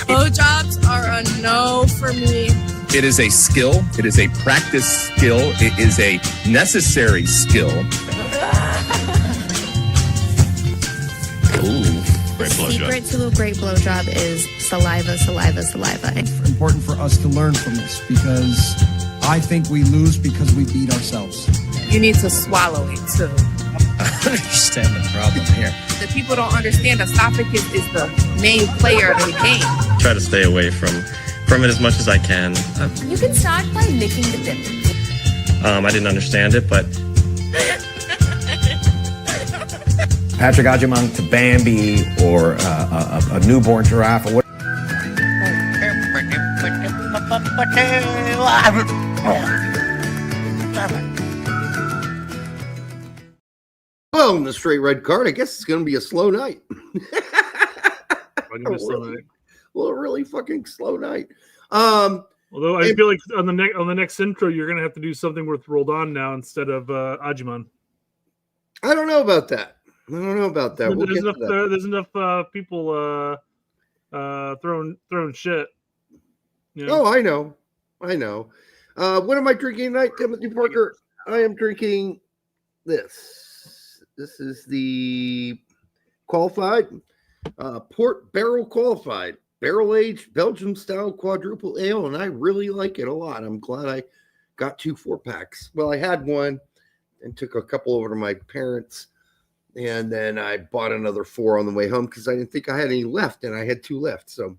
Blowjobs are a no for me. It is a skill. It is a practice skill. It is a necessary skill. Ooh, great blowjob. Secret to a great blowjob is saliva, saliva, saliva. It's important for us to learn from this because I think we lose because we beat ourselves. You need to swallow it too. I understand the problem here. The people don't understand esophagus is the main player of the game. Try to stay away from it as much as I can. You can start by licking the tip. I didn't understand it, but Patrick Agyemang to Bambi or a newborn giraffe or what? Well, in the straight red card, I guess it's going to be a slow night. Well, a really fucking slow night. Although I feel like on the next intro, you're going to have to do something with Roldan now instead of Agyemang. I don't know about that. There's enough people throwing shit. You know? Oh, I know. What am I drinking tonight, Timothy Parker? I am drinking this. This is the qualified port barrel qualified barrel-aged Belgium-style quadruple ale, and I really like it a lot. I'm glad I got 2 4-packs. Well, I had one and took a couple over to my parents, and then I bought another 4 on the way home because I didn't think I had any left, and I had 2 left. So,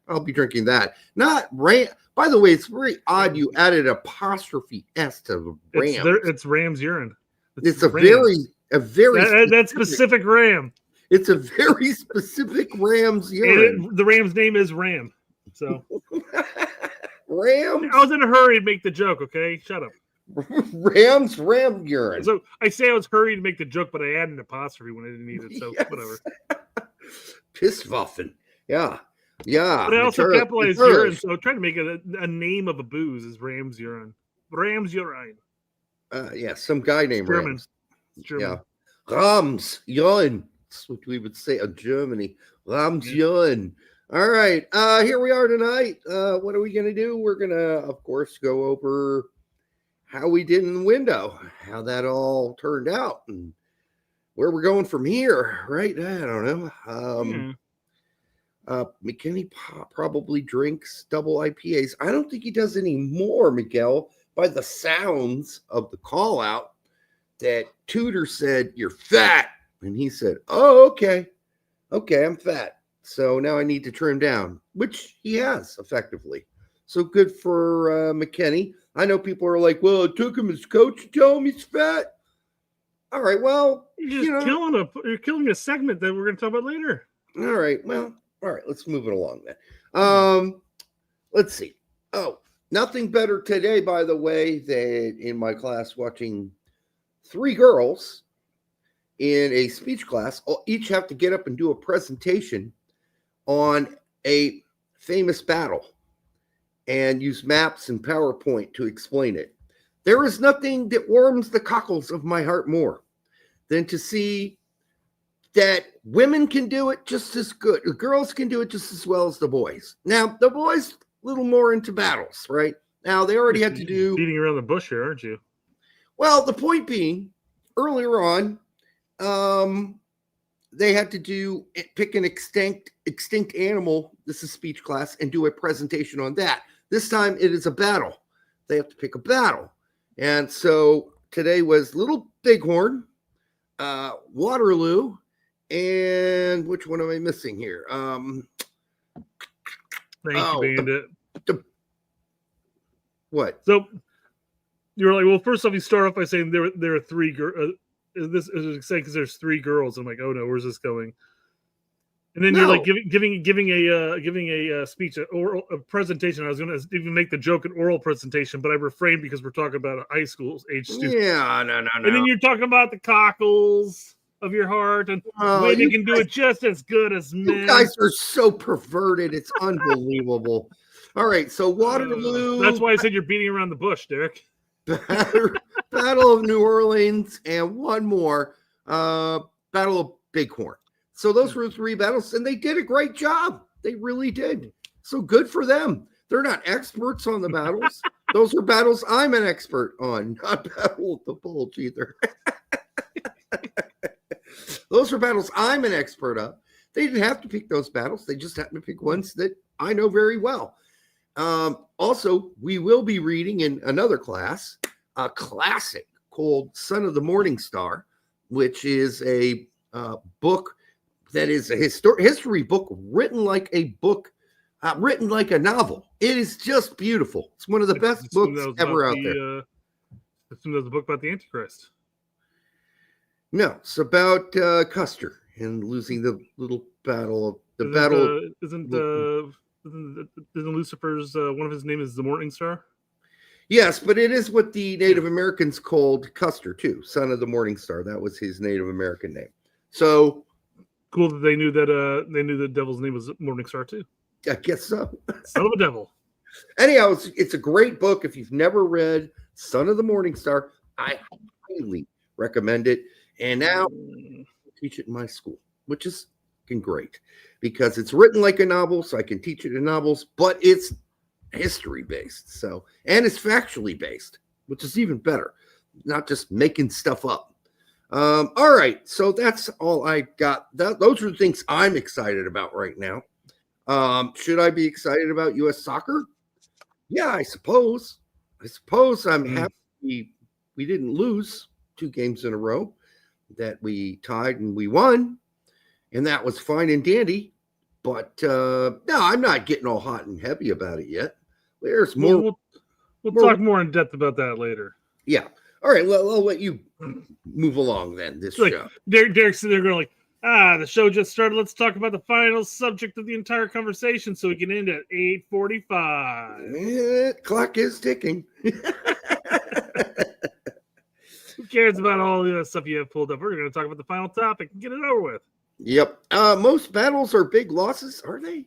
I'll be drinking that. Not Ram. By the way, it's very odd you added apostrophe S to Ram. It's Ram's urine. It's a very that specific Ram. It's a very specific Ram's urine. The Ram's name is Ram. So Ram. I was in a hurry to make the joke. Okay, shut up. Ram's ram urine. So I say I was hurried to make the joke, but I added an apostrophe when I didn't need it. So whatever. Pisswaffen. Yeah. But I also capitalized urine, so trying to make it a name of a booze is Ram's urine. Ram's urine. Some guy named German. Yeah. Rams urine. That's what we would say in Germany. Rams urine. All right. Here we are tonight. What are we going to do? We're going to, of course, go over how we did in the window, how that all turned out, and where we're going from here, right? I don't know. McKinney probably drinks double IPAs. I don't think he does any more, Miguel, by the sounds of the call out that Tudor said, "You're fat." And he said, "Oh, okay. Okay, I'm fat. So now I need to trim down," which he has effectively. So good for McKinney. I know people are like, "Well, it took him his coach to tell him he's fat." All right, well, you're killing a segment that we're going to talk about later. All right, well, all right, let's move it along then. Let's see. Oh, nothing better today, by the way, than in my class watching 3 girls in a speech class each have to get up and do a presentation on a famous battle and use maps and PowerPoint to explain it. There is nothing that warms the cockles of my heart more than to see that women can do it just as good. The girls can do it just as well as the boys. Now, the boys a little more into battles, right? Now, they already had to do... Beating around the bush here, aren't you? Well, the point being, earlier on, they had to pick an extinct animal. This is speech class, and do a presentation on that. This time it is a battle. They have to pick a battle. And so today was Little Bighorn, Waterloo, and which one am I missing here? Thank you, Bandit. What? So you were like, well, first off, you start off by saying there are 3 girls. This is exciting because there's 3 girls. I'm like, oh no, where's this going? And then you're like giving a speech, a presentation. I was going to even make the joke an oral presentation, but I refrained because we're talking about high school age students. Yeah, no. And then you're talking about the cockles of your heart and women can do it just as good as men. You guys are so perverted. It's unbelievable. All right, so Waterloo. That's why I said you're beating around the bush, Derek. Battle of New Orleans, and one more, Battle of Bighorn. So those were 3 battles, and they did a great job. They really did. So good for them. They're not experts on the battles. Those are battles I'm an expert on, not Battle of the Bulge either. Those are battles I'm an expert of. They didn't have to pick those battles. They just happened to pick ones that I know very well. Also, we will be reading in another class a classic called Son of the Morning Star, which is a book that is a history book written like a book, written like a novel. It is just beautiful. It's one of the best books ever out there. I assume there's a book about the Antichrist. No, it's about Custer and losing the little battle. Isn't Lucifer's one of his name is the Morning Star? Yes, but it is what the Native Americans called Custer too, Son of the Morning Star. That was his Native American name. So cool that they knew the devil's name was Morning Star too. I guess so. Son of a devil. Anyhow, it's a great book. If you've never read Son of the Morning Star, I highly recommend it. And now I teach it in my school, which is great because it's written like a novel, so I can teach it in novels, but it's history based. So, and it's factually based, which is even better, not just making stuff up. All right, so that's all I got. Those are the things I'm excited about right now. Should I be excited about U.S. soccer? Yeah, I suppose. I'm happy we didn't lose 2 games in a row, that we tied and we won, and that was fine and dandy. But no, I'm not getting all hot and heavy about it yet. There's more. We'll talk more in depth about that later. Yeah. All right. Well, I'll let you move along then. This show. Derek's sitting there going like, the show just started. Let's talk about the final subject of the entire conversation so we can end at 8:45. Clock is ticking. Who cares about all the stuff you have pulled up? We're going to talk about the final topic and get it over with. Yep. Most battles are big losses, are they?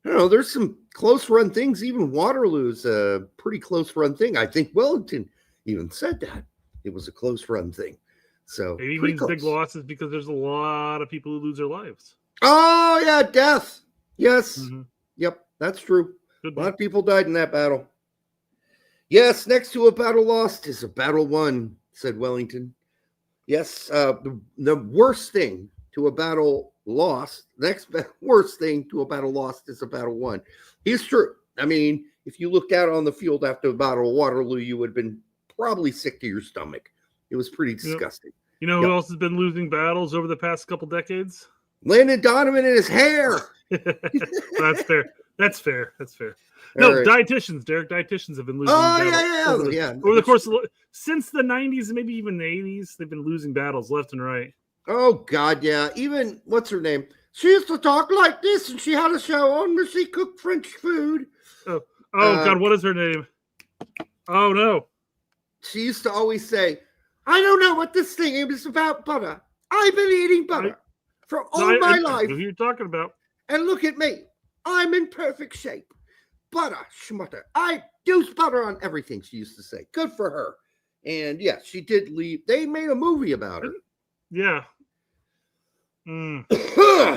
I don't know. There's some close run things. Even Waterloo's a pretty close run thing. I think Wellington even said that it was a close run thing. So maybe means big losses because there's a lot of people who lose their lives. Oh yeah, death. Yes. Mm-hmm. Yep, that's true. Good a lot of people died in that battle. Yes, next to a battle lost is a battle won, said Wellington. Yes, the worst thing to a battle lost, worst thing to a battle lost is a battle won. He's true. I mean, if you looked out on the field after the Battle of Waterloo, you would have been probably sick to your stomach. It was pretty disgusting. You know who else has been losing battles over the past couple decades? Landon Donovan and his hair. That's fair. That's fair. No, right. Dietitians, Derek. Dietitians have been losing battles over the course of since the 90s and maybe even the 80s. They've been losing battles left and right. Oh, God, yeah. Even, what's her name? She used to talk like this, and she had a show on where she cooked French food. Oh, God, what is her name? Oh, no. She used to always say, I don't know what this thing is about butter. I've been eating butter for all my life. Who you're talking about? And look at me. I'm in perfect shape. Butter, schmutter. I use butter on everything, she used to say. Good for her. And, yeah, she did leave. They made a movie about her. Yeah.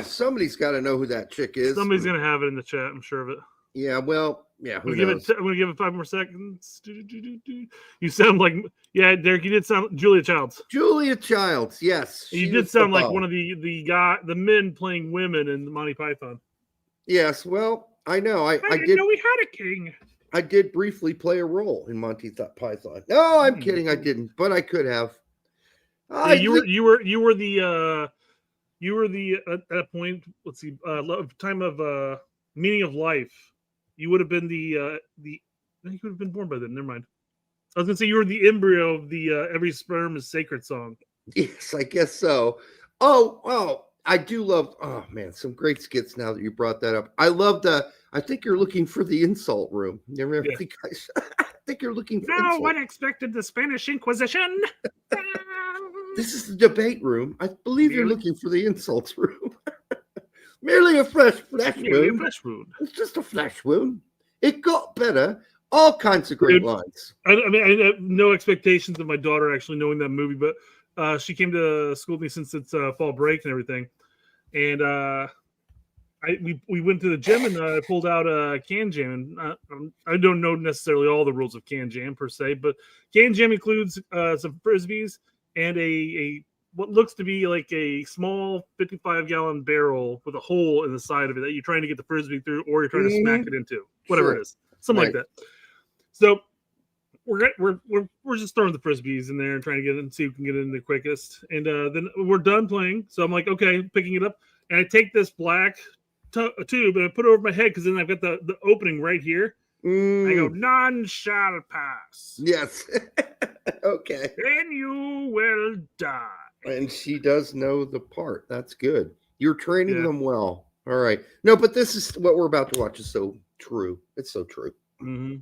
Somebody's got to know who that chick is. Somebody's going to have it in the chat, I'm sure of it. Yeah, well, yeah. I'm going to give it 5 more seconds. You sound like, Derek, you did sound Julia Childs. Julia Childs, yes. You did sound like one of the men playing women in Monty Python. Yes, well, I know. I didn't know we had a king. I did briefly play a role in Monty Python. No, I'm kidding. I didn't, but I could have. You were the at that point. Let's see, time of meaning of life. You would have been you would have been born by then. Never mind. I was gonna say you were the embryo of the "Every Sperm is Sacred" song. Yes, I guess so. Oh, I do love. Oh man, some great skits. Now that you brought that up, I love the. I think you're looking for the insult room. You remember the guys? I think you're looking for. No one expected the Spanish Inquisition. This is the debate room. I believe you're looking for the insults room. Merely a flesh wound. It's just a flesh wound. It got better. All kinds of great lines. I mean, I have no expectations of my daughter actually knowing that movie, but she came to school with me since it's fall break and everything. and we went to the gym and I pulled out a can jam. And I don't know necessarily all the rules of can jam per se, but can jam includes some frisbees and a what looks to be like a small 55-gallon barrel with a hole in the side of it that you're trying to get the frisbee through, or you're trying to smack it into, whatever it is, something like that. So we're just throwing the frisbees in there and trying to get it and see who can get it in the quickest. And then we're done playing. So I'm like, okay, picking it up, and I take this black tube and I put it over my head because then I've got the opening right here. I go, none shall pass. Yes. Okay. Then you will die. And she does know the part. That's good. You're training them well. All right. No, but this is what we're about to watch is so true. It's so true. Mm-hmm.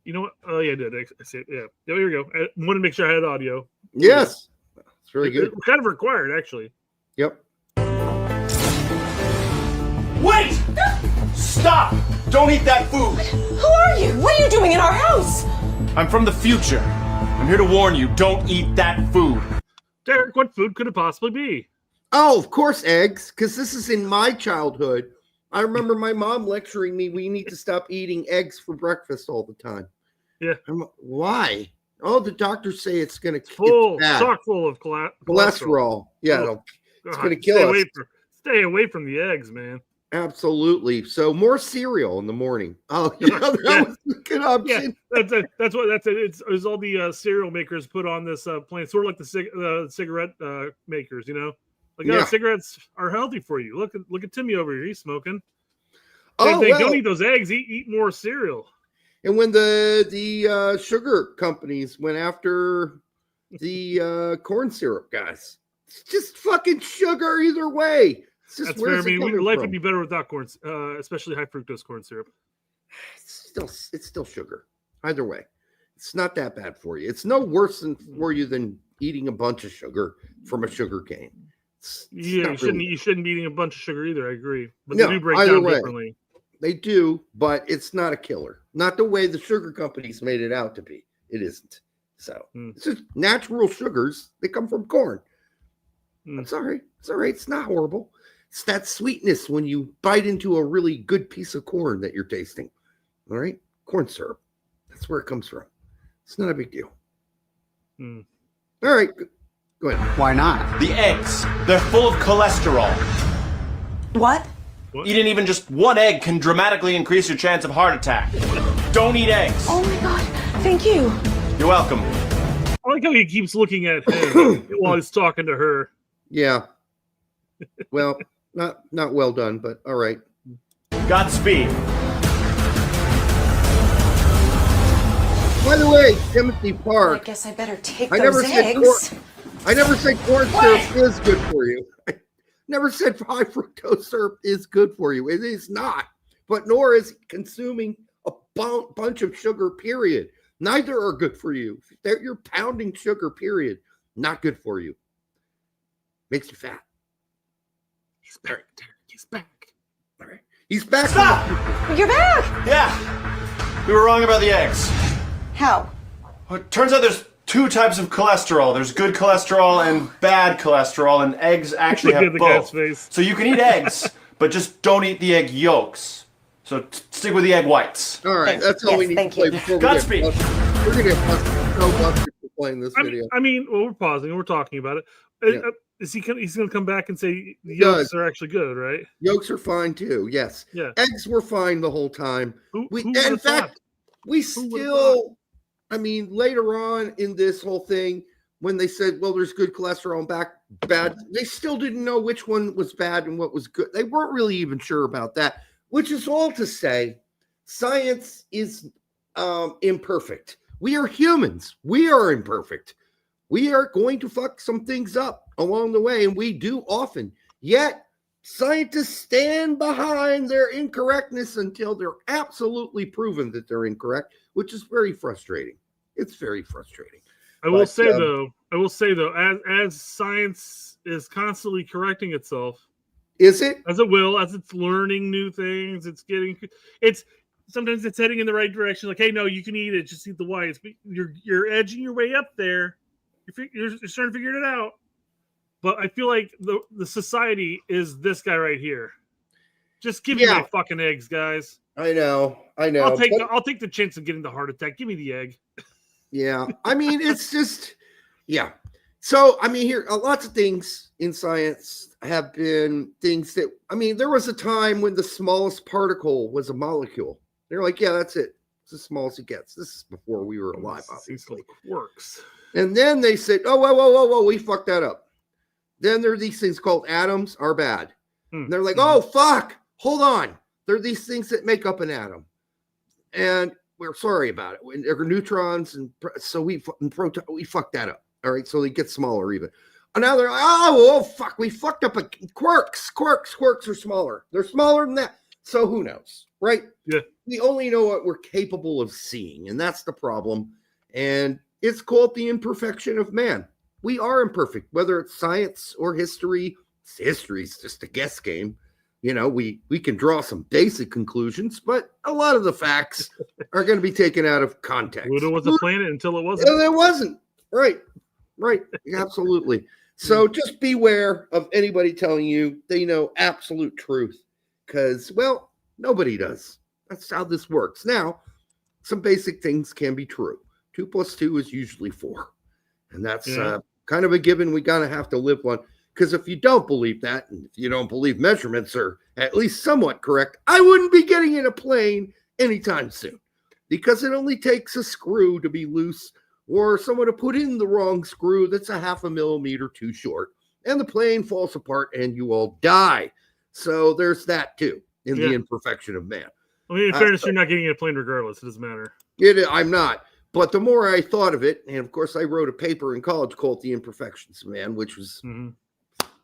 You know what? Oh, yeah, I did. I see it. Yeah. There we go. I wanted to make sure I had audio. Yes. It's really good. It's kind of required, actually. Yep. Wait! Stop! Don't eat that food! Who are you? What are you doing in our house? I'm from the future. I'm here to warn you, don't eat that food. Derek, what food could it possibly be? Oh, of course, eggs, because this is in my childhood. I remember my mom lecturing me, we need to stop eating eggs for breakfast all the time. Yeah. Why? Oh, the doctors say it's going to chock full of cholesterol. Yeah, it's going to kill us. Stay away from the eggs, man. Absolutely. So more cereal in the morning. Oh, yeah, that was a good option. Yeah, that's what it's all the cereal makers put on this plan, sort of like the cigarette makers, you know. Like, cigarettes are healthy for you. Look at Timmy over here. He's smoking. Don't eat those eggs. Eat more cereal. And when the sugar companies went after the corn syrup guys, it's just fucking sugar either way. It's just, that's fair. I mean, life would be better without corn, especially high fructose corn syrup. It's still sugar. Either way, it's not that bad for you. It's no worse for you than eating a bunch of sugar from a sugar cane. You shouldn't be eating a bunch of sugar either. I agree, but they do break down differently. They do, but it's not a killer. Not the way the sugar companies made it out to be. It isn't. So it's just natural sugars. They come from corn. It's all right. It's all right. It's not horrible. It's that sweetness when you bite into a really good piece of corn that you're tasting. All right? Corn syrup. That's where it comes from. It's not a big deal. All right. Go ahead. Why not? The eggs. They're full of cholesterol. What? Eating even just one egg can dramatically increase your chance of heart attack. Don't eat eggs. Oh my God. Thank you. You're welcome. I like how he keeps looking at him while he's talking to her. Yeah. Well, not well done, but all right. Godspeed. By the way, Timothy Park. Well, I guess I better take those eggs. I never said corn syrup is good for you. I never said high fructose syrup is good for you. It is not. But nor is consuming a bunch of sugar, period. Neither are good for you. You're pounding sugar, period. Not good for you. Makes you fat. He's back, Derek. He's back. All right. He's back. Stop! You're back! Yeah. We were wrong about the eggs. How? Well, it turns out there's two types of cholesterol. There's good cholesterol and bad cholesterol, and eggs actually have both. So you can eat eggs, but just don't eat the egg yolks. So stick with the egg whites. All right. That's all we need to play before Godspeed. We're going to get so much for playing this video. I mean, we're pausing and we're talking about it. Yeah. He's going to come back and say the yolks are actually good, right? Yolks are fine too. Yes. Yeah. Eggs were fine the whole time. In fact, I mean, later on in this whole thing, when they said, well, there's good cholesterol and bad, they still didn't know which one was bad and what was good. They weren't really even sure about that, which is all to say science is imperfect. We are humans. We are imperfect. We are going to fuck some things up along the way, and we do often. Yet, scientists stand behind their incorrectness until they're absolutely proven that they're incorrect, which is very frustrating. It's very frustrating. I will say though, as science is constantly correcting itself, is it? As it's learning new things, sometimes it's heading in the right direction. Like, hey, no, you can eat it, just eat the whites. But you're edging your way up there. You're starting to figure it out. But I feel like the society is this guy right here. Just give me my fucking eggs, guys. I know. I'll take the chance of getting the heart attack. Give me the egg. Yeah. I mean, it's just, yeah. So, I mean, here, lots of things in science have been things that, I mean, there was a time when the smallest particle was a molecule. They're like, yeah, that's it. It's as small as it gets. This is before we were alive, obviously. Works. And then they said, oh, whoa, we fucked that up. Then there are these things called atoms are bad. And they're like, oh, fuck, hold on. There are these things that make up an atom. And we're sorry about it. When there are neutrons, and so we fucked that up. All right, so they get smaller even. And now they're like, oh, fuck, we fucked up quarks. Quarks are smaller. They're smaller than that. So who knows, right? Yeah. We only know what we're capable of seeing, and that's the problem. And it's called the imperfection of man. We are imperfect, whether it's science or history. History is just a guess game. You know, we can draw some basic conclusions, but a lot of the facts are going to be taken out of context. Pluto was a planet until it wasn't. It wasn't. Right. Absolutely. So just beware of anybody telling you they know absolute truth because, well, nobody does. That's how this works. Now, some basic things can be true. 2 + 2 is usually 4. And that's kind of a given we gotta have to live on. Because if you don't believe that, and if you don't believe measurements are at least somewhat correct, I wouldn't be getting in a plane anytime soon. Because it only takes a screw to be loose or someone to put in the wrong screw that's a 0.5 millimeter too short. And the plane falls apart and you all die. So there's that too in the imperfection of man. I mean, in fairness, you're not getting in a plane regardless. It doesn't matter. I'm not. But the more I thought of it, and of course I wrote a paper in college called The Imperfections of Man, which was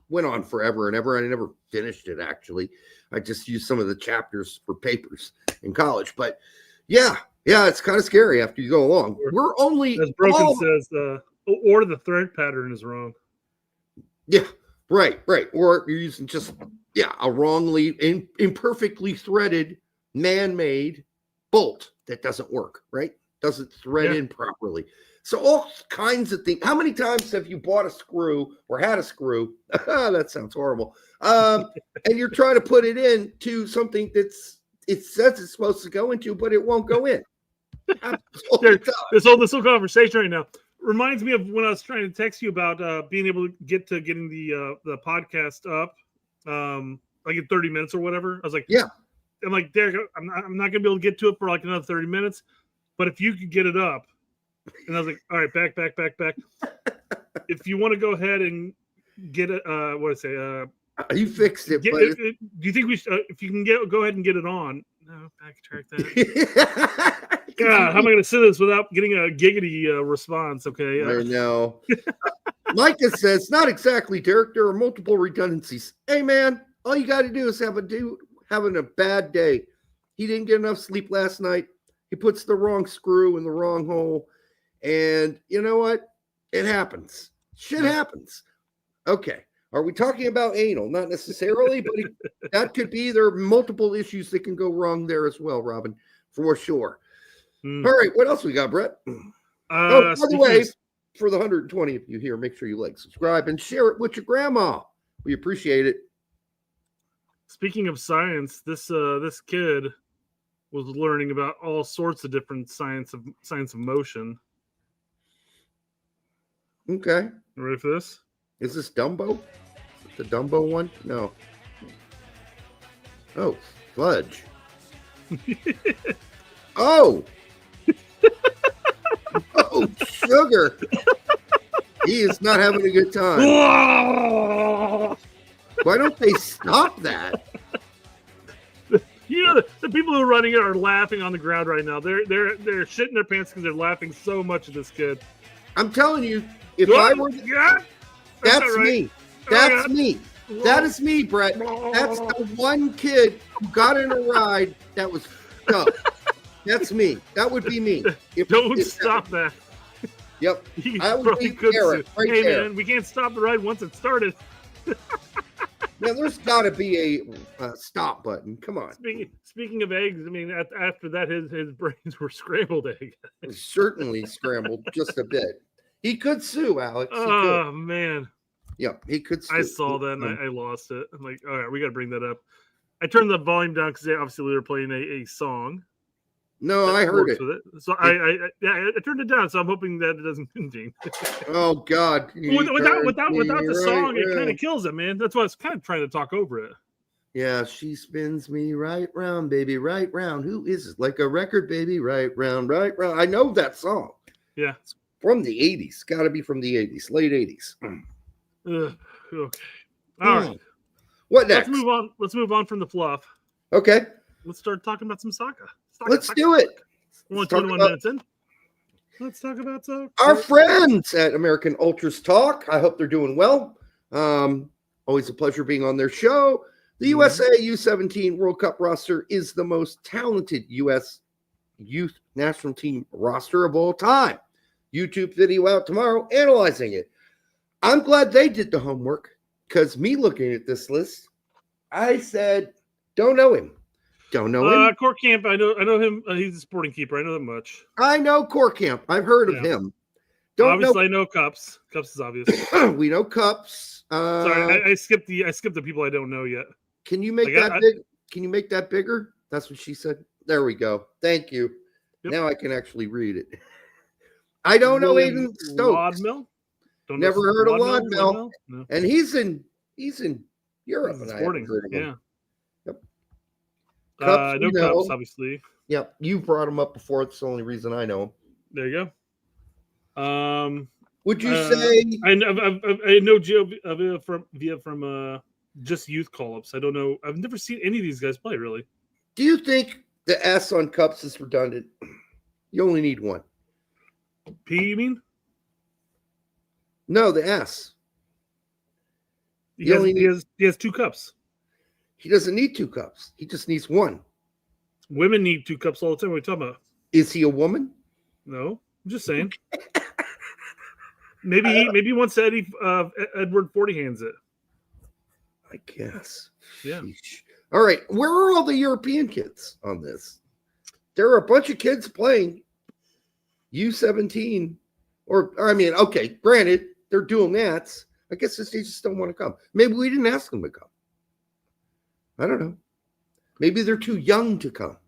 went on forever and ever. I never finished it, actually. I just used some of the chapters for papers in college. But yeah, it's kind of scary after you go along. We're only... As Broken says, or the thread pattern is wrong. Yeah, right. Or you're using just, a wrongly, imperfectly threaded, man-made bolt that doesn't work, right? Doesn't thread in properly. So all kinds of things. How many times have you bought a screw or had a screw? That sounds horrible. And you're trying to put it into something it says it's supposed to go into, but it won't go in. This whole conversation right now reminds me of when I was trying to text you about being able to getting the podcast up like in 30 minutes or whatever. I was like, I'm like, Derek, I'm not gonna be able to get to it for like another 30 minutes. But if you could get it up, and I was like, all right, back. If you want to go ahead and get it, you fixed it. Do you think we should, if you can go ahead and get it on? No, backtrack that. God, how am I going to say this without getting a giggity response? Okay. I know. Micah says, not exactly, Derek. There are multiple redundancies. Hey, man, all you got to do is have a dude having a bad day. He didn't get enough sleep last night. He puts the wrong screw in the wrong hole. And you know what? It happens. Shit happens. Okay. Are we talking about anal? Not necessarily, but that could be. There are multiple issues that can go wrong there as well, Robin, for sure. All right. What else we got, Brett? By the way, for the 120 of you here, make sure you like, subscribe, and share it with your grandma. We appreciate it. Speaking of science, this kid was learning about all sorts of different science of motion. Okay. You ready for this? Is this Dumbo? The Dumbo one? No. Oh, Fudge. Oh, sugar. He is not having a good time. Why don't they stop that? You know, the people who are running it are laughing on the ground right now. They're shitting their pants because they're laughing so much at this kid. I'm telling you, if I were, that's me. That's me. That is me, Brett. That's the one kid who got in a ride that was tough. That's me. That would be me. Don't stop that. Yep. I would be Garrett right there. Man, we can't stop the ride once it started. Now, there's got to be a stop button. Come on. Speaking of eggs, I mean, after that, his brains were scrambled eggs. Certainly scrambled just a bit. He could sue, Alex. Oh, man. Yeah, he could. I saw that and I lost it. I'm like, all right, we got to bring that up. I turned the volume down because obviously we were playing a song. No, I heard it. So I turned it down. So I'm hoping that it doesn't continue. Oh God! Without the song, it kind of kills it, man. That's why I was kind of trying to talk over it. Yeah, she spins me right round, baby, right round. Who is it? Like a record, baby, right round, right round. I know that song. Yeah, it's from the '80s. Got to be from the '80s, late '80s. Okay. All right. What next? Let's move on from the fluff. Okay. Let's start talking about some soccer. Let's do it. Only 21 minutes in. Let's talk about our friends at American Ultras Talk. I hope they're doing well. Always a pleasure being on their show. The USA U17 World Cup roster is the most talented U.S. youth national team roster of all time. YouTube video out tomorrow analyzing it. I'm glad they did the homework because me looking at this list, I said, don't know him. Don't know him. Camp, I know him. He's a sporting keeper. I know that much. I know Camp. I've heard of him. Obviously, I know Cups. Cups is obvious. We know Cups. Sorry, I skipped the people I don't know yet. Can you make that big? Can you make that bigger? That's what she said. There we go. Thank you. Yep. Now I can actually read it. I don't know Aiden Stokes. Lodmill? Never heard of Lodmill. No. And he's in Europe. And sporting. Yeah. Yep. Cups, no Cups, obviously. Yep. You brought him up before. That's the only reason I know him. There you go. Would you say I know Gio from just youth call-ups? I don't know. I've never seen any of these guys play, really. Do you think the S on Cups is redundant? You only need one. P, you mean? No, the S. He has 2 cups. He doesn't need 2 cups. He just needs one. Women need 2 cups all the time. What are you talking about? Is he a woman? No, I'm just saying. maybe once Edward 40 hands it. I guess. Yeah. Sheesh. All right. Where are all the European kids on this? There are a bunch of kids playing U17. Okay, granted, they're dual nats. I guess they just don't want to come. Maybe we didn't ask them to come. I don't know. Maybe they're too young to come.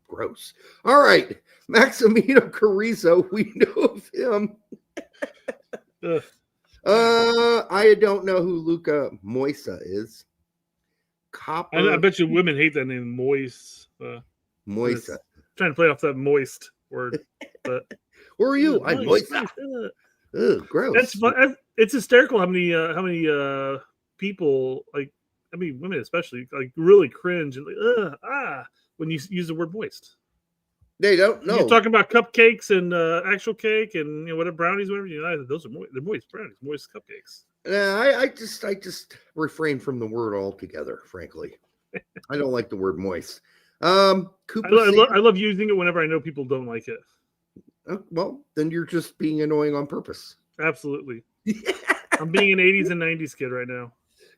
Gross. All right. Maximino Carrizo, we know of him. I don't know who Luca Moisa is. Copper. I bet you women hate that name, Moise. Moisa. Trying to play off that moist word. But where are you? I'm Moisa. Ugh, gross. That's fun. It's hysterical how many people, like, I mean, women especially, like, really cringe and like, when you use the word moist. They don't know. You're talking about cupcakes and actual cake and whatever brownies, whatever. Those are they're moist brownies, moist cupcakes. I just refrain from the word altogether. Frankly, I don't like the word moist. Cooper, I love using it whenever I know people don't like it. Well, then you're just being annoying on purpose. Absolutely. I'm being an 80s and 90s kid right now.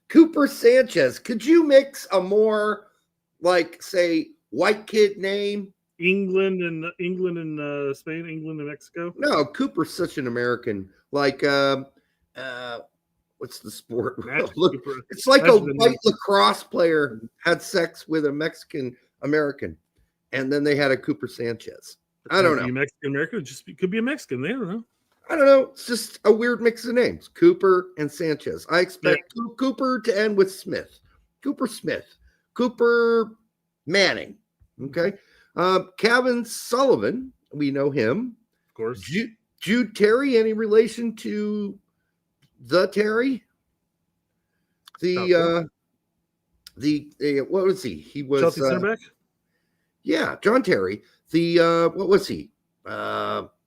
Cooper Sanchez. Could you mix a more, like, say, white kid name? England and Spain, England and Mexico. No, Cooper's such an American. Like, what's the sport? Look, it's like a white lacrosse player had sex with a Mexican American, and then they had a Cooper Sanchez. I don't know. Mexican American could be a Mexican. I don't know. I don't know. It's just a weird mix of names. Cooper and Sanchez. I expect Cooper to end with Smith. Cooper Smith. Cooper Manning. Okay. Kevin Sullivan. We know him. Of course. Jude Terry. Any relation to the Terry? The what was he? He was Chelsea center back? Yeah, John Terry. The what was he?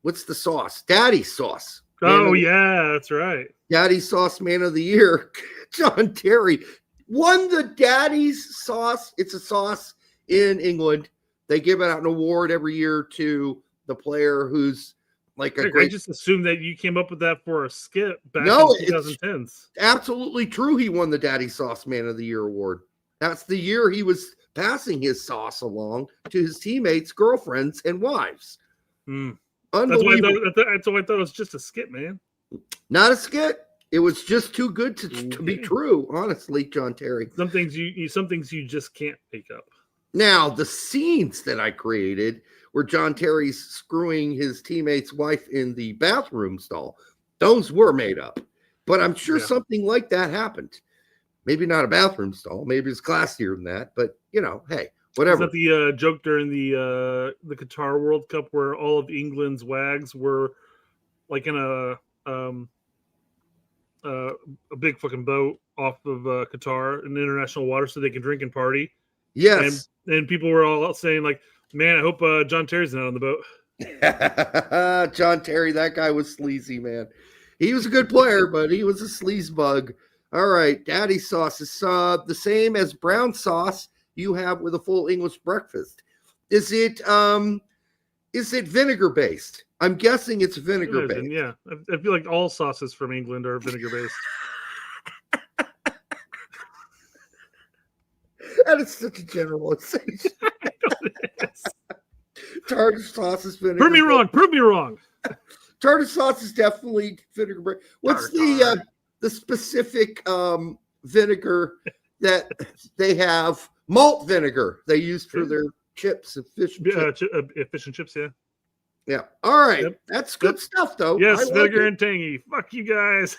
What's the sauce? Daddy Sauce. That's right. Daddy Sauce Man of the Year. John Terry won the Daddy's Sauce. It's a sauce in England. They give out an award every year to the player who's like a great. I just assumed that you came up with that for a skit back in 2010s. It's absolutely true. He won the Daddy Sauce Man of the Year award. That's the year he was passing his sauce along to his teammates, girlfriends, and wives. That's why I thought it was just a skit, man. Not a skit. It was just too good to be true, honestly, John Terry. Some things you just can't make up. Now, the scenes that I created where John Terry's screwing his teammate's wife in the bathroom stall, those were made up. But I'm sure something like that happened. Maybe not a bathroom stall. Maybe it's classier than that. But, hey, whatever. Is that the joke during the Qatar World Cup where all of England's wags were like in a big fucking boat off of Qatar in international water so they can drink and party? Yes. And people were all saying, like, man, I hope John Terry's not on the boat. John Terry, that guy was sleazy, man. He was a good player, but he was a sleaze bug. All right, daddy sauce is the same as brown sauce you have with a full English breakfast. Is it vinegar based? I'm guessing it's vinegar based. Yeah, I feel like all sauces from England are vinegar based. That is such a generalization. Tartar sauce is vinegar. Prove me wrong. Prove me wrong. Tartar sauce is definitely vinegar based. What's the specific vinegar that they have? Malt vinegar they use for their chips and fish and chips. Fish and chips, yeah. Yeah. All right. Yep. That's good stuff, though. Yes, vinegar and tangy. Fuck you guys.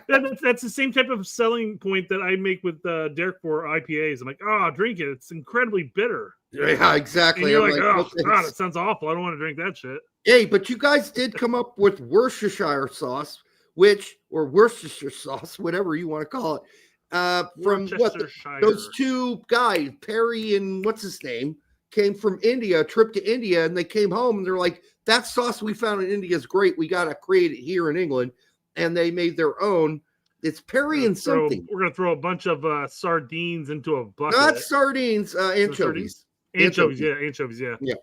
That's the same type of selling point that I make with Derek for IPAs. I'm like, drink it. It's incredibly bitter. Yeah, exactly. And you're like, God, it sounds awful. I don't want to drink that shit. Hey, but you guys did come up with Worcestershire sauce, or Worcestershire sauce, whatever you want to call it. From those two guys, Perry and what's his name, came from India, a trip to India, and they came home and they're like, that sauce we found in India is great. We got to create it here in England. And they made their own. It's Perry and something. We're going to throw a bunch of sardines into a bucket. Not sardines, anchovies. Anchovies, yeah. Yeah.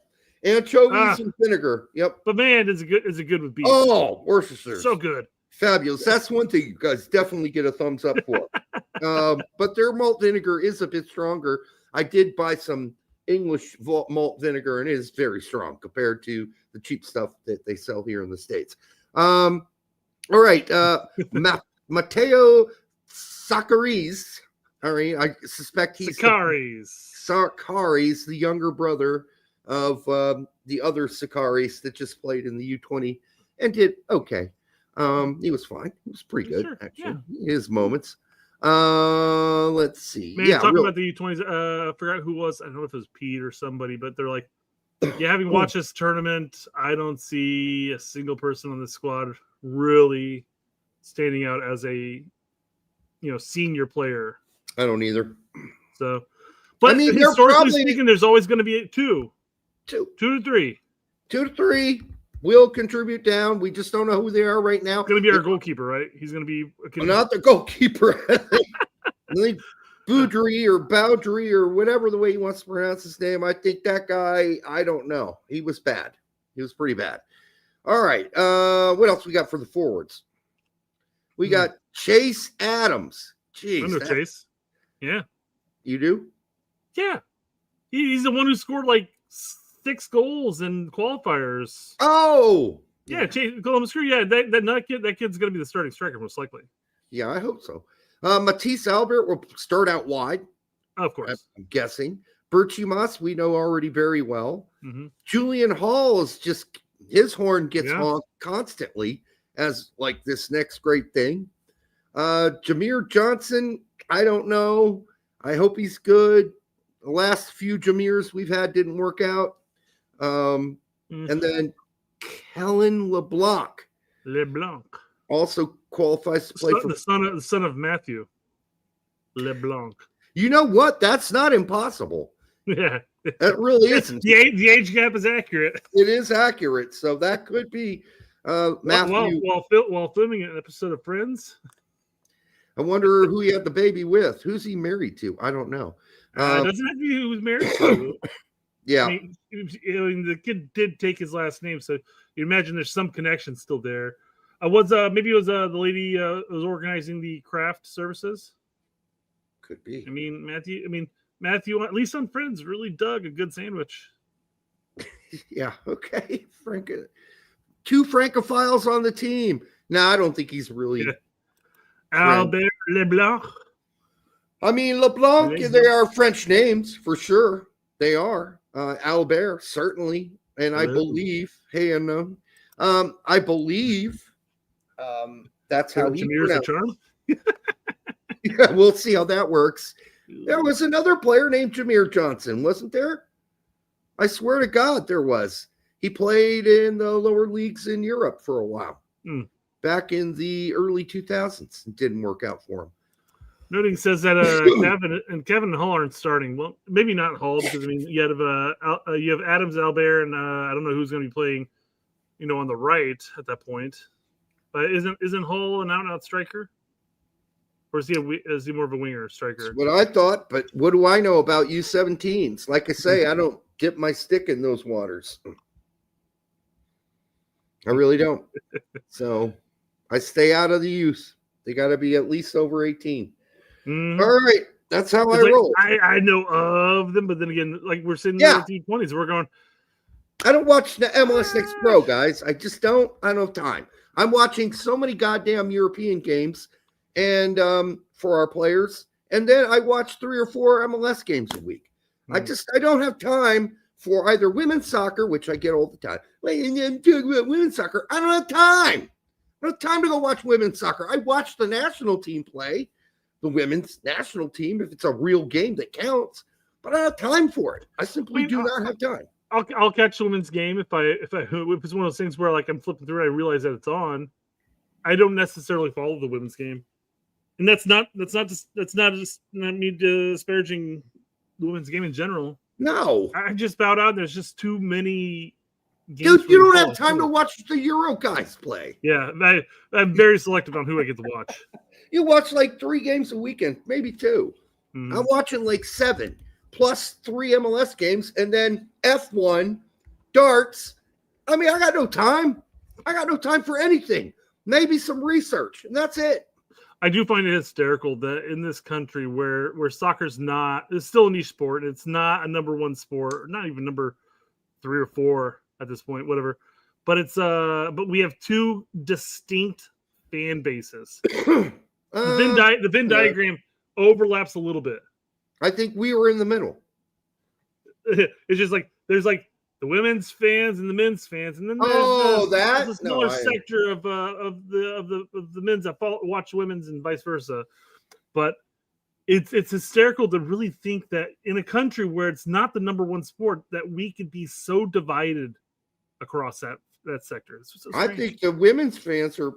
Anchovies and vinegar. Yep. But man, is it good with beef? Oh, Worcestershire. So good. Fabulous. That's one thing you guys definitely get a thumbs up for. But their malt vinegar is a bit stronger. I did buy some English malt vinegar, and it is very strong compared to the cheap stuff that they sell here in the States. All right. Matteo Saccaris. All right. I suspect he's Saccaris, the younger brother of the other Saccaris that just played in the U20 and did okay. He was fine. He was pretty good, actually. Yeah. His moments. Let's see. Man, talking about the U20s, I forgot who was. I don't know if it was Pete or somebody, but they're like, having watched this tournament, I don't see a single person on the squad really standing out as a senior player. I don't either. So, but historically speaking, there's always going to be two to three. 2 to 3 will contribute down. We just don't know who they are right now. It's going to be our goalkeeper, right? He's going to be not the goalkeeper. I think Boudry or Boudry or whatever the way he wants to pronounce his name. I think that guy, I don't know. He was bad. He was pretty bad. All right. What else we got for the forwards? We got Chase Adams. Jeez. I know Chase. Yeah. You do? Yeah. He's the one who scored like 6 goals in qualifiers. Oh. Yeah. Chase Columbus Crew. Yeah. That kid's going to be the starting striker most likely. Yeah, I hope so. Matisse Albert will start out wide. Of course. I'm guessing. Berchimas, we know already very well. Mm-hmm. Julian Hall is just, his horn gets honked constantly as like this next great thing. Jameer Johnson, I don't know. I hope he's good. The last few Jameers we've had didn't work out. And then Kellen LeBlanc also qualifies to play for the son of Matthew LeBlanc. You know what? That's not impossible. Yeah, that really isn't. The age gap is accurate. It is accurate, so that could be Matthew. While filming an episode of Friends. I wonder who he had the baby with. Who's he married to? I don't know. Doesn't have to be who was married to. Yeah. I mean, the kid did take his last name, so you imagine there's some connection still there. Maybe it was the lady was organizing the craft services. Could be. Matthew, at least on Friends, really dug a good sandwich. Yeah. Okay. 2 Francophiles on the team. No, I don't think he's really. Yeah. Albert Leblanc. I mean, LeBlanc, they are French names for sure. They are. Albert, certainly. And I believe, I believe that's how he pronounced it. Yeah, we'll see how that works. There was another player named Jameer Johnson, wasn't there? I swear to God, there was. He played in the lower leagues in Europe for a while, back in the early 2000s. It didn't work out for him. Noting says that Kevin and Hull aren't starting. Well, maybe not Hull because I mean you have Adams, Albert, and I don't know who's going to be playing, on the right at that point. But isn't Hull an out-and-out striker, or is he more of a winger striker? That's what I thought, but what do I know about U17s? Like I say, I don't dip my stick in those waters. I really don't. So I stay out of the youth. They got to be at least over 18. Mm-hmm. All right. That's how I roll. I know of them, but then again, like we're sitting in the 20s, we're going. I don't watch the MLS Next Pro, guys. I just don't. I don't have time. I'm watching so many goddamn European games and for our players. And then I watch 3 or 4 MLS games a week. I don't have time for either women's soccer, which I get all the time. Women's soccer. I don't have time. I don't have time to go watch women's soccer. I watch the national team play, the women's national team, if it's a real game that counts, but I don't have time for it. I simply do not have time. I'll catch the women's game if it's one of those things where like I'm flipping through and I realize that it's on. I don't necessarily follow the women's game, and that's not me disparaging the women's game in general. No, I just bowed out. There's just too many games. Dude, you don't have time to watch the Euro guys play. Yeah, I'm very selective on who I get to watch. You watch like 3 games a weekend, maybe 2. I'm watching like 7 plus 3 MLS games and then F1, darts. I mean, I got no time. I got no time for anything. Maybe some research, and that's it. I do find it hysterical that in this country where soccer's it's still a niche sport. It's not a number 1 sport, not even number 3 or 4 at this point, whatever. But but we have 2 distinct fan bases. The Venn diagram overlaps a little bit. I think we were in the middle. It's just like there's like the women's fans and the men's fans, and then there's a smaller sector of the men's that watch women's and vice versa. But it's hysterical to really think that in a country where it's not the number 1 sport that we could be so divided across that sector. So I think the women's fans are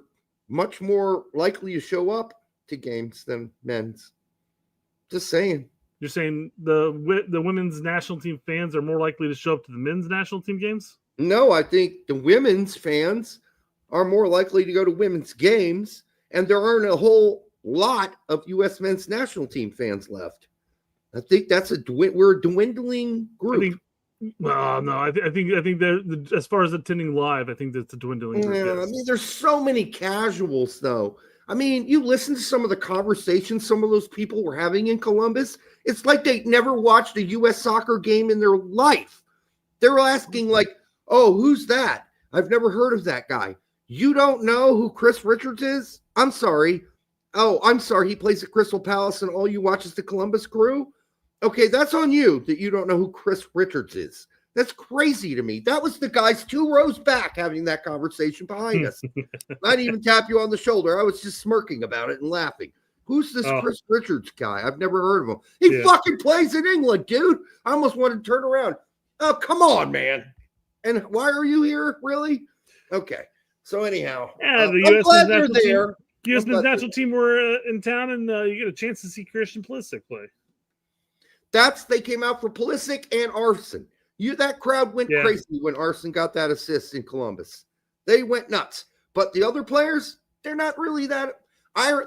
much more likely to show up to games than men's. Just saying. You're saying the women's national team fans are more likely to show up to the men's national team games? No, I think the women's fans are more likely to go to women's games, and there aren't a whole lot of U.S. men's national team fans left. I think that's we're a dwindling group. I think that as far as attending live, I think that's a dwindling group. Yeah, yes. I mean, there's so many casuals, though. I mean, you listen to some of the conversations some of those people were having in Columbus. It's like they never watched a U.S. soccer game in their life. They were asking like, oh, who's that? I've never heard of that guy. You don't know who Chris Richards is? I'm sorry. Oh, I'm sorry. He plays at Crystal Palace and all you watch is the Columbus Crew? Okay, that's on you that you don't know who Chris Richards is. That's crazy to me. That was the guys 2 rows back having that conversation behind us. I didn't even tap you on the shoulder. I was just smirking about it and laughing. Who's this Chris Richards guy? I've never heard of him. He fucking plays in England, dude. I almost wanted to turn around. Oh, come on, man. And why are you here? Really? Okay. So anyhow, the I'm glad they're there. U.S. men's national team were in town, and you get a chance to see Christian Pulisic play. They came out for Pulisic and Arson. That crowd went crazy when Arson got that assist in Columbus. They went nuts. But the other players, they're not really that.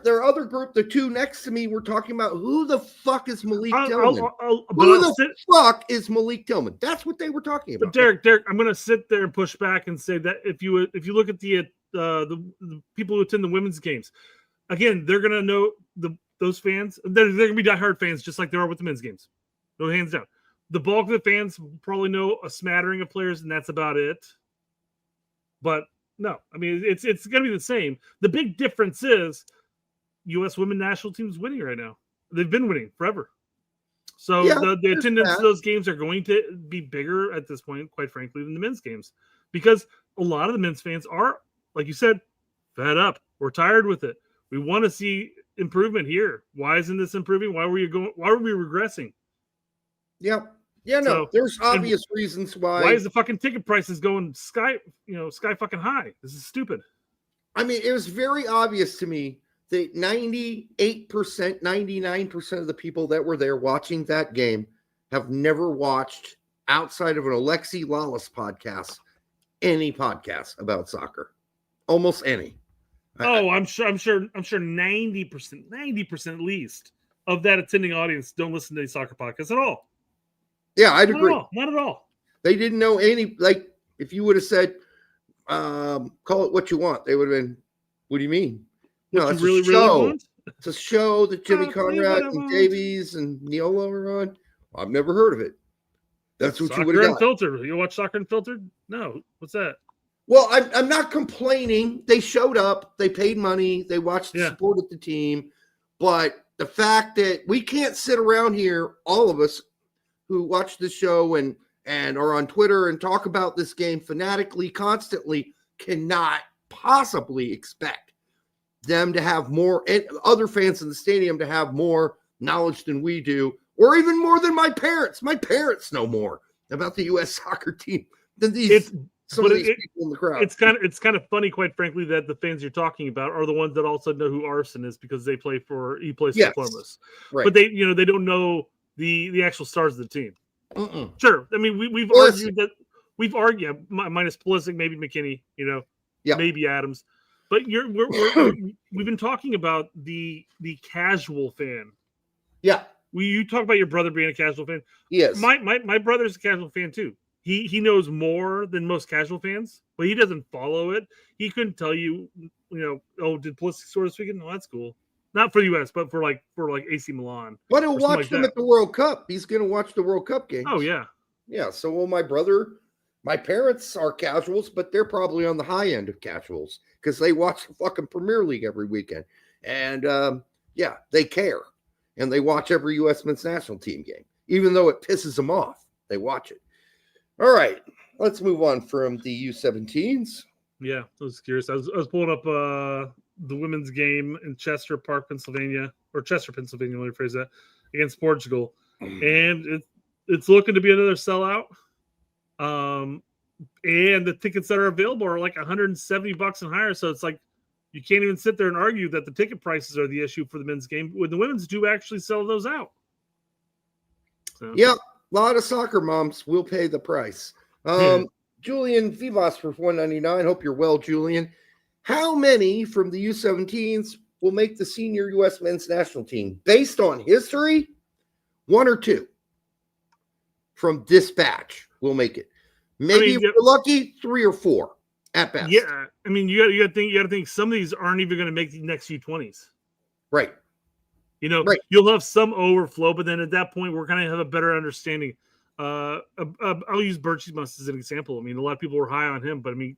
Their other group, the 2 next to me, were talking about who the fuck is Malik Tillman? Who the fuck is Malik Tillman? That's what they were talking about. But Derek, I'm going to sit there and push back and say that if you look at the people who attend the women's games, again, they're going to know those fans. They're going to be diehard fans, just like they are with the men's games. No, hands down. The bulk of the fans probably know a smattering of players, and that's about it. But No. I mean, it's going to be the same. The big difference is U.S. women national team's winning right now. They've been winning forever. So the attendance of those games are going to be bigger at this point, quite frankly, than the men's games. Because a lot of the men's fans are, like you said, fed up. We're tired with it. We want to see improvement here. Why isn't this improving? Why were we regressing? Yeah. Yeah, no, So, there's obvious reasons why. Why is the fucking ticket prices going sky fucking high? This is stupid. I mean, it was very obvious to me that 98%, 99% of the people that were there watching that game have never watched, outside of an Alexi Lawless podcast, any podcast about soccer. Almost any. I'm sure 90% at least of that attending audience don't listen to any soccer podcasts at all. Yeah, I'd agree. Not at all. They didn't know any, like, if you would have said, call it what you want, they would have been, what do you mean? No, it's a show. It's a show that Jimmy Conrad and Davies and Neola are on. I've never heard of it. That's what you would have got. Unfiltered. You watch Soccer Unfiltered? No. What's that? Well, I'm not complaining. They showed up. They paid money. They watched, supported the team. But the fact that we can't sit around here, all of us who watch the show and are on Twitter and talk about this game fanatically, constantly, cannot possibly expect them to have more, and other fans in the stadium to have more knowledge than we do, or even more than my parents. My parents know more about the U.S. soccer team than these people in the crowd. It's kind of funny, quite frankly, that the fans you're talking about are the ones that also know who Arson is because he plays for Columbus. Right. But they don't know the actual stars of the team. Sure. I mean, we've argued that minus Pulisic, maybe McKinney, maybe Adams. But we've been talking about the casual fan. Yeah. You talk about your brother being a casual fan. Yes. My brother's a casual fan too. He knows more than most casual fans, but he doesn't follow it. He couldn't tell you, did Pulisic score this weekend? No, that's cool. Not for the U.S., but for AC Milan. But he'll watch them at the World Cup. He's going to watch the World Cup games. Oh, yeah. Yeah, so will my brother. My parents are casuals, but they're probably on the high end of casuals because they watch the fucking Premier League every weekend. And, they care. And they watch every U.S. men's national team game. Even though it pisses them off, they watch it. All right, let's move on from the U17s. Yeah, I was curious. I was pulling up the women's game in Chester, Pennsylvania, let me phrase that, against Portugal. And it's looking to be another sellout. And the tickets that are available are like $170 and higher. So it's like you can't even sit there and argue that the ticket prices are the issue for the men's game when the women's do actually sell those out. So. Yeah, a lot of soccer moms will pay the price. Julian Vivas for $199. Hope you're well, Julian. How many from the U17s will make the senior U.S. men's national team? Based on history, 1 or 2 from this batch will make it. Maybe if we're lucky, 3 or 4 at best. Yeah, I mean, you got to think some of these aren't even going to make the next U20s. Right. You'll have some overflow, but then at that point, we're going to have a better understanding. I'll use Birchie's as an example. I mean, a lot of people were high on him, but I mean,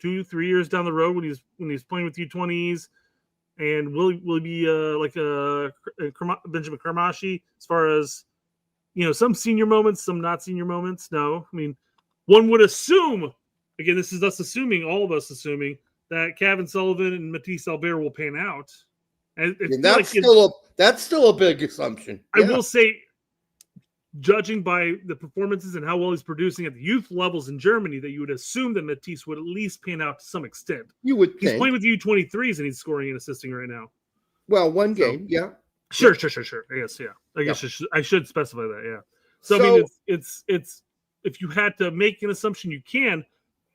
2-3 years down the road when he's playing with U20s, and will he be like a Benjamin Karmashi as far as some senior moments, some not senior moments? No, I mean, one would assume. Again, this is us assuming, all of us assuming that Kevin Sullivan and Matisse Albert will pan out. And that's still a big assumption. I will say, judging by the performances and how well he's producing at the youth levels in Germany, that you would assume that Matisse would at least pan out to some extent. You would think. He's playing with U23s and he's scoring and assisting right now. Well, one game, yeah. Sure. I guess, yeah. I guess I should specify that, yeah. So I mean, it's if you had to make an assumption, you can.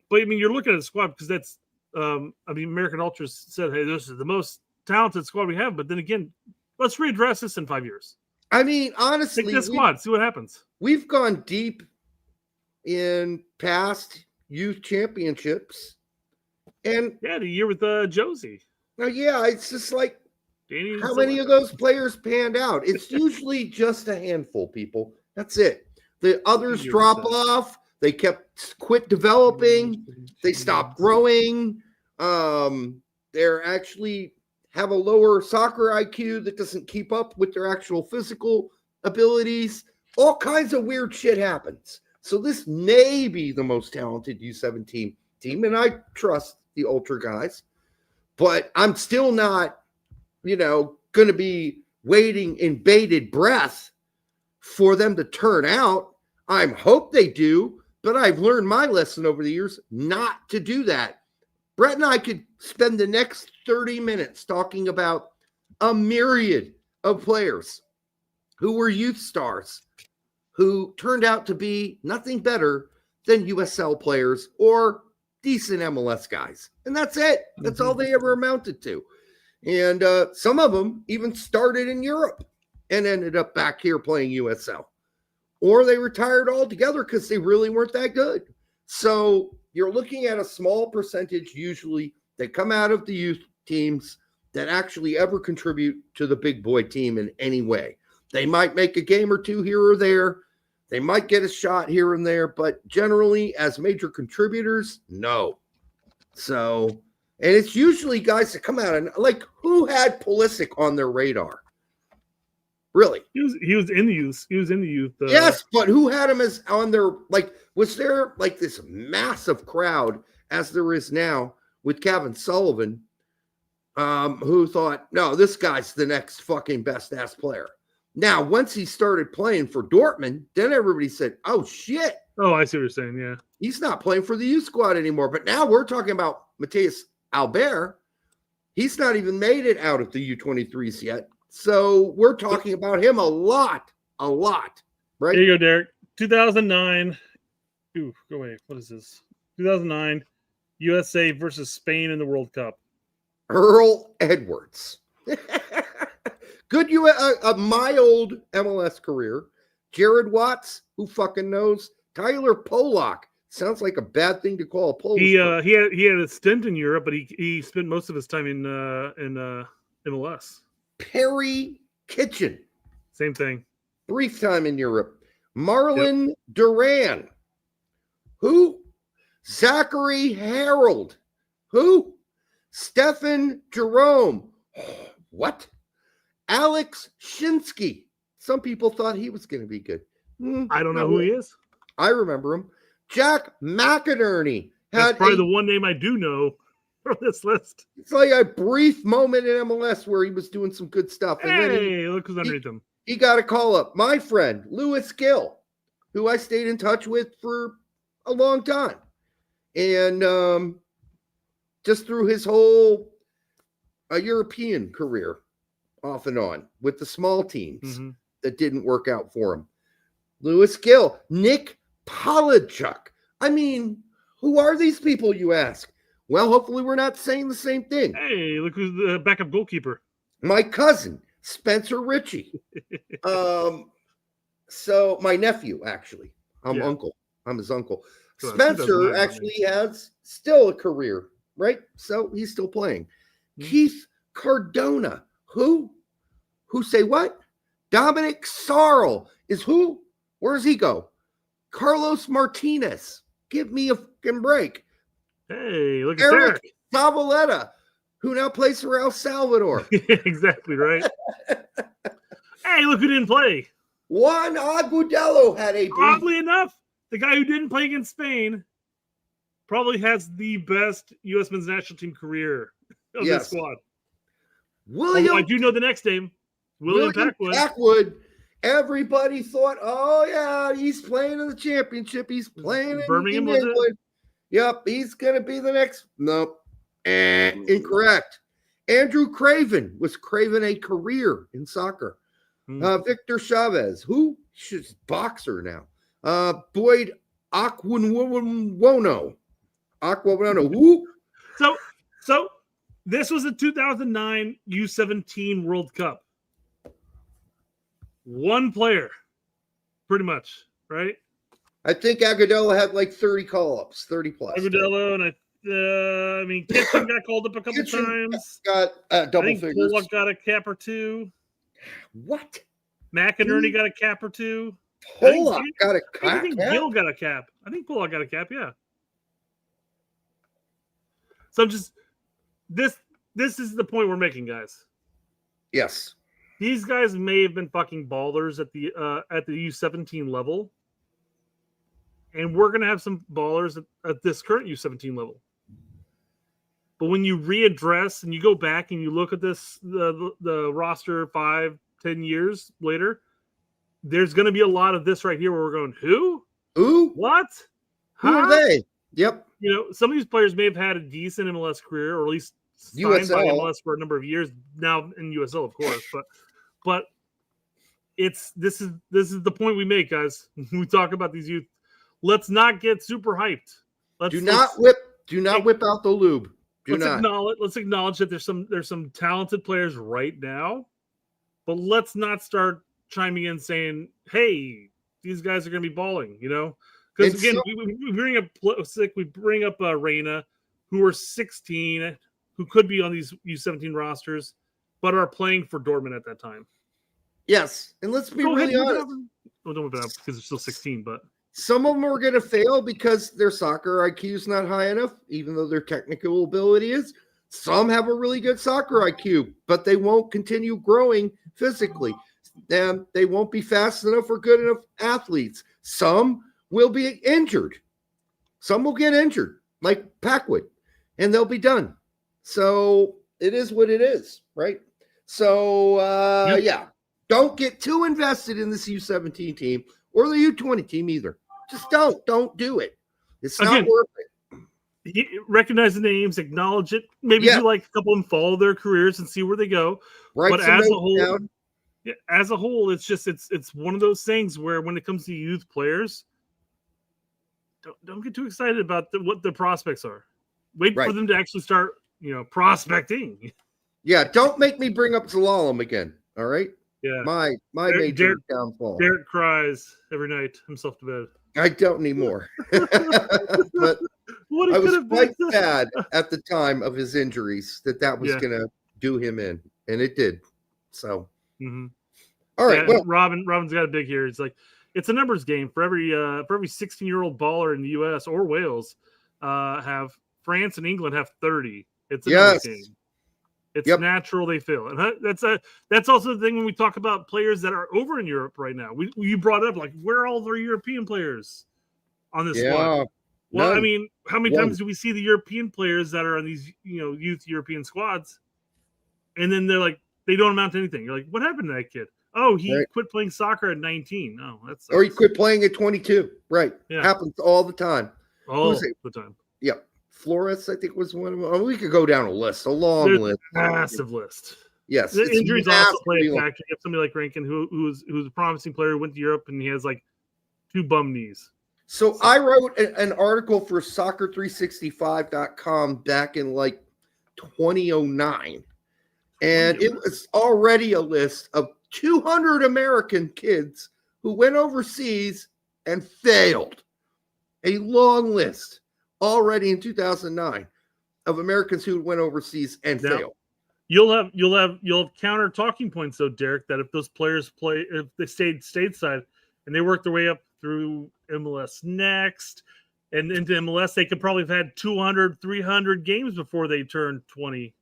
But I mean, you're looking at the squad because that's American Ultras said, hey, this is the most talented squad we have. But then again, let's readdress this in 5 years. I mean, honestly, take this squad, see what happens. We've gone deep in past youth championships, and the year with Josie. It's just like Danny, how many of those players panned out? It's usually just a handful, people. That's it. The others drop off. They quit developing. They stopped growing. They're actually have a lower soccer IQ that doesn't keep up with their actual physical abilities. All kinds of weird shit happens. So this may be the most talented U17 team, and I trust the Ultra guys, but I'm still not, going to be waiting in bated breath for them to turn out. I hope they do, but I've learned my lesson over the years not to do that. Brett and I could spend the next 30 minutes talking about a myriad of players who were youth stars who turned out to be nothing better than USL players or decent MLS guys. And that's it. That's all they ever amounted to. And some of them even started in Europe and ended up back here playing USL. Or they retired altogether because they really weren't that good. So you're looking at a small percentage usually that come out of the youth teams that actually ever contribute to the big boy team in any way. They might make a game or two here or there. They might get a shot here and there, but generally as major contributors, no. So, and it's usually guys that come out and like, who had Pulisic on their radar? Really? He was in the youth. He was in the youth. Yes, but who had him as on their, like, was there like this massive crowd as there is now with Kevin Sullivan, who thought, no, this guy's the next fucking best ass player. Now, once he started playing for Dortmund, then everybody said, oh shit. Oh, I see what you're saying. Yeah. He's not playing for the youth squad anymore. But now we're talking about Matthias Albert. He's not even made it out of the U23s yet. So we're talking about him a lot, right? Here you go, Derek. 2009. Ooh, go away. What is this? 2009, USA versus Spain in the World Cup. Earl Edwards. Good my old MLS career. Jared Watts, who fucking knows? Tyler Polak. Sounds like a bad thing to call a Polish. He had a stint in Europe, but he spent most of his time in MLS. Perry Kitchen. Same thing. Brief time in Europe. Marlon Duran. Who? Zachary Harold. Who? Stefan Jerome. What? Alex Shinsky. Some people thought he was going to be good. I don't know who he is. I remember him. Jack McInerney. That's probably the one name I do know from this list. It's like a brief moment in MLS where he was doing some good stuff. And hey, look who's underneath him. He got a call up. My friend, Lewis Gill, who I stayed in touch with for a long time. And just through his whole European career, off and on, with the small teams that didn't work out for him. Lewis Gill, Nick Polachuk. I mean, who are these people, you ask? Well, hopefully we're not saying the same thing. Hey, look who's the backup goalkeeper. My cousin, Spencer Ritchie. So my nephew, actually. I'm uncle. I'm his uncle. So Spencer actually has still a career, right? So he's still playing. Keith Cardona. Who? Who say what? Dominic Sarl is who? Where does he go? Carlos Martinez. Give me a fucking break. Hey, look at Eric Zavaleta, who now plays for El Salvador. Exactly right. Hey, look who didn't play. Juan Agudelo had a Oddly enough, the guy who didn't play against Spain probably has the best U.S. men's national team career of this squad. William, I do know the next name. William Packwood. Everybody thought, oh yeah, he's playing in the championship. He's playing in Birmingham, in England. Yep, he's gonna be the next. Nope, incorrect. Andrew Craven was craving a career in soccer. Victor Chavez, who she's boxer now. Boyd Aquawono. Who? So this was the 2009 U17 World Cup. One player, pretty much, right? I think Agudelo had like 30 call-ups, 30 plus. Agudelo, and I mean, Kitchen got called up a couple times. Got double figures. Pollock got a cap or two. What? McInerney got a cap or two. Pollock got a cap. I think Gill got a cap. I think Pollock got a cap. Yeah. So I'm just this is the point we're making, guys. Yes. These guys may have been fucking ballers at the U17 level, and we're gonna have some ballers at this current U17 level. But when you readdress and you go back and you look at this the roster 5-10 years later, there's going to be a lot of this right here where we're going, who? What? Who are they? Yep. You know, some of these players may have had a decent MLS career, or at least signed by MLS for a number of years now in USL, of course. But this is the point we make, guys. We talk about these youth. Let's not get super hyped. Do not whip out the lube. Let's acknowledge that there's some talented players right now, but let's not start chiming in saying, "Hey, these guys are going to be balling," you know? Because again, we bring up Reyna, who are 16, who could be on these U17 rosters, but are playing for Dortmund at that time. Yes, and let's be really honest. Don't whip it up because they're still 16, but. Some of them are going to fail because their soccer IQ is not high enough, even though their technical ability is. Some have a really good soccer IQ, but they won't continue growing physically. And they won't be fast enough or good enough athletes. Some will be injured. Some will get injured, like Packwood, and they'll be done. So it is what it is, right? So, yeah, don't get too invested in this U17 team or the U20 team either. Just don't do it. It's not worth it. Recognize the names, acknowledge it. Maybe do like a couple of them, follow their careers and see where they go. But as a whole, it's just it's one of those things where when it comes to youth players, don't get too excited about what the prospects are. Wait for them to actually start, prospecting. Yeah, don't make me bring up Zalalem again. All right. Yeah, my major downfall. Derek cries every night himself to bed. I don't anymore. But I was quite sad at the time of his injuries that was going to do him in, and it did. So, all right. Well, Robin's got a big here. It's like it's a numbers game for every 16-year-old baller in the U.S. or Wales. Have France and England have 30. It's a numbers game. It's natural they fail, and that's also the thing when we talk about players that are over in Europe right now. You brought up like where are all the European players on this squad? Well, I mean, how many times do we see the European players that are on these youth European squads, and then they're like they don't amount to anything? You're like, what happened to that kid? Oh, he quit playing soccer at 19. Oh, that's or he quit playing at 22. Right, happens all the time. All the time. Yep. Flores, I think, was one of them. We could go down a list, a long list. Massive list. Yes. The injuries also play a factor. You have somebody like Rankin who's a promising player who went to Europe and he has like 2 bum knees. So I wrote an article for soccer365.com back in like 2009. And it was already a list of 200 American kids who went overseas and failed. A long list. Already in 2009 of Americans who went overseas and failed. You'll have counter talking points though, Derek, that if those players if they stayed stateside and they worked their way up through MLS Next and into MLS, they could probably have had 200, 300 games before they turned 20.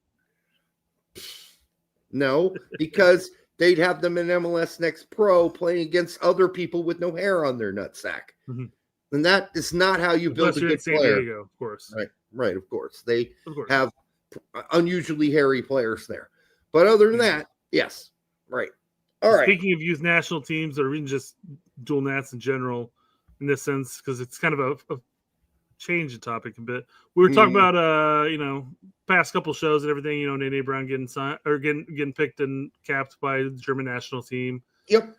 No, because they'd have them in MLS Next Pro playing against other people with no hair on their nutsack. Mm-hmm. And that is not how you build a good player. There you go, of course. Right, of course. They have unusually hairy players there. But other than that, yes. Right. All right. Speaking of youth national teams or even just dual nats in general, in this sense, because it's kind of a change in topic a bit. We were talking about past couple shows and everything, Nene Brown getting signed or getting picked and capped by the German national team. Yep.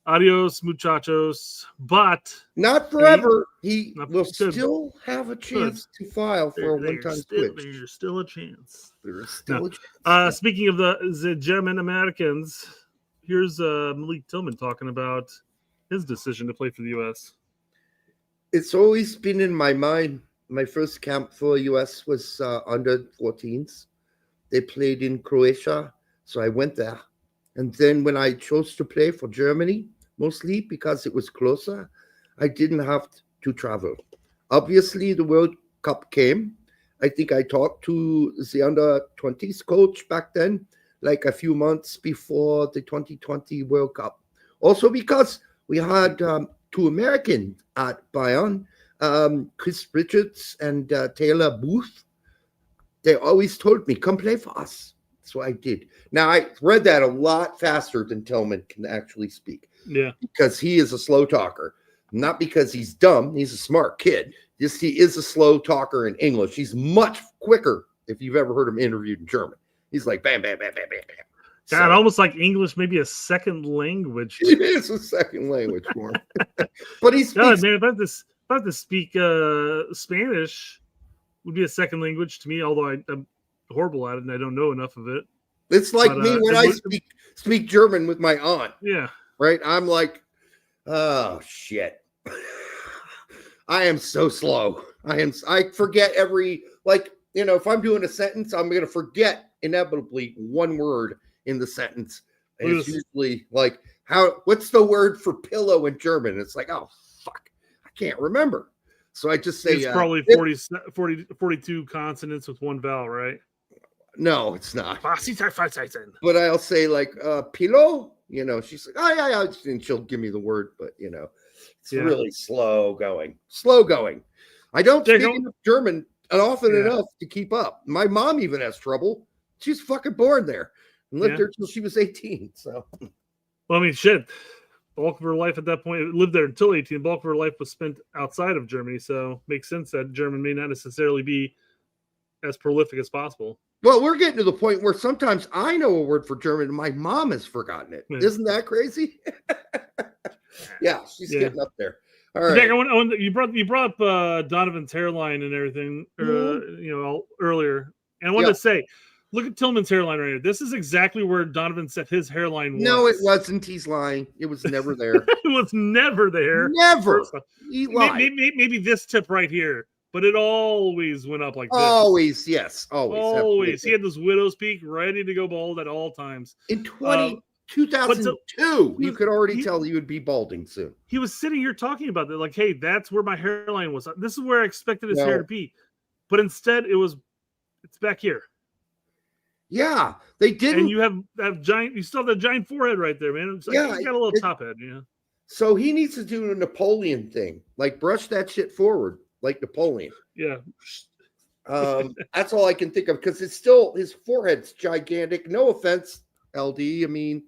Adios, muchachos. But not forever. He will still have a chance to file for a one-time switch. There's still a chance. There is still a chance. Speaking of the German Americans, here's Malik Tillman talking about his decision to play for the U.S. It's always been in my mind. My first camp for the U.S. was under 14s. They played in Croatia, so I went there. And then when I chose to play for Germany, mostly because it was closer. I didn't have to travel. Obviously, the World Cup came. I think I talked to the under-20s coach back then, like a few months before the 2020 World Cup. Also because we had two Americans at Bayern, Chris Richards and Taylor Booth. They always told me, come play for us. So I did. Now, I read that a lot faster than Tillman can actually speak. Yeah. Because he is a slow talker. Not because he's dumb. He's a smart kid. Just he is a slow talker in English. He's much quicker if you've ever heard him interviewed in German. He's like, bam, bam, bam, bam, bam, bam. God, almost like English, maybe a second language. It is a second language for him. But he's God, man, if I have to speak Spanish, would be a second language to me, although I'm horrible at it and I don't know enough of it. It's like me when I speak German with my aunt. Yeah. Right? I'm like, oh, shit. I am so slow. I forget if I'm doing a sentence, I'm going to forget inevitably one word in the sentence. And it's usually like, what's the word for pillow in German? It's like, oh, fuck. I can't remember. So I just say it's probably 42 consonants with one vowel, right? No, it's not. But I'll say like pillow, she's like, oh yeah, and she'll give me the word, but it's really slow going. I don't speak enough German often enough to keep up. My mom even has trouble. She's fucking born there and lived there till she was 18. So, well, I mean, shit. Bulk of her life at that point, lived there until 18. Bulk of her life was spent outside of Germany, so makes sense that German may not necessarily be as prolific as possible. Well, we're getting to the point where sometimes I know a word for German and my mom has forgotten it. Yeah. Isn't that crazy? Yeah, she's getting up there. All right. Jack, you brought up Donovan's hairline and everything, earlier, and I wanted to say, look at Tillman's hairline right here. This is exactly where Donovan said his hairline was. No, it wasn't. He's lying. It was never there. It was never there. Never. He lied. Maybe this tip right here, but it always went up like this. Always, yes. Always. He had this widow's peak ready to go bald at all times. In 2002, you could already tell he would be balding soon. He was sitting here talking about that, like, hey, that's where my hairline was. This is where I expected his hair to be. But instead, it's back here. Yeah, they didn't. And you have giant. You still have that giant forehead right there, man. It's like, he's got a little top head, So he needs to do a Napoleon thing, like brush that shit forward, like Napoleon. Yeah. That's all I can think of because it's still his forehead's gigantic. No offense, LD. I mean,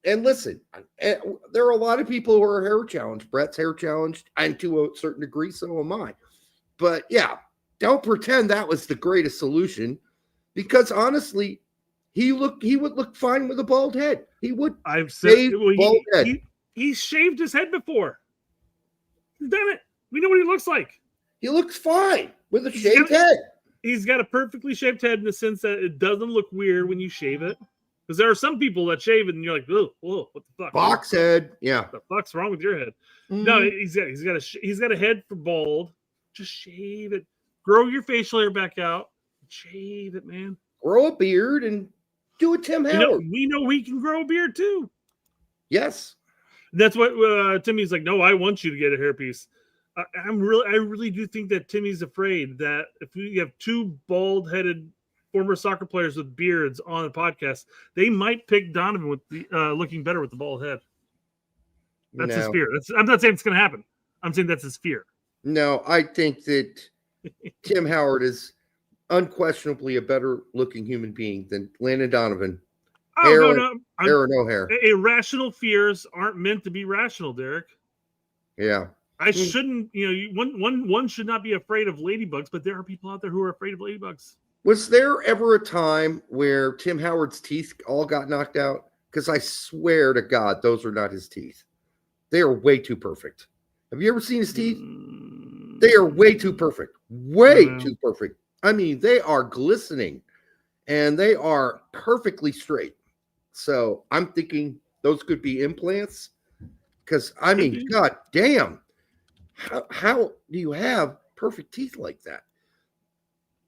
and listen, there are a lot of people who are hair challenged. Brett's hair challenged, and to a certain degree, so am I. But yeah, don't pretend that was the greatest solution. Because honestly, he would look fine with a bald head. He would. I've said bald head. He shaved his head before. He's done it. We know what he looks like. He looks fine with a shaved head. He's got a perfectly shaved head in the sense that it doesn't look weird when you shave it. Because there are some people that shave it and you're like, whoa, what the fuck? Box head. Yeah. What the fuck's wrong with your head? Mm-hmm. No, he's got a head for bald. Just shave it. Grow your facial hair back out. Shave it, man. Grow a beard and do a Tim Howard. We know he can grow a beard too. Yes. That's what Timmy's like, no, I want you to get a hairpiece. I really do think that Timmy's afraid that if we have two bald-headed former soccer players with beards on the podcast, they might pick Donovan with the looking better with the bald head. That's his fear. I'm not saying it's going to happen. I'm saying that's his fear. No, I think that Tim Howard is unquestionably a better looking human being than Landon Donovan. Hair or no hair. Irrational fears aren't meant to be rational, Derek. Yeah. I shouldn't, one should not be afraid of ladybugs, but there are people out there who are afraid of ladybugs. Was there ever a time where Tim Howard's teeth all got knocked out? Because I swear to God, those are not his teeth. They are way too perfect. Have you ever seen his teeth? They are way too perfect. Too perfect. I mean, they are glistening and they are perfectly straight. So I'm thinking those could be implants. Because, I mean, God damn. How do you have perfect teeth like that?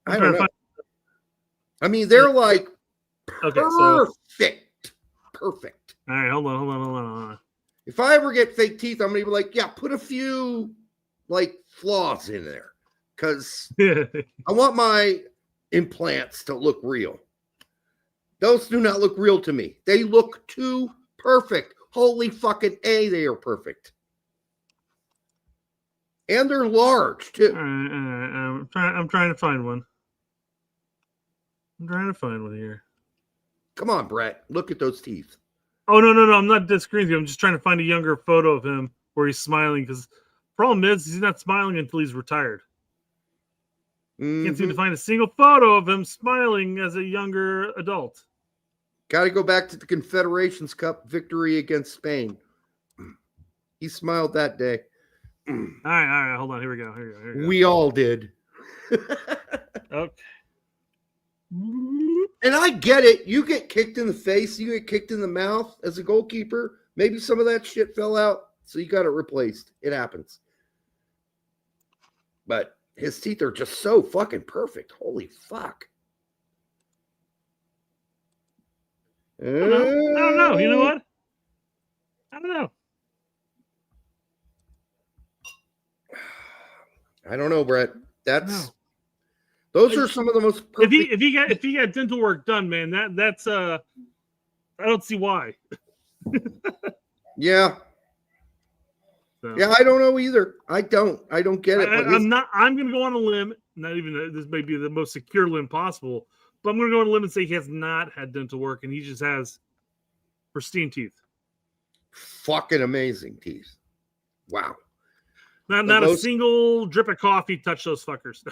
I don't know. I mean, they're like perfect. Perfect. All right, hold on. If I ever get fake teeth, I'm gonna be like, yeah, put a few like flaws in there because I want my implants to look real. Those do not look real to me. They look too perfect. Holy fucking A, they are perfect. And they're large too. I'm trying to find one. I'm trying to find one here. Come on, Brett. Look at those teeth. Oh, no. I'm not disagreeing with you. I'm just trying to find a younger photo of him where he's smiling because the problem is he's not smiling until he's retired. Can't seem to find a single photo of him smiling as a younger adult. Got to go back to the Confederations Cup victory against Spain. He smiled that day. All right. Hold on. Here we go. We all did. Okay. And I get it. You get kicked in the face. You get kicked in the mouth as a goalkeeper. Maybe some of that shit fell out, so you got it replaced. It happens. But his teeth are just so fucking perfect. Holy fuck. I don't know. You know what? I don't know. I don't know, Brett. Those are some of the most perfect. If he got dental work done, man, that's I don't see why. Yeah. So. Yeah, I don't know either. I don't get it. I'm gonna go on a limb. Not even this may be the most secure limb possible, but I'm gonna go on a limb and say he has not had dental work and he just has pristine teeth. Fucking amazing teeth. Wow. Not a single drip of coffee touched those fuckers.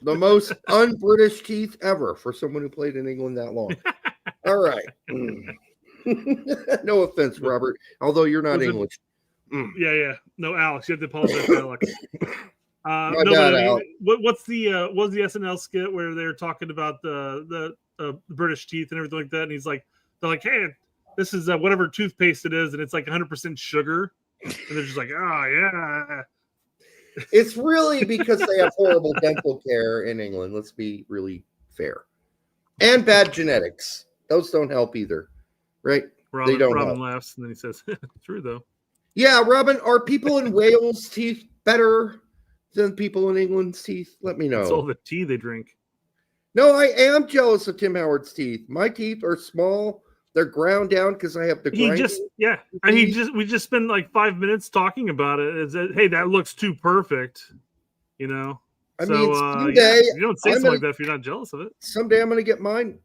The most un-British teeth ever for someone who played in England that long. All right. No offense, Robert, although you're not English. Yeah. No, Alex, you have to apologize to Alex. Alex. What's the SNL skit where they're talking about the British teeth and everything like that? And they're like, hey, this is whatever toothpaste it is, and it's like 100% sugar. And they're just like, oh, yeah. It's really because they have horrible dental care in England. Let's be really fair. And bad genetics. Those don't help either, right? They don't Robin help. Laughs, and then he says, true, though. Yeah, Robin, are people in Wales' teeth better than people in England's teeth? Let me know. It's all the tea they drink. No, I am jealous of Tim Howard's teeth. My teeth are small. They're ground down because I have the grinding. We just spent like 5 minutes talking about it. Is that, hey, that looks too perfect, you know? I mean, someday, you don't say something like that if you're not jealous of it. Someday I'm going to get mine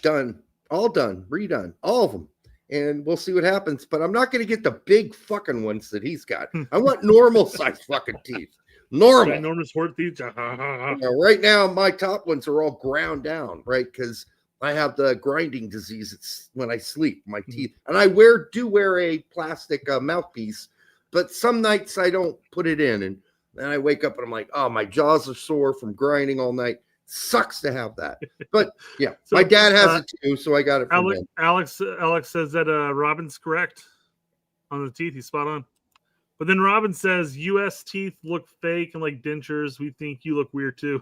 done, all done, redone, all of them. And we'll see what happens. But I'm not going to get the big fucking ones that he's got. I want normal size fucking teeth. Normal. Enormous horse teeth. Right now, my top ones are all ground down, right? Because I have the grinding disease. It's when I sleep, my teeth. And I do wear a plastic mouthpiece, but some nights I don't put it in. And then I wake up and I'm like, oh, my jaws are sore from grinding all night. Sucks to have that. But yeah, my dad has it too, so I got it from him. Alex says that Robin's correct on the teeth. He's spot on. But then Robin says U.S. teeth look fake and like dentures. We think you look weird too.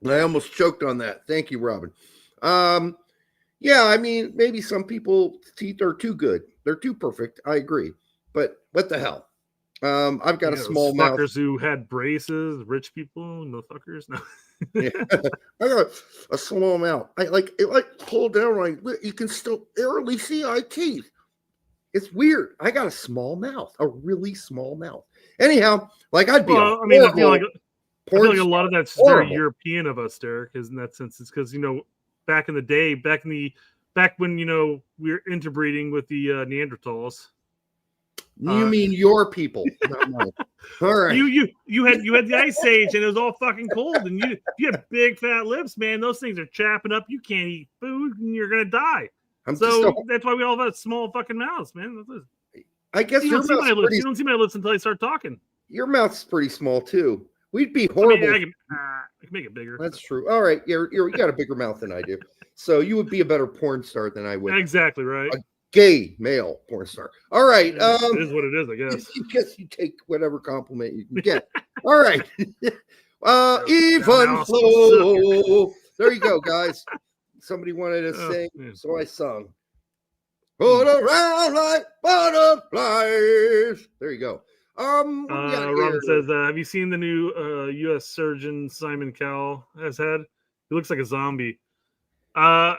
I almost choked on that. Thank you, Robin. Yeah, I mean, maybe some people's teeth are too good. They're too perfect. I agree. But what the hell? I've got a small mouth. Fuckers who had braces, rich people, motherfuckers. No. Yeah. I got a small mouth. I like it, like pull down. Like you can still barely see my teeth. It's weird. I got a small mouth, a really small mouth. Anyhow, like I'd be. Well, I mean, I feel like a lot of that's very European of us, Derek. Is in that sense, it's because back in the day, back when we were interbreeding with the Neanderthals. You mean your people, not mine. All right. You had the Ice Age and it was all fucking cold and you had big fat lips, man. Those things are chapping up. You can't eat food and you're gonna die. That's why we all have small fucking mouths, man. I guess you don't see my lips until I start talking. Your mouth's pretty small too. We'd be horrible. I can make it bigger. That's true. All right, you got a bigger mouth than I do, so you would be a better porn star than I would. Exactly right. A gay male porn star. All right. It is what it is, I guess. I guess you take whatever compliment you can get. All right. Even flow. There you go, guys. Somebody wanted to sing, man. so I sung. Roll around like butterflies. There you go. What do we got Robin here? says, have you seen the new U.S. surgeon Simon Cowell has had? He looks like a zombie. I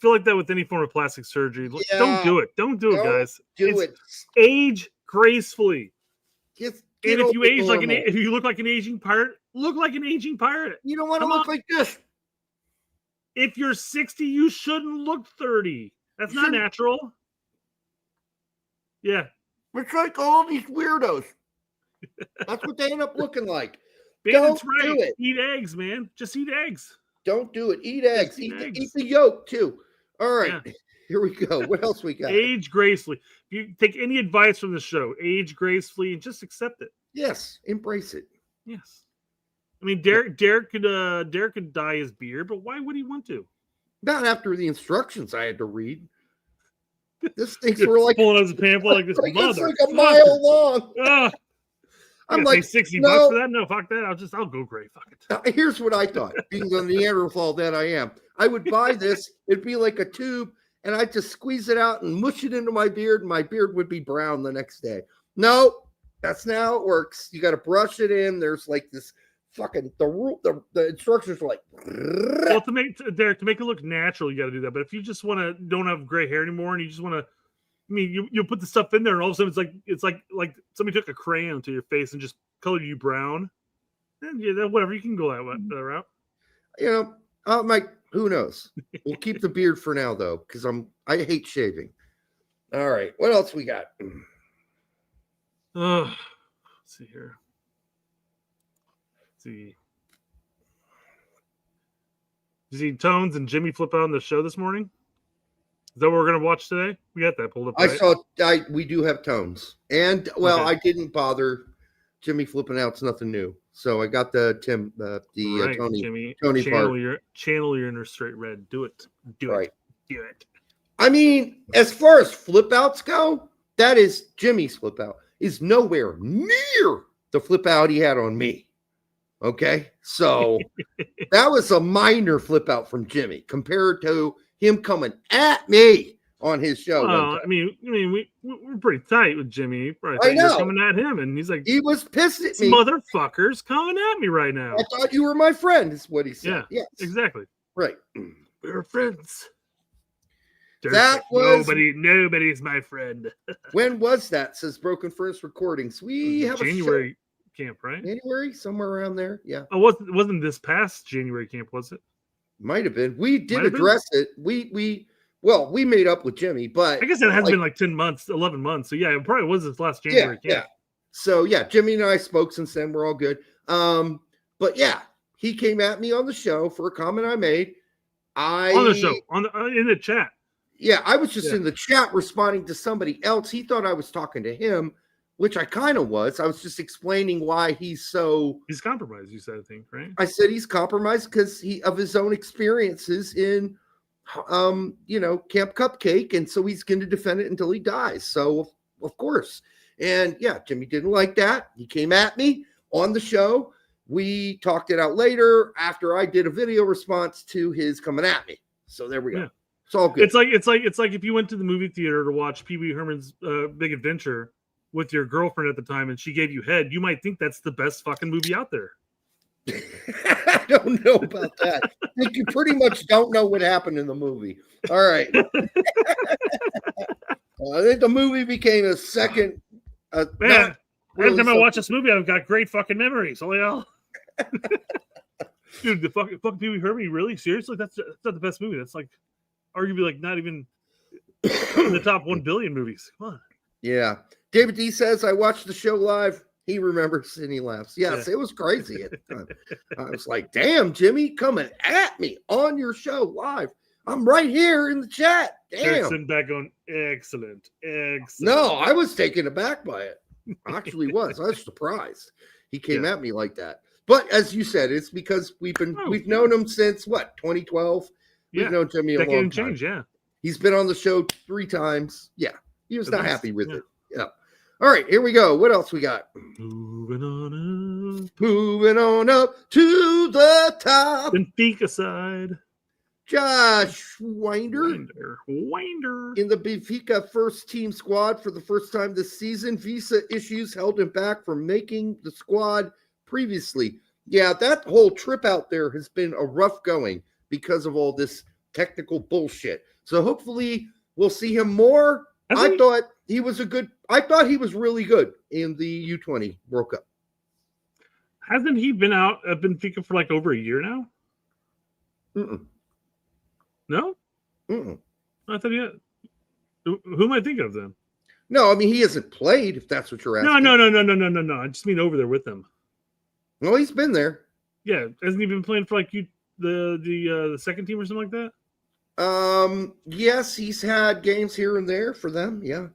feel like that with any form of plastic surgery. Yeah. Don't do it. Don't do it, guys. Do it. Age gracefully. Just And if you age normal. if you look like an aging pirate, look like an aging pirate. You don't want to look like this. If you're 60, you shouldn't look 30. That's not natural. Yeah. It's like all these weirdos. That's what they end up looking like. Bandit's Don't do it. Eat eggs, man. Just eat eggs. Don't do it. Eat eggs. Eat eggs. the yolk, too. All right. Yeah. Here we go. What else we got? Age gracefully. If you take any advice from the show, age gracefully and just accept it. Yes. Embrace it. Yes. I mean, Derek could dye his beard, but why would he want to? Not after the instructions I had to read. This things were like pulling out his pamphlet like this. It's like a mile long. I'm like $60 for that. No, fuck that. I'll go gray. Fuck it. Here's what I thought. Being the Neanderthal that I am, I would buy this. It'd be like a tube, and I'd just squeeze it out and mush it into my beard, and my beard would be brown the next day. No, that's not how it works. You got to brush it in. There's like this fucking the instructions are like. Well, to make it look natural, you got to do that. But if you just don't have gray hair anymore, and you just want to. I mean, you put the stuff in there, and all of a sudden it's like somebody took a crayon to your face and just colored you brown. And yeah, whatever, you can go that route. You know, I'm like, who knows? We'll keep the beard for now, though, because I hate shaving. All right, what else we got? Let's see here. Let's see. Did you see Tones and Jimmy flip out on the show this morning? Is that what we're going to watch today? We got that pulled up. Right? We do have Tones. And, well, okay. I didn't bother. Jimmy flipping out's nothing new. So I got the Tony. Jimmy, Tony channel your inner straight red. Do it. Do it. I mean, as far as flip outs go, that is Jimmy's flip out is nowhere near the flip out he had on me. Okay. So that was a minor flip out from Jimmy compared to him coming at me on his show. I mean, we're pretty tight with Jimmy. Right? I know. Coming at him, and he's like, he was pissed at me. Motherfuckers coming at me right now. I thought you were my friend. Is what he said. Yeah. Yes. Exactly. Right. We're friends. Nobody's my friend. When was that? Says Broken First Recordings. We have January camp, right? January, somewhere around there. Yeah. Oh, wasn't this past January camp? Was it? Might have been. We did address it. We made up with Jimmy, but I guess it has been like 10 months, 11 months. So yeah, it probably was this last January camp. Yeah. So yeah, Jimmy and I spoke since then. We're all good. But yeah, he came at me on the show for a comment I made. On the show, in the chat. Yeah, I was just in the chat responding to somebody else. He thought I was talking to him, which I kind of was. I was just explaining why he's compromised. You said, I think, right? I said he's compromised because of his own experiences in, Camp Cupcake, and so he's going to defend it until he dies. So of course, and yeah, Jimmy didn't like that. He came at me on the show. We talked it out later after I did a video response to his coming at me. So there we go. Yeah. It's all good. It's like if you went to the movie theater to watch Pee Wee Herman's Big Adventure with your girlfriend at the time and she gave you head, you might think that's the best fucking movie out there. I don't know about that. I think you pretty much don't know what happened in the movie. All right. I think the movie became a second. Man, every time I watch this movie, I've got great fucking memories. Holy hell. Dude, the fucking Pee Wee Herman, really? Seriously? That's not the best movie. That's like arguably like not even in the top 1 billion movies. Come on. Yeah. David D says, I watched the show live. He remembers and he laughs. Yes, it was crazy at the time. I was like, damn, Jimmy, coming at me on your show live. I'm right here in the chat. Damn. Sitting back on, excellent. No, I was taken aback by it. I actually was. I was surprised. He came at me like that. But as you said, it's because we've known him since what, 2012? We've known Jimmy a long time. Yeah. He's been on the show 3 times. Yeah. He was not happy with it. Yeah. All right, here we go. What else we got? Moving on up. Moving on up to the top. Benfica side. Josh Winder in the Benfica first team squad for the first time this season. Visa issues held him back from making the squad previously. Yeah, that whole trip out there has been a rough going because of all this technical bullshit. So hopefully we'll see him more. I thought he was really good in the U20 World Cup. Hasn't he been out at Benfica for like over a year now? No? I thought he had. Who am I thinking of then? No, I mean, he hasn't played, if that's what you're asking. No. I just mean over there with them. Well, he's been there. Yeah. Hasn't he been playing for like the second team or something like that? Yes, he's had games here and there for them. Yeah.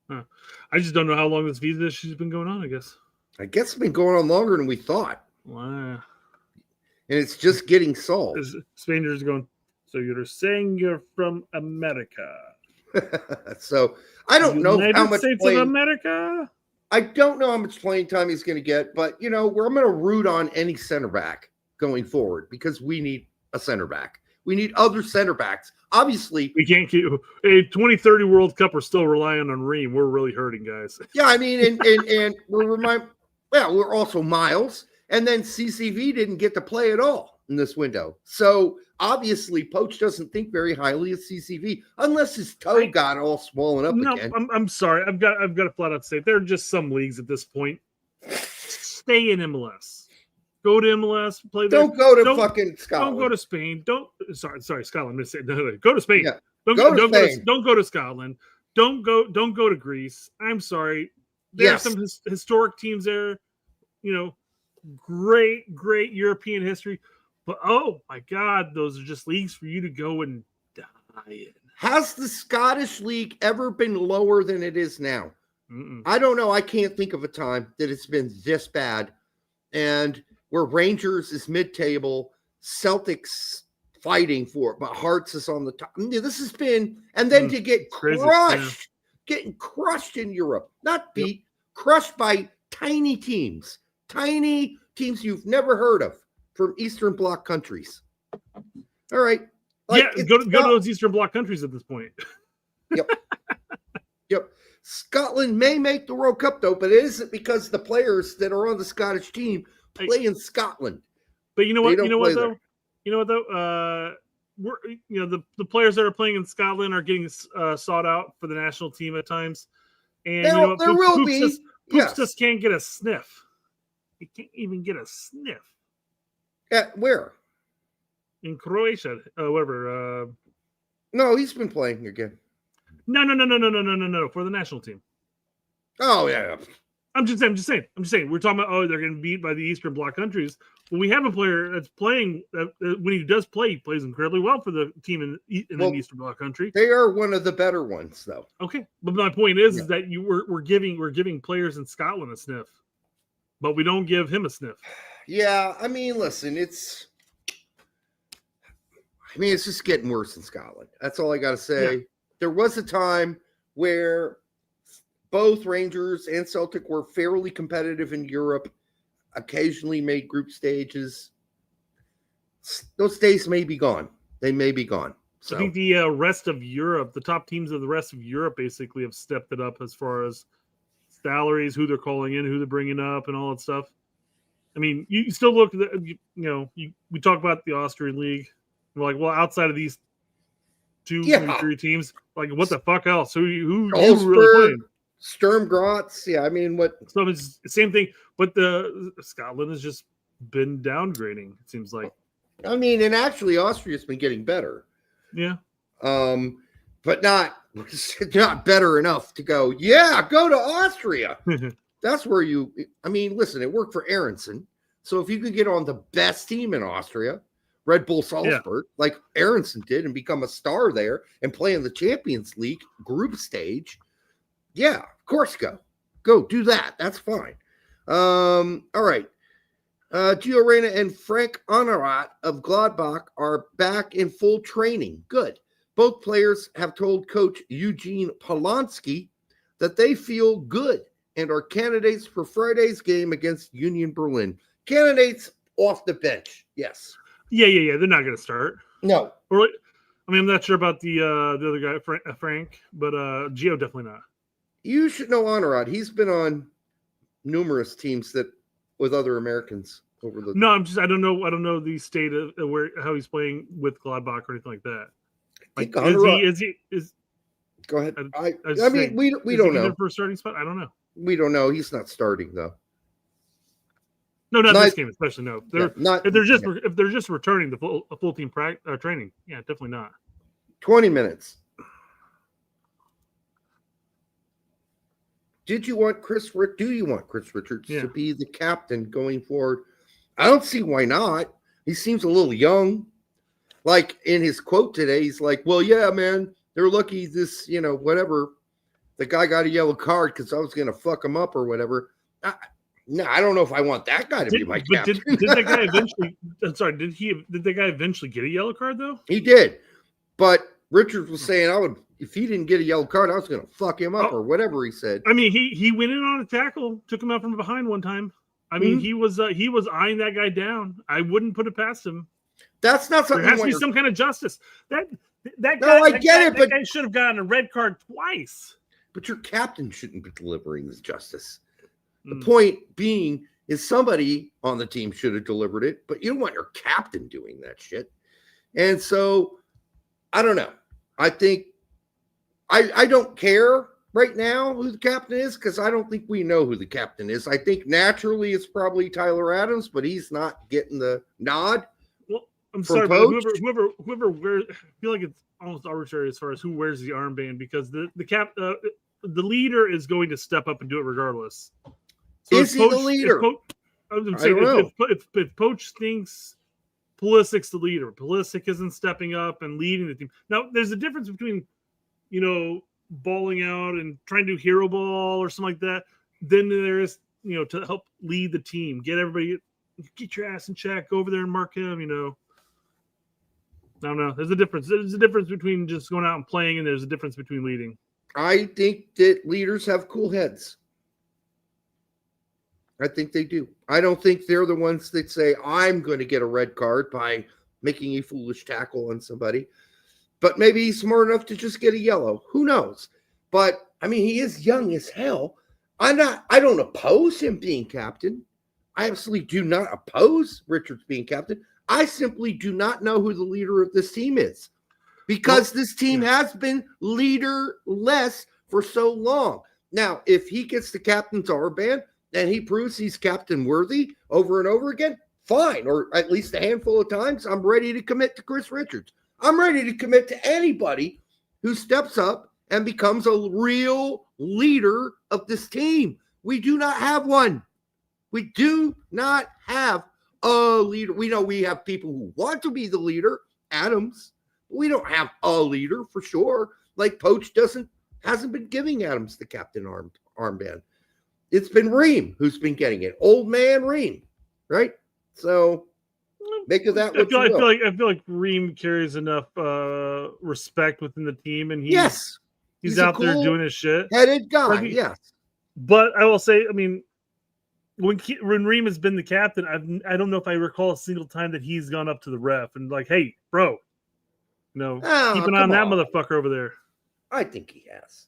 Huh. I just don't know how long this visa issue's been going on, I guess. I guess it's been going on longer than we thought. Wow. And it's just getting solved. Spaniards going, so you're saying you're from America. So I don't know how much States of America. I don't know how much playing time he's going to get, but I'm going to root on any center back going forward because we need a center back. We need other center backs. Obviously, we can't keep a 2030 World Cup. We're still relying on Ream. We're really hurting, guys. Yeah, I mean, and we're also Miles, and then CCV didn't get to play at all in this window. So obviously, Poach doesn't think very highly of CCV unless his toe got all swollen up again. I'm sorry. I've got to flat out say there are just some leagues at this point. Stay in MLS. Go to MLS, play there. Don't go to fucking Scotland. Don't go to Spain. Sorry, Scotland. No. Go to Spain. Yeah. Don't go to Scotland. Don't go to Greece. I'm sorry. There are some historic teams there. Great European history. But oh my God, those are just leagues for you to go and die in. Has the Scottish League ever been lower than it is now? I don't know. I can't think of a time that it's been this bad. And where Rangers is mid-table, Celtics fighting for it, but Hearts is on the top. This has been, and then to get crushed, getting crushed in Europe, not beat, crushed by tiny teams you've never heard of from Eastern Bloc countries. All right. Go to those Eastern Bloc countries at this point. Yep. Scotland may make the World Cup, though, but it isn't because the players that are on the Scottish team play in Scotland. But you know what? We're the players that are playing in Scotland are getting sought out for the national team at times, and there will be. Poops just can't get a sniff. He can't even get a sniff. At where? In Croatia, whatever. No, he's been playing again. No, for the national team. Oh yeah. I'm just saying. We're talking about they're getting beat by the Eastern Bloc countries. Well, we have a player that's playing. When he does play, he plays incredibly well for the team in the Eastern Bloc country. They are one of the better ones, though. Okay, but my point is that we're giving players in Scotland a sniff, but we don't give him a sniff. Yeah, I mean, listen, it's just getting worse in Scotland. That's all I got to say. Yeah. There was a time where both Rangers and Celtic were fairly competitive in Europe, occasionally made group stages. Those days may be gone. They may be gone. So. I think the rest of Europe, the top teams of the rest of Europe basically have stepped it up as far as salaries, who they're calling in, who they're bringing up, and all that stuff. I mean, you still look at we talk about the Austrian league. We're like, well, outside of these two, three teams, like what the fuck else? Who really playing? Sturm Graz, yeah. I mean, what? So it's the same thing, but the Scotland has just been downgrading. It seems like. I mean, and actually, Austria's been getting better. Yeah. But not better enough to go. Yeah, go to Austria. That's where listen, it worked for Aronson. So if you could get on the best team in Austria, Red Bull Salzburg, like Aronson did, and become a star there and play in the Champions League group stage. Yeah, of course, go do that. That's fine. All right. Gio Reyna and Frank Honorat of Gladbach are back in full training. Good. Both players have told coach Eugene Polanski that they feel good and are candidates for Friday's game against Union Berlin. Candidates off the bench, yes. Yeah. They're not going to start. No. Or, I mean, I'm not sure about the other guy, Frank, but Gio definitely not. You should know Honorad. He's been on numerous teams that with other Americans over the. No, I don't know the state of how he's playing with Gladbach or anything like that. Like, is he? Go ahead. I mean, saying, we don't know for a starting spot. I don't know. We don't know. He's not starting though. No, not this game, especially no. If they're just returning the full team training, yeah, definitely not. 20 minutes. Do you want Chris Richards to be the captain going forward? I don't see why not. He seems a little young. Like in his quote today, he's like, well, yeah, man, they're lucky this, whatever. The guy got a yellow card because I was going to fuck him up or whatever. No, I don't know if I want that guy to be my captain. Did that guy eventually? I'm sorry. Did that guy eventually get a yellow card though? He did, but Richards was saying if he didn't get a yellow card, I was going to fuck him up or whatever he said. I mean, he went in on a tackle, took him out from behind one time. I mean, he was eyeing that guy down. I wouldn't put it past him. That's not something. There has to be some kind of justice. That guy should have gotten a red card twice. But your captain shouldn't be delivering this justice. The point being is somebody on the team should have delivered it, but you don't want your captain doing that shit. And so, I don't know. I think I don't care right now who the captain is because I don't think we know who the captain is. I think naturally it's probably Tyler Adams, but he's not getting the nod. Well, I'm sorry, but whoever wears, I feel like it's almost arbitrary as far as who wears the armband because the leader is going to step up and do it regardless. So is he the leader? If Poach thinks Pulisic's the leader, Pulisic isn't stepping up and leading the team. Now, there's a difference between, balling out and trying to do hero ball or something like that. Then there is, to help lead the team, get your ass in check, go over there and mark him. I don't know. There's a difference. There's a difference between just going out and playing, and there's a difference between leading. I think that leaders have cool heads. I think they do. I don't think they're the ones that say, I'm going to get a red card by making a foolish tackle on somebody. But maybe he's smart enough to just get a yellow. Who knows? But, I mean, he is young as hell. I don't oppose him being captain. I absolutely do not oppose Richards being captain. I simply do not know who the leader of this team is. Because this team has been leaderless for so long. Now, if he gets the captain's armband, and he proves he's captain worthy over and over again, fine. Or at least a handful of times, I'm ready to commit to Chris Richards. I'm ready to commit to anybody who steps up and becomes a real leader of this team. We do not have one. We do not have a leader. We know we have people who want to be the leader, Adams. We don't have a leader for sure. Like Poach hasn't been giving Adams the captain armband. It's been Ream who's been getting it. Old man Ream, right? So make of that what you will. I feel like Ream carries enough respect within the team, and he's out there doing his shit. Headed guy, yes. But I will say, I mean, when Ream has been the captain, I don't know if I recall a single time that he's gone up to the ref and like, hey, bro, keep an eye on that motherfucker over there. I think he has.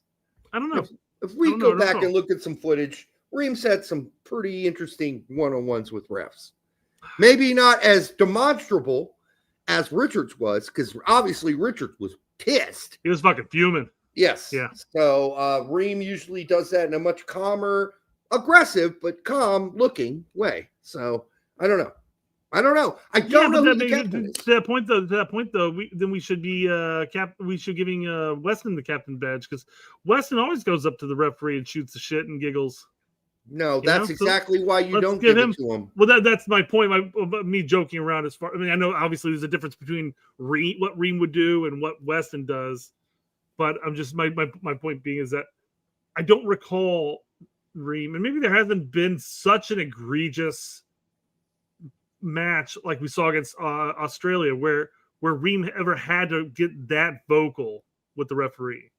I don't know. If we go back and look at some footage, Ream's had some pretty interesting one-on-ones with refs. Maybe not as demonstrable as Richards was, because obviously Richards was pissed. He was fucking fuming. Yes. Yeah. So Ream usually does that in a much calmer, aggressive, but calm-looking way. So I don't know. I don't know who the captain is. To that point, though, we should be we should giving Weston the captain badge because Weston always goes up to the referee and shoots the shit and giggles. No, that's exactly why you don't give it to him. Well, that's my point. Me joking around as far. I mean, I know obviously there's a difference between what Ream would do and what Weston does, but I'm just my point being is that I don't recall Ream, and maybe there hasn't been such an egregious match like we saw against Australia where Ream ever had to get that vocal with the referee.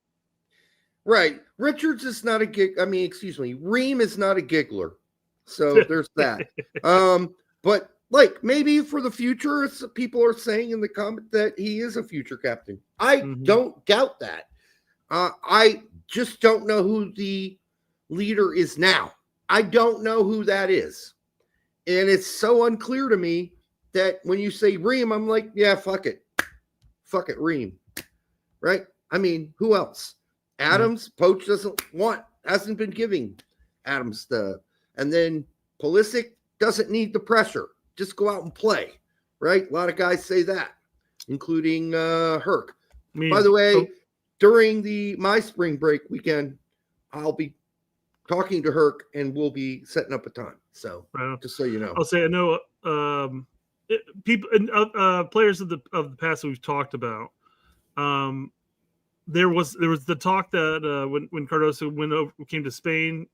Right. Richards is not a gig. I mean, excuse me. Ream is not a giggler. So there's that. But like maybe for the future, people are saying in the comment that he is a future captain. I don't doubt that. I just don't know who the leader is now. I don't know who that is. And it's so unclear to me that when you say Ream, I'm like, yeah, fuck it. Fuck it, Ream. Right? I mean, who else? Adams, Poach hasn't been giving Adams and then Pulisic doesn't need the pressure. Just go out and play. Right? A lot of guys say that, including Herc. By the way, during my spring break weekend, I'll be talking to Herc and we'll be setting up a time. So just so you know. I'll say I know people players of the past that we've talked about. There was the talk that when Cardoso came to Spain,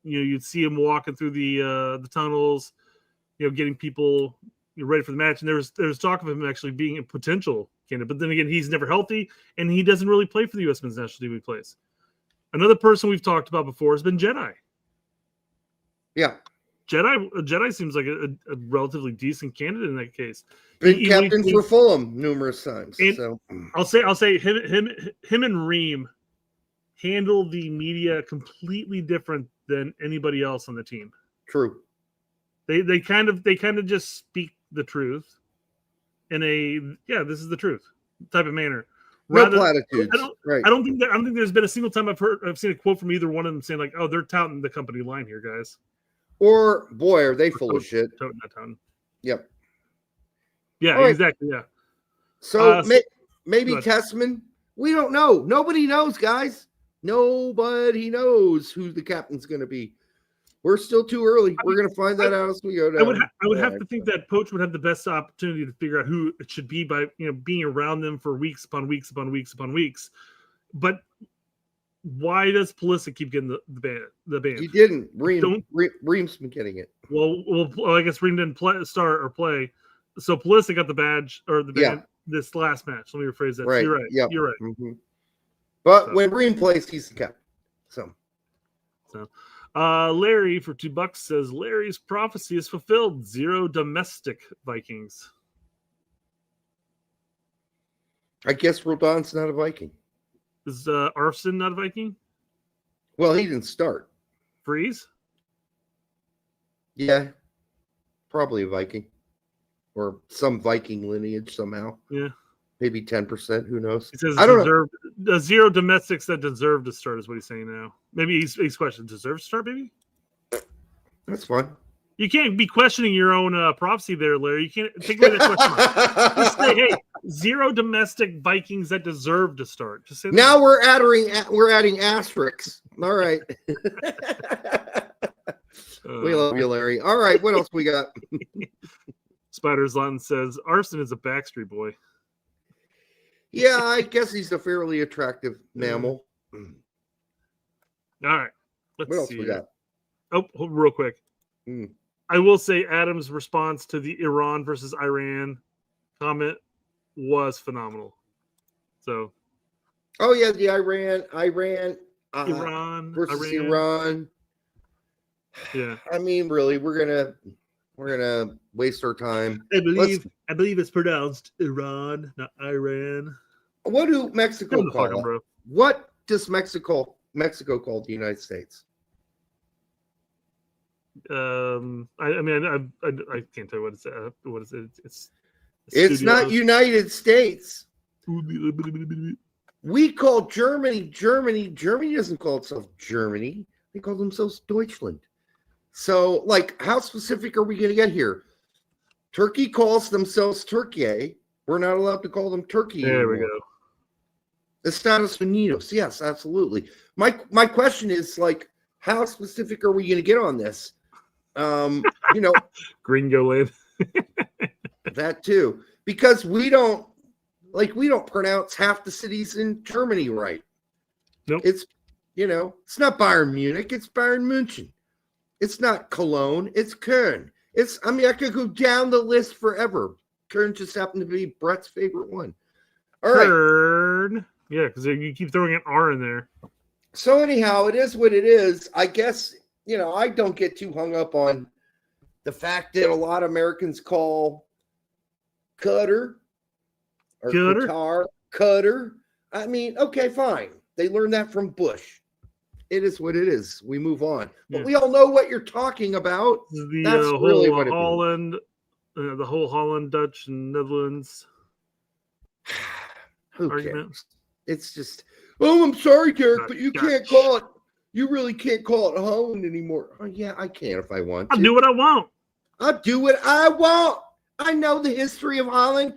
you'd see him walking through the tunnels, getting people ready for the match, and there's talk of him actually being a potential candidate. But then again, he's never healthy, and he doesn't really play for the U.S. men's national team. He plays. Another person we've talked about before has been Jedi. Yeah, Jedi seems like a relatively decent candidate in that case. Been captain for Fulham numerous times. So I'll say him and Ream handle the media completely different than anybody else on the team. True. They kind of just speak the truth in this is the truth type of manner. No platitudes. I don't think there's been a single time I've seen a quote from either one of them saying like, "Oh, they're touting the company line here, guys." Or boy, are they full of shit. Toting. Yep. Yeah, right. Exactly. Yeah. So maybe Tessman. We don't know. Nobody knows, guys. Nobody knows who the captain's going to be. We're still too early. We're going to find that out as we go down. I would have to think that Poach would have the best opportunity to figure out who it should be by being around them for weeks upon weeks upon weeks upon weeks. But why does Pulisic keep getting the ban? He didn't. Ream's been getting it. Well, I guess Ream didn't start or play. So Pulisic got the badge or the ban this last match. Let me rephrase that. Right. So you're right. Yep. You're right. Mm-hmm. But when Ream plays, he's the captain. So. Larry for $2 says Larry's prophecy is fulfilled. 0 domestic Vikings. I guess Roldan's not a Viking. Is Arfson not a Viking? Well, he didn't start. Freeze? Yeah, probably a Viking. Or some Viking lineage somehow. Yeah. Maybe 10%. Who knows? He says I don't know. 0 domestics that deserve to start is what he's saying now. Maybe he's questioning deserve to start, maybe? That's fine. You can't be questioning your own prophecy there, Larry. You can't take away that question. Just say, hey, 0 domestic Vikings that deserve to start. Just say now that. we're adding asterisks. All right. We love you, Larry. All right, what else we got? Spider's Latin says Arson is a Backstreet Boy. Yeah, I guess he's a fairly attractive mammal. All right. Let's what else see. We got? Oh, real quick. I will say Adam's response to the Iran versus Iran comment was phenomenal. So. Oh yeah, the Iran versus Iran. Yeah. I mean, really, we're gonna waste our time. I believe it's pronounced Iran, not Iran. What do Mexico call it? What does Mexico call the United States? I can't tell you what it's. What is it? It's not United States. We call Germany. Germany doesn't call itself Germany. They call themselves Deutschland. So, like, how specific are we going to get here? Turkey calls themselves Turkey. We're not allowed to call them Turkey There anymore. we go. Estados Unidos. Yes, absolutely. My question is, like, how specific are we going to get on this? Gringo land. That too. Because we don't pronounce half the cities in Germany right. Nope. It's not Bayern Munich, it's Bayern München. It's not Cologne, it's Köln. I could go down the list forever. Köln just happened to be Brett's favorite one. All right. Köln. Yeah, because you keep throwing an R in there. So anyhow, it is what it is. I guess, I don't get too hung up on the fact that a lot of Americans call Qatar or Qatar Qatar. I mean, okay, fine. They learned that from Bush. It is what it is. We move on. But we all know what you're talking about. That's really what it Holland, the whole Holland, Dutch, and Netherlands argument. It's just, I'm sorry, Derek, but you can't call it. You really can't call it Holland anymore. Oh, yeah, I can if I want to. I'll do what I want. I'll do what I want. I know the history of Holland.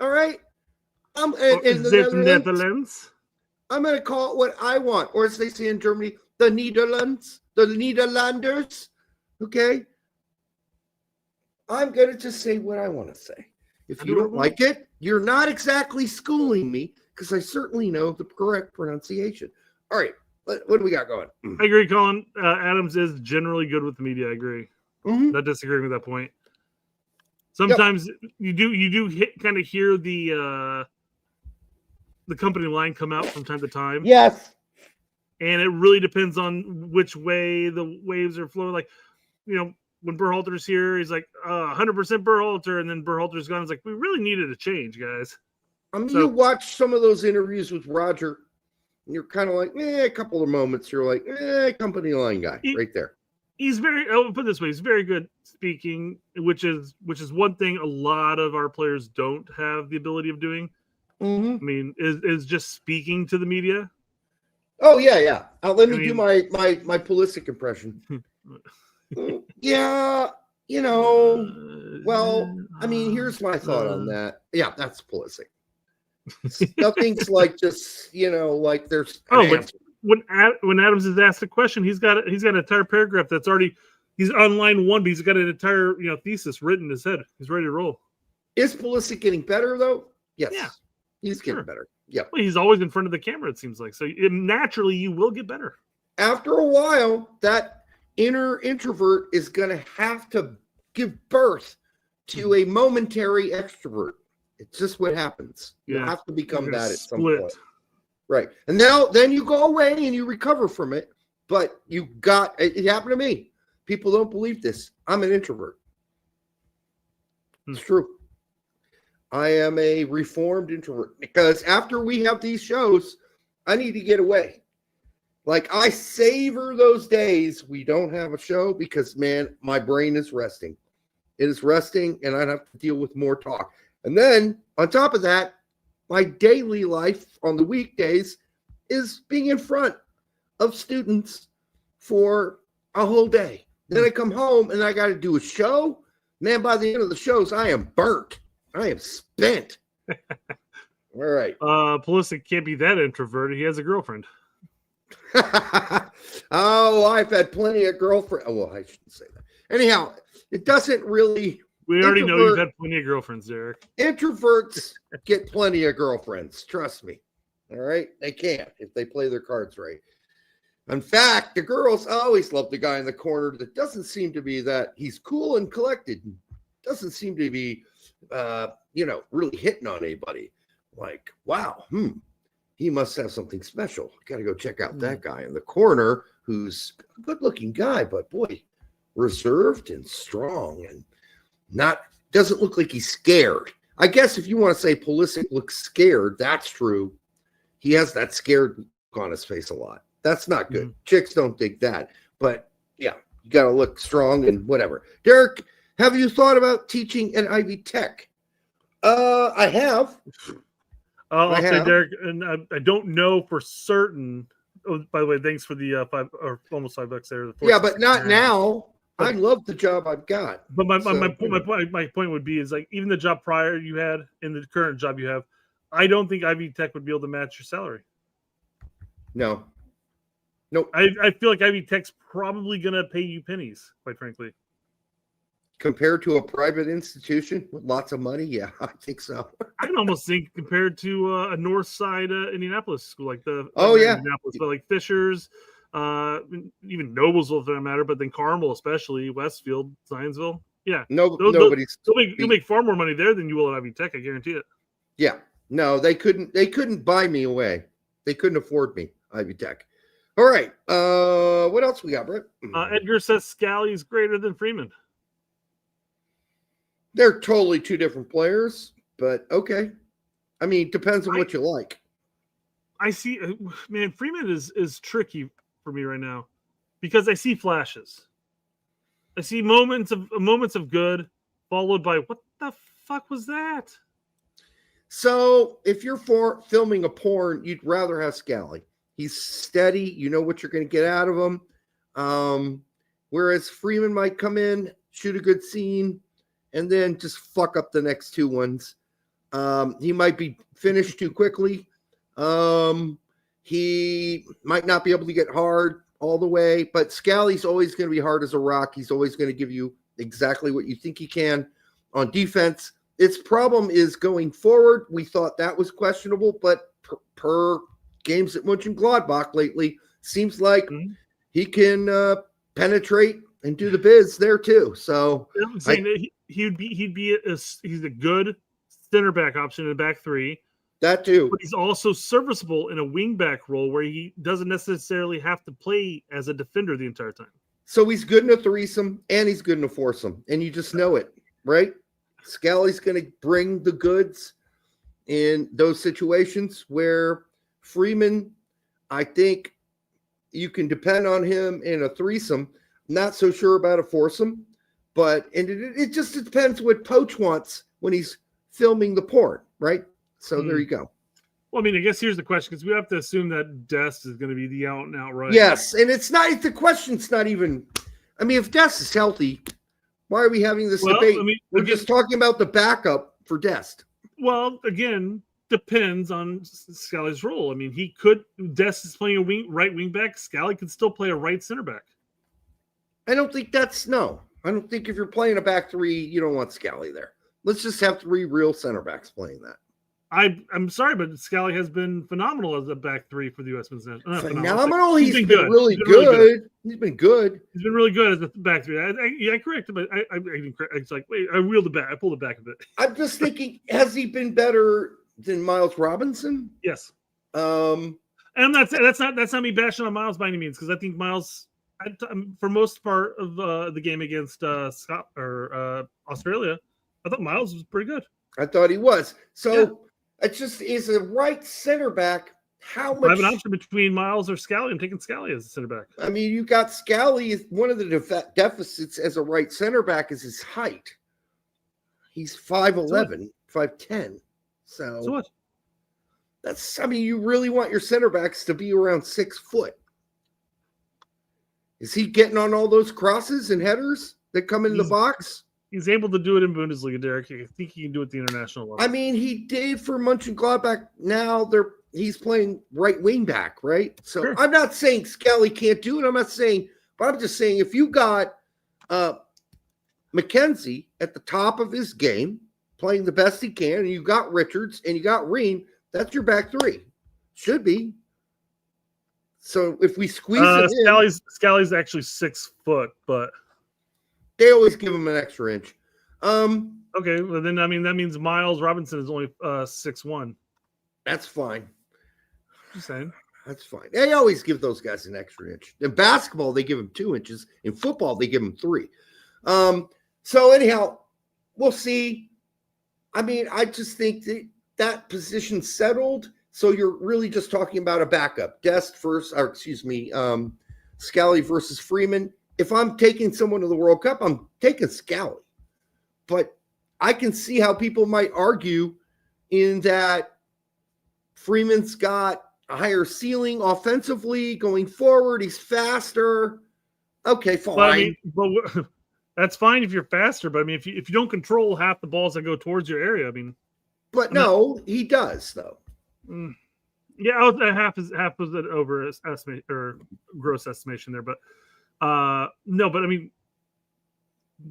All right. I'm in the Netherlands. I'm going to call it what I want. Or as they say in Germany, the Netherlands, the Nederlanders. Okay. I'm going to just say what I want to say. If you don't like it, you're not exactly schooling me because I certainly know the correct pronunciation. All right. What do we got going? I agree, Colin. Adams is generally good with the media. I agree. Not disagreeing with that point. Sometimes you do kind of hear the company line come out from time to time. Yes. And it really depends on which way the waves are flowing. Like, when Berhalter's here, he's like 100% Berhalter, and then Berhalter's gone. It's like, we really needed a change, guys. I mean, you watch some of those interviews with Roger, and you're kind of like, a couple of moments, you're like, company line guy right there. He's I'll put it this way, he's very good speaking, which is one thing a lot of our players don't have the ability of doing. I mean, is just speaking to the media. Oh, yeah. Let me do my Pulisic impression. Yeah, well, I mean, here's my thought on that. Yeah, that's Pulisic. Nothing's like just, like there's when Adams is asked a question, he's got an entire paragraph that's already, he's on line 1, but he's got an entire thesis written in his head. He's ready to roll. Is Pulisic getting better though? Yes. Yeah. He's getting better. Yeah. Well, he's always in front of the camera, it seems like. So naturally you will get better. After a while, that inner introvert is going to have to give birth to a momentary extrovert. It's just what happens. You have to become that at some point. Right. And then you go away and you recover from it. But it happened to me. People don't believe this. I'm an introvert. It's true. I am a reformed introvert because after we have these shows, I need to get away. Like, I savor those days we don't have a show because, man, my brain is resting. It is resting, and I have to deal with more talk. And then, on top of that, my daily life on the weekdays is being in front of students for a whole day. Then I come home, and I got to do a show. Man, by the end of the shows, I am burnt. I am spent. All right. Pulisic can't be that introverted. He has a girlfriend. Oh, I've had plenty of girlfriends. Oh, well, I shouldn't say that. Anyhow, it doesn't really. We already know you've had plenty of girlfriends, Derek. Introverts get plenty of girlfriends. Trust me. All right? They can't if they play their cards right. In fact, the girls always love the guy in the corner that doesn't seem to be that. He's cool and collected. Doesn't seem to be, really hitting on anybody. Like, wow, he must have something special. Got to go check out that guy in the corner who's a good-looking guy, but boy, reserved and strong and doesn't look like he's scared. I guess if you want to say Pulisic looks scared, that's true. He has that scared look on his face a lot. That's not good. Chicks don't dig that. But yeah, you got to look strong and whatever. Derek, have you thought about teaching at Ivy Tech? I have. I'll say, Derek, and I don't know for certain. Oh, by the way, thanks for the almost $5 there. Yeah, but not now. I love the job I've got. But my point would be is like even the job prior you had and the current job you have, I don't think Ivy Tech would be able to match your salary. No. Nope. I feel like Ivy Tech's probably gonna pay you pennies, quite frankly. Compared to a private institution with lots of money, yeah, I think so. I can almost think compared to a North Side Indianapolis school, like Indianapolis, but like Fishers, even Noblesville for that matter, but then Carmel, especially Westfield, Zionsville. Yeah, you'll make far more money there than you will at Ivy Tech. I guarantee it. Yeah, no, they couldn't buy me away. They couldn't afford me, Ivy Tech. All right. What else we got, Brett? Edgar says Scally is greater than Freeman. They're totally two different players, but okay. I mean, depends on what you like. I see, man, Freeman is tricky for me right now because I see flashes. I see moments of good followed by what the fuck was that? So if you're filming a porn, you'd rather have Scally. He's steady. You know what you're going to get out of him. Whereas Freeman might come in, shoot a good scene, and then just fuck up the next two ones. He might be finished too quickly. He might not be able to get hard all the way, but Scally's always going to be hard as a rock. He's always going to give you exactly what you think he can on defense. Its problem is going forward. We thought that was questionable, but per games at Mönchengladbach lately, seems like he can penetrate and do the biz there too. So I'm saying he's a good center back option in the back three. That too. But he's also serviceable in a wing back role where he doesn't necessarily have to play as a defender the entire time. So he's good in a threesome and he's good in a foursome, and you just know it, right? Scally's going to bring the goods in those situations where Freeman, I think you can depend on him in a threesome. Not so sure about a foursome, but it just depends what Poach wants when he's filming the porn, right? So there you go. Well, I mean, I guess here's the question, because we have to assume that Dest is going to be the out and out right. Yes, and it's not. The question's not even. I mean, if Dest is healthy, why are we having this debate? I mean, we're just talking about the backup for Dest. Well, again, depends on Scally's role. I mean, Dest is playing a right wing back. Scally could still play a right center back. I don't think I don't think if you're playing a back three, you don't want Scally there. Let's just have three real center backs playing that. I'm sorry, but Scally has been phenomenal as a back three for the U.S.M.N.T. Phenomenal. He's been really good. He's been good. He's been really good as a back three. I corrected, but I it's like, wait, I wheeled it back. I pulled it back a bit. I'm just thinking, has he been better than Miles Robinson? Yes. And that's not me bashing on Miles by any means, because I think Miles, for most part of the game against Australia, I thought Miles was pretty good. I thought he was. So it just is a right center back. How much? I have an option between Miles or Scally. I'm taking Scally as a center back. I mean, you got Scally. One of the deficits as a right center back is his height. He's 5'11", 5'10". So what? That's. I mean, you really want your center backs to be around 6 foot. Is he getting on all those crosses and headers that come in the box? He's able to do it in Bundesliga, Derek. I think he can do it at the international level. I mean, he did for Mönchengladbach. Now he's playing right wing back, right? So sure. I'm not saying Scally can't do it. I'm not saying, but I'm just saying if you got McKenzie at the top of his game, playing the best he can, and you got Richards and you got Reen, that's your back three. Should be. So if we squeeze it in, Scally's actually 6 foot, but they always give him an extra inch. Okay, well then I mean that means Miles Robinson is only 6'1". That's fine. Just saying. That's fine. They always give those guys an extra inch. In basketball, they give them 2 inches. In football, they give them 3. So anyhow, we'll see. I mean, I just think that position settled. So you're really just talking about a backup. Dest Scally versus Freeman. If I'm taking someone to the World Cup, I'm taking Scally. But I can see how people might argue in that Freeman's got a higher ceiling offensively going forward. He's faster. Okay, fine. But, I mean, that's fine if you're faster. But I mean, if you don't control half the balls that go towards your area, I mean. But he does though. Yeah, half was an overestimate or gross estimation there, but no. But I mean,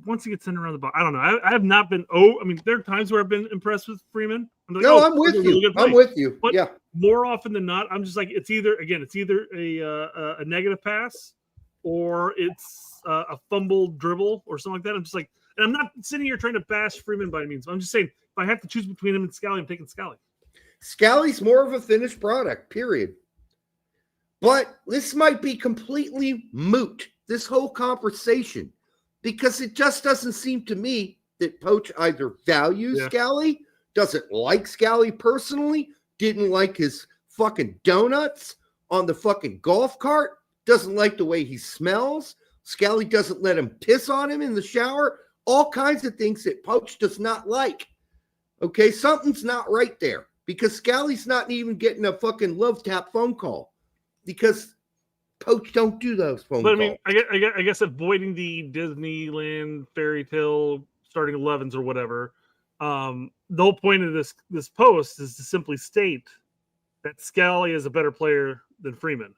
once he gets in around the ball, I don't know. I have not been. I mean, there are times where I've been impressed with Freeman. I'm like, I'm with you. Really I'm with you. But yeah. More often than not, I'm just like it's either a negative pass or it's a fumbled dribble or something like that. I'm just like, and I'm not sitting here trying to bash Freeman by any means. I'm just saying if I have to choose between him and Scally, I'm taking Scally. Scally's more of a finished product, period. But this might be completely moot, this whole conversation, because it just doesn't seem to me that Poch either values Scally, doesn't like Scally personally, didn't like his fucking donuts on the fucking golf cart, doesn't like the way he smells. Scally doesn't let him piss on him in the shower. All kinds of things that Poch does not like. Okay, something's not right there because Scally's not even getting a fucking love tap phone call because Poch don't do those phone calls. But I mean, I guess avoiding the Disneyland fairy tale starting 11s or whatever. The whole point of this post is to simply state that Scally is a better player than Freeman.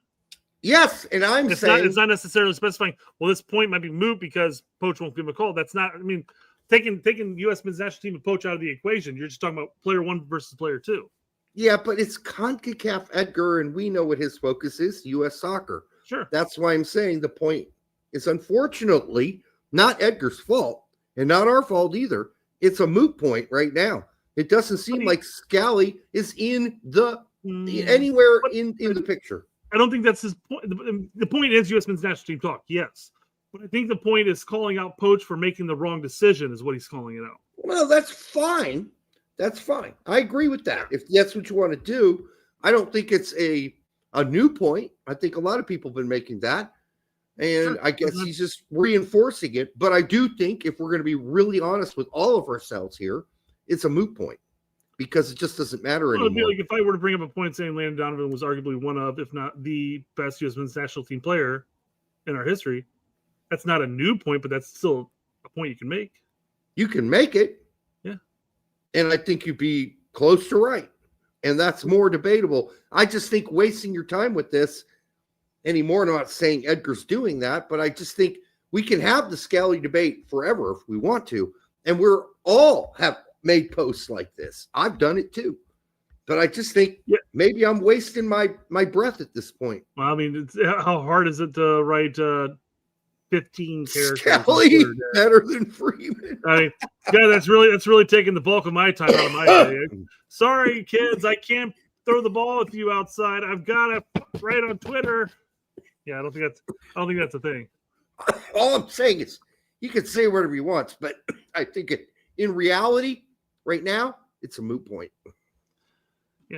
Yes, and it's not necessarily specifying. Well, this point might be moot because Poch won't give him a call. That's not. I mean, taking U.S. men's national team and Poch out of the equation, you're just talking about player 1 versus player 2. Yeah, but it's CONCACAF Edgar, and we know what his focus is: U.S. soccer. Sure. That's why I'm saying the point is unfortunately not Edgar's fault and not our fault either. It's a moot point right now. It doesn't seem like Scally is in anywhere in the picture. I don't think that's his point. The point is U.S. men's national team talk, yes. But I think the point is calling out Poch for making the wrong decision is what he's calling it out. Well, that's fine. That's fine. I agree with that. If that's what you want to do, I don't think it's a new point. I think a lot of people have been making that. And I guess he's just reinforcing it. But I do think if we're going to be really honest with all of ourselves here, it's a moot point. Because it just doesn't matter anymore. It'd be like if I were to bring up a point saying Landon Donovan was arguably one of, if not the best U.S. men's national team player in our history. That's not a new point, but that's still a point you can make. You can make it. Yeah. And I think you'd be close to right. And that's more debatable. I just think wasting your time with this anymore, I'm not saying Edgar's doing that, but I just think we can have the Scally debate forever if we want to. And we're all have made posts like this. I've done it too. But I just think maybe I'm wasting my breath at this point. Well, I mean, how hard is it to write 15 characters? Scally better than Freeman. I mean, yeah, that's really taking the bulk of my time out of my day. Sorry, kids, I can't throw the ball with you outside. I've got to write on Twitter. Yeah, I don't think that's a thing. All I'm saying is you can say whatever you want, but I think in reality, right now, it's a moot point. Yeah.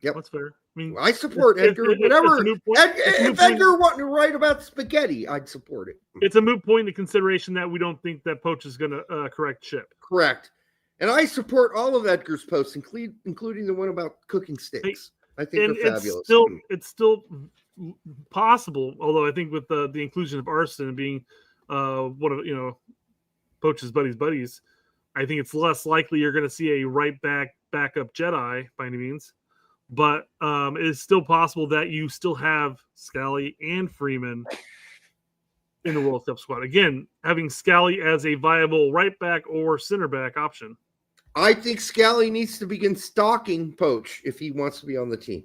Yep. That's fair. I mean, I support Edgar. Whatever. If Edgar wanted to write about spaghetti, I'd support it. It's a moot point in the consideration that we don't think that Poch is going to correct ship. Correct. And I support all of Edgar's posts, including the one about cooking steaks. I think they're fabulous. It's still possible, although I think with the inclusion of Arston being one of Poch's buddies, I think it's less likely you're going to see a right backup Jedi by any means. But it is still possible that you still have Scally and Freeman in the World Cup squad. Again, having Scally as a viable right back or center back option. I think Scally needs to begin stalking Poch if he wants to be on the team.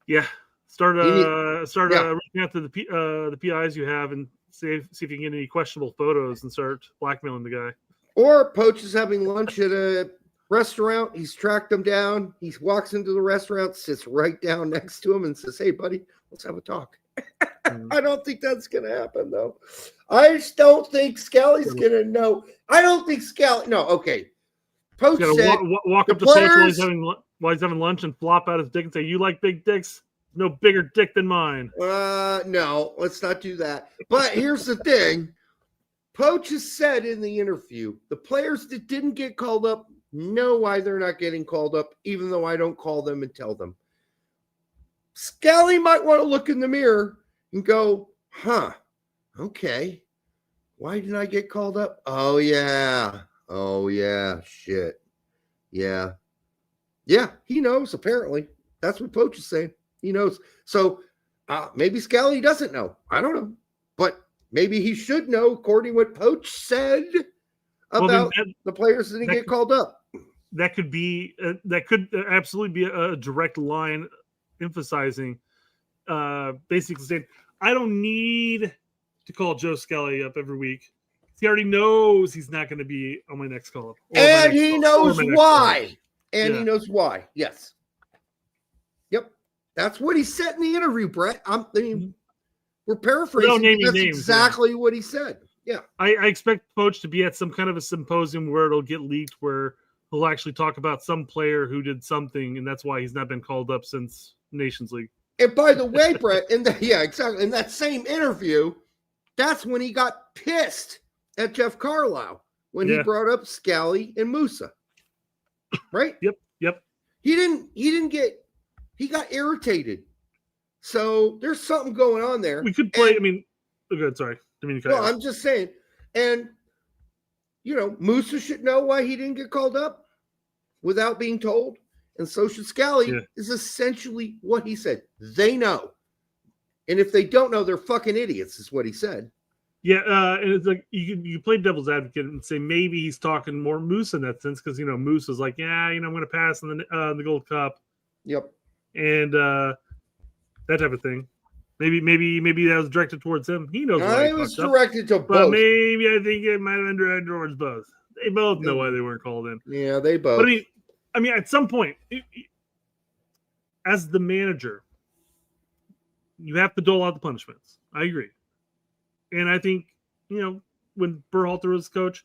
Yeah, start reaching out to the PIs you have and see if you can get any questionable photos and start blackmailing the guy. Or Poch is having lunch at a restaurant. He's tracked him down. He walks into the restaurant, sits right down next to him, and says, "Hey, buddy, let's have a talk." I don't think that's going to happen, though. I just don't think Scally's going to know. I don't think Scally. No, okay. Poch said, walk up to Poch while he's having lunch and flop out his dick and say, "You like big dicks? No bigger dick than mine." No, let's not do that. But here's the thing. Poch has said in the interview, the players that didn't get called up know why they're not getting called up, even though I don't call them and tell them. Scally might want to look in the mirror and go, okay, why didn't I get called up? Oh, yeah, shit. Yeah, he knows, apparently. That's what Poch is saying. He knows. So maybe Scally doesn't know. I don't know. But maybe he should know, according to what Poch said about the players that didn't get called up. That could absolutely be a direct line emphasizing, basically saying, I don't need to call Joe Scally up every week. He already knows he's not going to be on my next call up. And he knows why. And he knows why. Yes. Yep. That's what he said in the interview, Brett. We're paraphrasing. That's exactly what he said. Yeah. I expect Poach to be at some kind of a symposium where it'll get leaked, where he'll actually talk about some player who did something, and that's why he's not been called up since Nations League. And by the way, Brett, exactly. In that same interview, that's when he got pissed at Jeff Carlisle when he brought up Scally and Musa. Right? Yep. He got irritated. So there's something going on there. We could play. Good. Sorry. I'm just saying. And, Musa should know why he didn't get called up without being told. And so should Scally, is essentially what he said. They know. And if they don't know, they're fucking idiots, is what he said. Yeah. And it's like you play devil's advocate and say maybe he's talking more Musa in that sense because, Musa's like, I'm going to pass in the Gold Cup. Yep. And that type of thing. Maybe that was directed towards him. He knows why it was directed to both. But maybe I think it might have been directed towards both. They both know why they weren't called in. Yeah, they both. But I mean, at some point, as the manager, you have to dole out the punishments. I agree. And I think, when Berhalter was coach,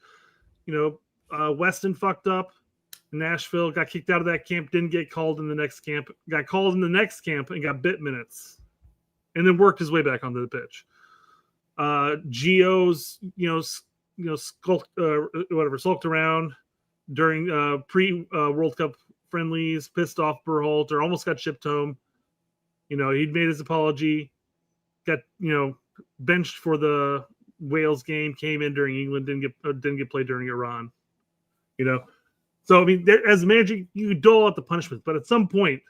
Weston fucked up. Nashville got kicked out of that camp, didn't get called in the next camp, got called in the next camp and got bit minutes, and then worked his way back onto the pitch. Gio's, sulked around during pre-World Cup friendlies, pissed off Berhalter, almost got shipped home. He'd made his apology, got, benched for the Wales game, came in during England, didn't get played during Iran. So, as a manager, you dole out the punishments, but at some point,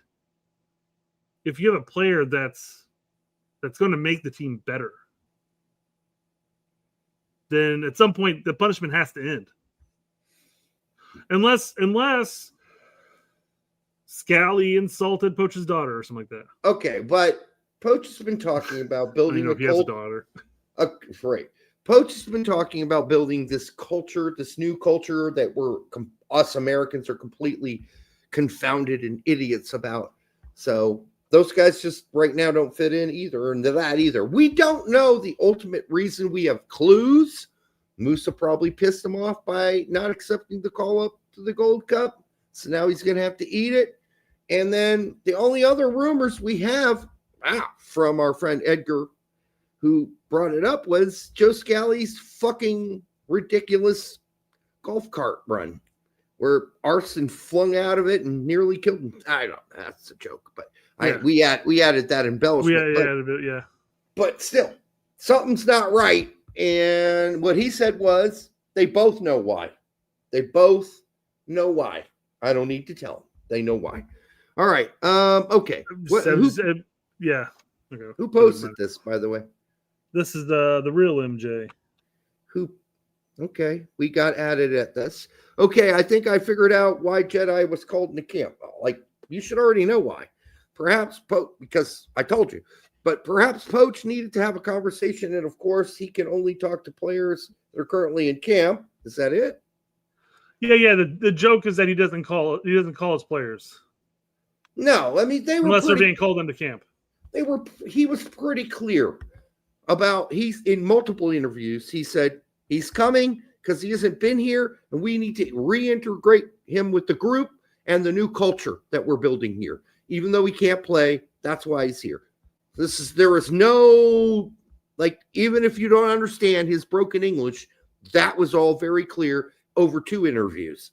if you have a player that's going to make the team better, then at some point the punishment has to end. Unless Scally insulted Poach's daughter or something like that. Okay, but Poach has been talking about building if he has a daughter. Right. Poach has been talking about building this culture, this new culture that us Americans are completely confounded and idiots about. So those guys just right now don't fit in into that either. We don't know the ultimate reason. We have clues. Musa probably pissed him off by not accepting the call up to the Gold Cup. So now he's going to have to eat it. And then the only other rumors we have from our friend Edgar, who brought it up, was Joe Scally's fucking ridiculous golf cart run where Arson flung out of it and nearly killed him. I don't know. That's a joke, but we added that embellishment. But still, something's not right. And what he said was they both know why. They both know why. I don't need to tell them. They know why. All right. Okay. Okay. Who posted this, by the way? This is the real MJ. Okay, we got added at this. Okay, I think I figured out why Jedi was called in the camp. Like, you should already know why. Perhaps because I told you. But perhaps Poach needed to have a conversation, and of course, he can only talk to players that are currently in camp. Is that it? Yeah. The joke is that he doesn't call his players. No, I mean unless they're being called into camp. He was pretty clear about in multiple interviews. He said he's coming because he hasn't been here, and we need to reintegrate him with the group and the new culture that we're building here. Even though he can't play, that's why he's here. There is no, even if you don't understand his broken English, that was all very clear over 2 interviews.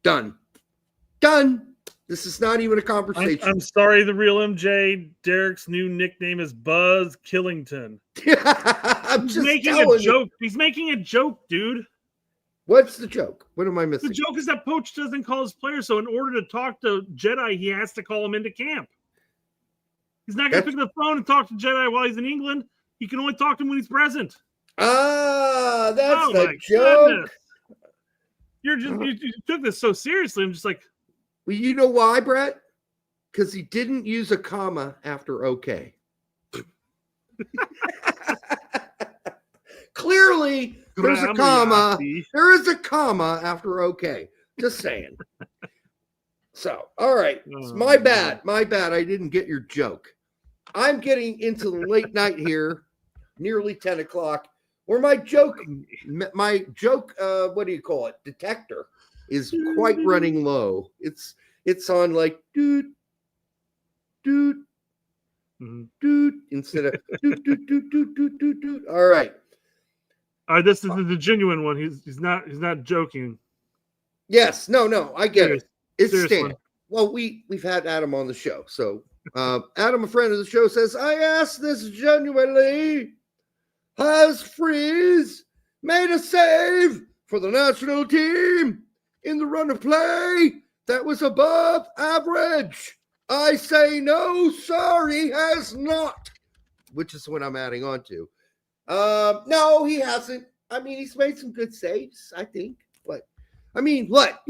Done. This is not even a conversation. I'm sorry, the real MJ. Derek's new nickname is Buzz Killington. He's making a joke. He's making a joke, dude. What's the joke? What am I missing? The joke is that Poach doesn't call his players, so in order to talk to Jedi, he has to call him into camp. He's not going to pick up the phone and talk to Jedi while he's in England. He can only talk to him when he's present. That's the joke. Goodness. You took this so seriously. I'm just like, well, you know why, Brett? Because he didn't use a comma after okay. Clearly, there's a comma. There is a comma after okay. Just saying. So, all right. It's my bad. My bad. I didn't get your joke. I'm getting into the late night here, nearly 10 o'clock, where my joke, what do you call it? Detector is quite running low. It's on like doot, instead of doot. All right. This is the genuine one. He's not joking. Yes. No. I get it. It's Stan. One. Well, we've had Adam on the show, so Adam, a friend of the show, says, I ask this genuinely. Has Freeze made a save for the national team in the run of play that was above average? I say no, sorry, has not. Which is what I'm adding on to. No, he hasn't. I mean, he's made some good saves, I think. But, I mean, what?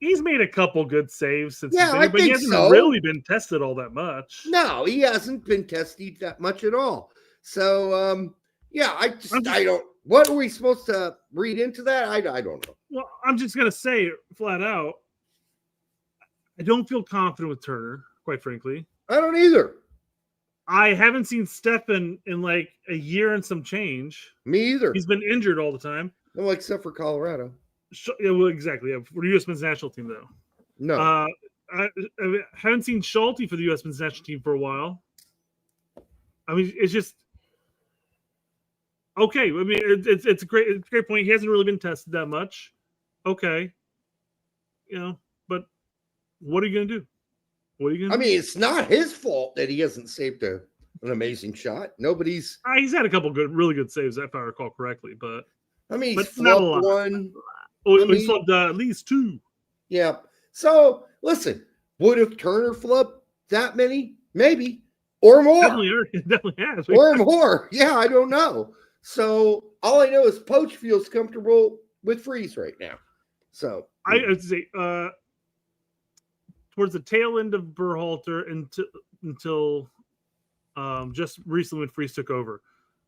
He's made a couple good saves since but he hasn't really been tested all that much. No, he hasn't been tested that much at all. So, I don't. What are we supposed to read into that? I don't know. Well, I'm just gonna say flat out, I don't feel confident with Turner, quite frankly. I don't either. I haven't seen Stefan in like a year and some change. Me either. He's been injured all the time. Well, except for Colorado. Yeah, well, exactly. Yeah, for the U.S. men's national team, though. No. I haven't seen Schulte for the U.S. men's national team for a while. I mean, it's just okay. I mean, it's a great point. He hasn't really been tested that much. Okay, but what are you going to do? What are you going to do? I mean, it's not his fault that he hasn't saved an amazing shot. Nobody's. He's had a couple really good saves, if I recall correctly, but I mean, he's not a flubbed lot. one. He flubbed at least two. Yeah. So listen, would have Turner flubbed that many? Maybe. Or more. Definitely has. Or more. Yeah, I don't know. So all I know is Poach feels comfortable with Freeze right now. So I would say towards the tail end of Berhalter until just recently when Freeze took over,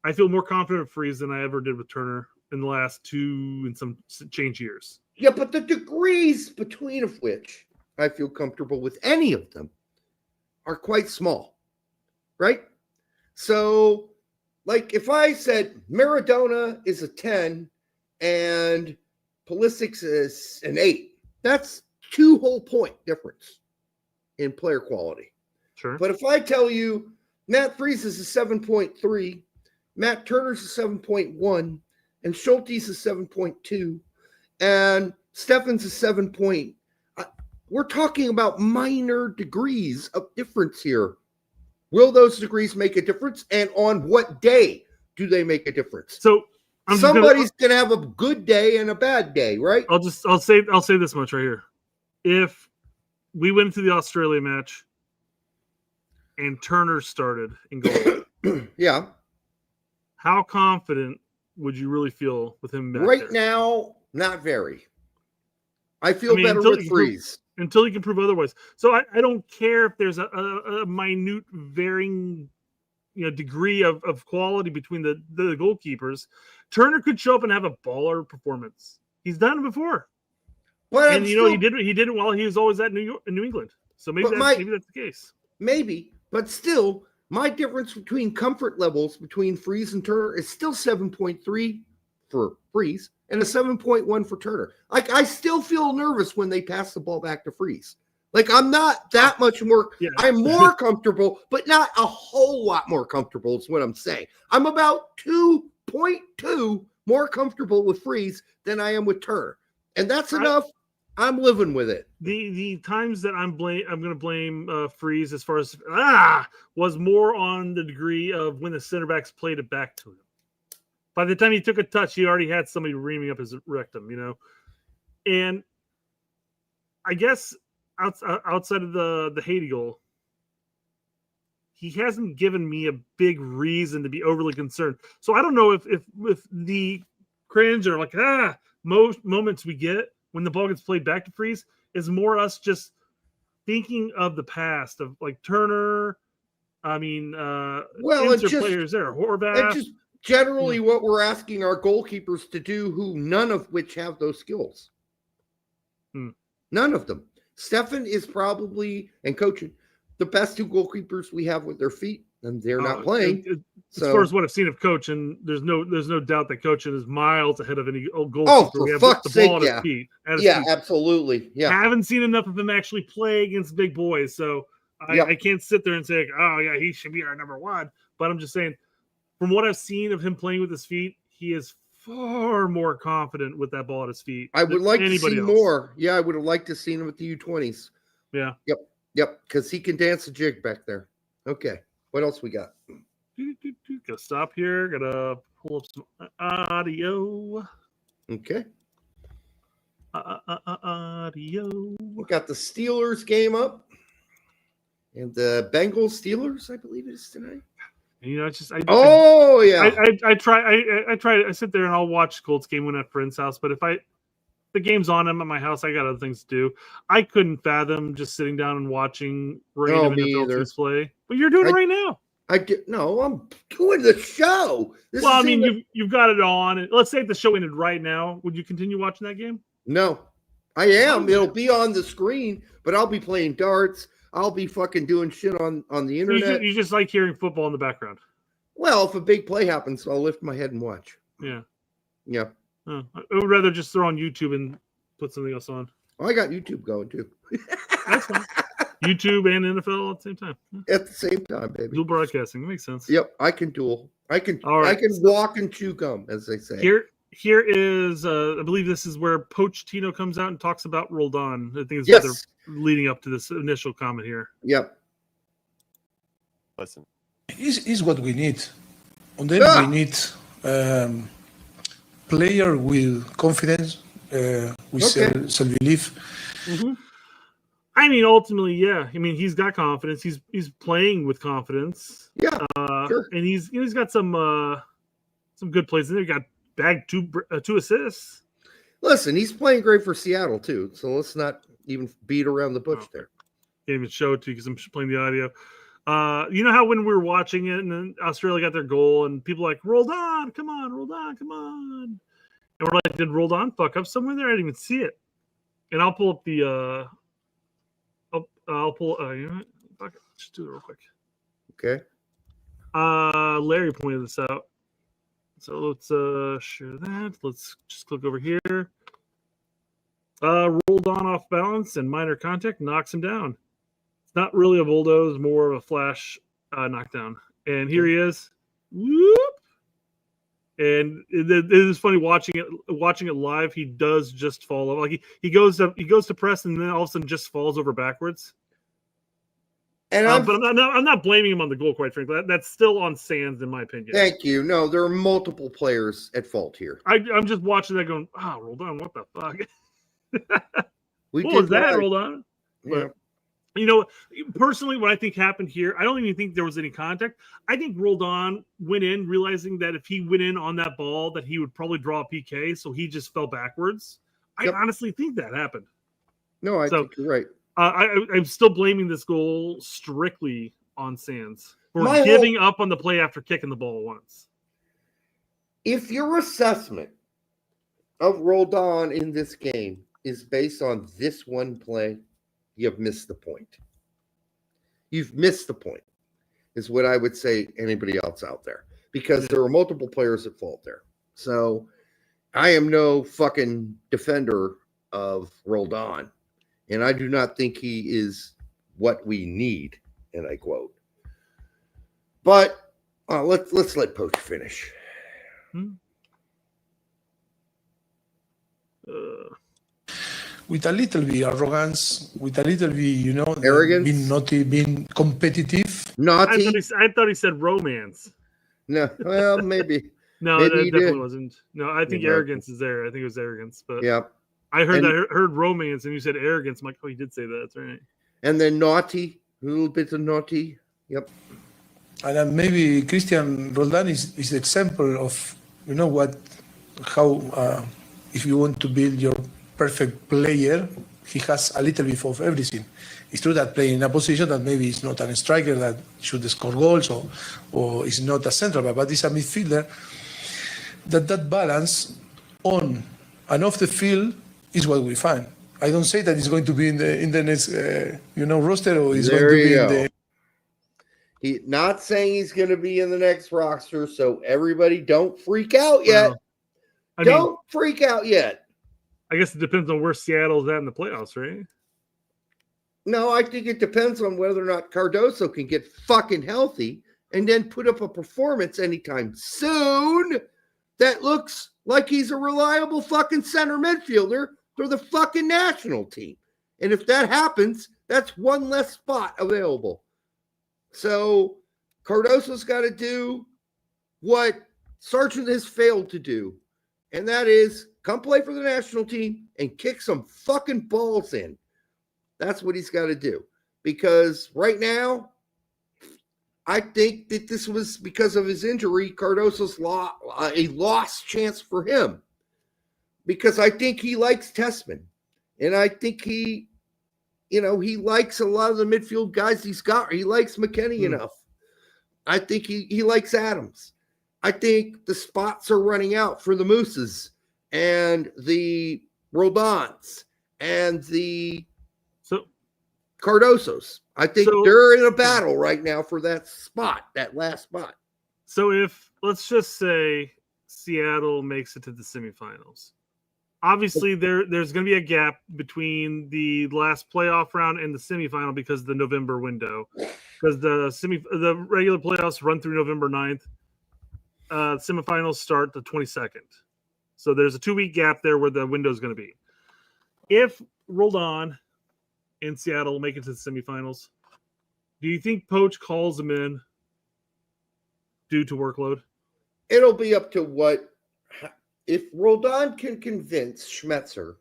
I feel more confident with Freeze than I ever did with Turner in the last 2 and some change years. Yeah, but the degrees between of which I feel comfortable with any of them are quite small, right? So, like if I said Maradona is a 10 and Pulisic is an 8, that's 2 whole point difference in player quality. Sure. But if I tell you Matt Freese is a 7.3, Matt Turner's a 7.1, and Schulte's a 7.2, and Stefan's a 7. We're talking about minor degrees of difference here. Will those degrees make a difference? And on what day do they make a difference? So somebody's gonna have a good day and a bad day, right? I'll say this much right here. If we went to the Australia match and Turner started in goal, yeah. How confident would you really feel with him back right there? Now? Not very. I feel better with Freeze. Until he can prove otherwise. So I don't care if there's a minute varying degree of quality between the goalkeepers. Turner could show up and have a baller performance. He's done it before. But he did it while he was always at New England. So maybe that's the case. Maybe, but still, my difference between comfort levels between Freeze and Turner is still 7.3 for Freeze and a 7.1 for Turner. Like, I still feel nervous when they pass the ball back to Freeze. Like, I'm not that much more. Yeah. I'm more comfortable, but not a whole lot more comfortable is what I'm saying. I'm about 2.2 more comfortable with Freeze than I am with Turner. And that's enough. I'm living with it. The times that I'm going to blame Freeze as far as was more on the degree of when the center backs played it back to him. By the time he took a touch, he already had somebody reaming up his rectum, And I guess outside of the Haiti goal, he hasn't given me a big reason to be overly concerned. So I don't know if the cringe or most moments we get when the ball gets played back to Freeze is more us just thinking of the past of like Turner. I mean, it's just players there, Horvath. Just generally what we're asking our goalkeepers to do, who none of which have those skills. None of them. Stefan is probably, and coaching, the best 2 goalkeepers we have with their feet, and they're not playing. As far as what I've seen of Coachin, there's no doubt that Coachin is miles ahead of any goalkeeper. Oh, for fuck's sake, at yeah. his feet. Absolutely. Yeah. I haven't seen enough of him actually play against big boys, so I can't sit there and say, oh, yeah, he should be our number 1. But I'm just saying, from what I've seen of him playing with his feet, he is far more confident with that ball at his feet. I would like to see more. Yeah, I would have liked to see him with the U20s. Yeah. Yep, because he can dance a jig back there. Okay, what else we got? Gotta stop here. Gotta pull up some audio. Okay. Audio. We got the Steelers game up, and the Bengals Steelers, I believe it is tonight. You know, it's just I sit there and I'll watch Colts game when at a friend's house, but if the game's on at my house, I got other things to do. I couldn't fathom just sitting down and watching random NFL teams play. But you're doing it right now. I'm doing the show. You've got it on. Let's say if the show ended right now, would you continue watching that game? No, I am. It'll be on the screen, but I'll be playing darts. I'll be fucking doing shit on the internet. You just like hearing football in the background. Well, if a big play happens, I'll lift my head and watch. Yeah. Yeah. I would rather just throw on YouTube and put something else on. Oh, I got YouTube going too. That's fine. YouTube and NFL at the same time. At the same time, baby. Dual broadcasting. That makes sense. Yep, I can dual. I can walk and chew gum, as they say. Here is I believe this is where Pochettino comes out and talks about Roldan. I think it's yes. They're leading up to this initial comment here. Yep. Listen. Is what we need. And then we need player with confidence, with self-belief. Mm-hmm. I mean, ultimately, yeah. I mean, he's got confidence. He's playing with confidence. Yeah, sure. And he's got some good plays in there. He got bagged two assists. Listen, he's playing great for Seattle too. So let's not even beat around the bush there. Can't even show it to you because I'm playing the audio. You know how when we were watching it and then Australia got their goal and people were like, Roldan, come on, Roldan, come on. And we're like, did Roldan fuck up somewhere there? I didn't even see it. And I'll pull up the I'll pull you know what? Fuck it. Just do it real quick. Okay. Larry pointed this out. So let's share that. Let's just click over here. Roldan off balance and minor contact knocks him down. It's not really a bulldoze, more of a flash knockdown. And here he is. Whoop! And it is funny watching it live. He does just fall over. Like he goes to press and then all of a sudden just falls over backwards. And but I'm not blaming him on the goal, quite frankly. That's still on Sands, in my opinion. Thank you. No, there are multiple players at fault here. I'm just watching that going, Roldan, what the fuck? What was that, Roldan? Yeah. But, you know, personally, what I think happened here, I don't even think there was any contact. I think Roldan went in realizing that if he went in on that ball, that he would probably draw a PK, so he just fell backwards. I honestly think that happened. No, I think you're right. I'm still blaming this goal strictly on Sands for giving up on the play after kicking the ball once. If your assessment of Roldan in this game is based on this one play, you've missed the point. You've missed the point, is what I would say anybody else out there, because there are multiple players at fault there. So I am no fucking defender of Roldan. And I do not think he is what we need, and I quote. But let's let Poach finish. With a little bit arrogance, with a little bit, arrogance, being naughty, being competitive. Naughty. I thought he said romance. No, well, maybe. No, maybe that definitely wasn't. No, I think arrogance is there. I think it was arrogance, but yeah. I heard romance, and you said arrogance. I'm like, he did say that. That's right. And then naughty, a little bit of naughty. Yep. And maybe Christian Roldan is the example of, how if you want to build your perfect player, he has a little bit of everything. It's true that playing in a position that maybe is not a striker that should score goals or is not a central back, but it's a midfielder. That balance on and off the field is what we find. I don't say that he's going to be in the next roster or he's There going to be you in go. the. He not saying he's going to be in the next roster, so everybody don't freak out yet. Well, don't freak out yet. I guess it depends on where Seattle's at in the playoffs, right? No, I think it depends on whether or not Cardoso can get fucking healthy and then put up a performance anytime soon that looks like he's a reliable fucking center midfielder for the fucking national team. And if that happens, that's one less spot available. So Cardoso's got to do what Sargent has failed to do, and that is come play for the national team and kick some fucking balls in. That's what he's got to do. Because right now, I think that this was because of his injury, Cardoso's a lost chance for him. Because I think he likes Tessman. And I think he likes a lot of the midfield guys he's got. He likes McKennie enough. I think he likes Adams. I think the spots are running out for the Mooses and the Roldans and the Cardosos. I think they're in a battle right now for that spot, that last spot. So if, let's just say, Seattle makes it to the semifinals, obviously there's going to be a gap between the last playoff round and the semifinal because of the November window. Because the regular playoffs run through November 9th. Semifinals start the 22nd. So there's a 2-week gap there where the window is going to be. If Roldan in Seattle make it to the semifinals, do you think Poch calls them in due to workload? It'll be up to if Roldan can convince Schmetzer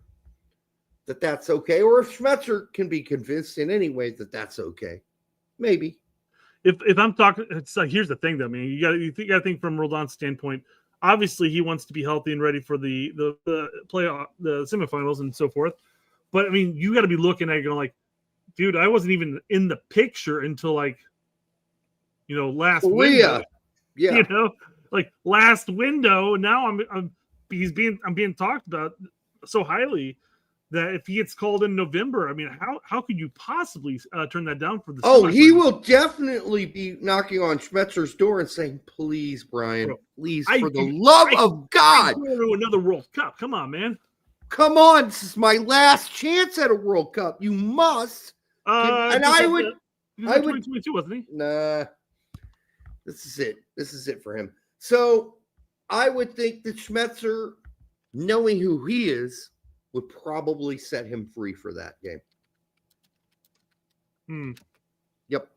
that that's okay, or if Schmetzer can be convinced in any way that that's okay, maybe. If I'm talking, it's like, here's the thing though, man. You got to think from Roldan's standpoint. Obviously, he wants to be healthy and ready for the playoff, the semifinals, and so forth. But I mean, you got to be looking at it going like, dude, I wasn't even in the picture until last window. Yeah, last window. Now I'm being talked about so highly that if he gets called in November, I mean, how could you possibly turn that down for the? Oh, he will definitely be knocking on Schmetzer's door and saying, "Please, Brian, please, for the love of God, go to another World Cup. Come on, man. Come on, this is my last chance at a World Cup. You must." And I would 2022, wasn't he? Nah, this is it. This is it for him. So I would think that Schmetzer, knowing who he is, would probably set him free for that game. Yep.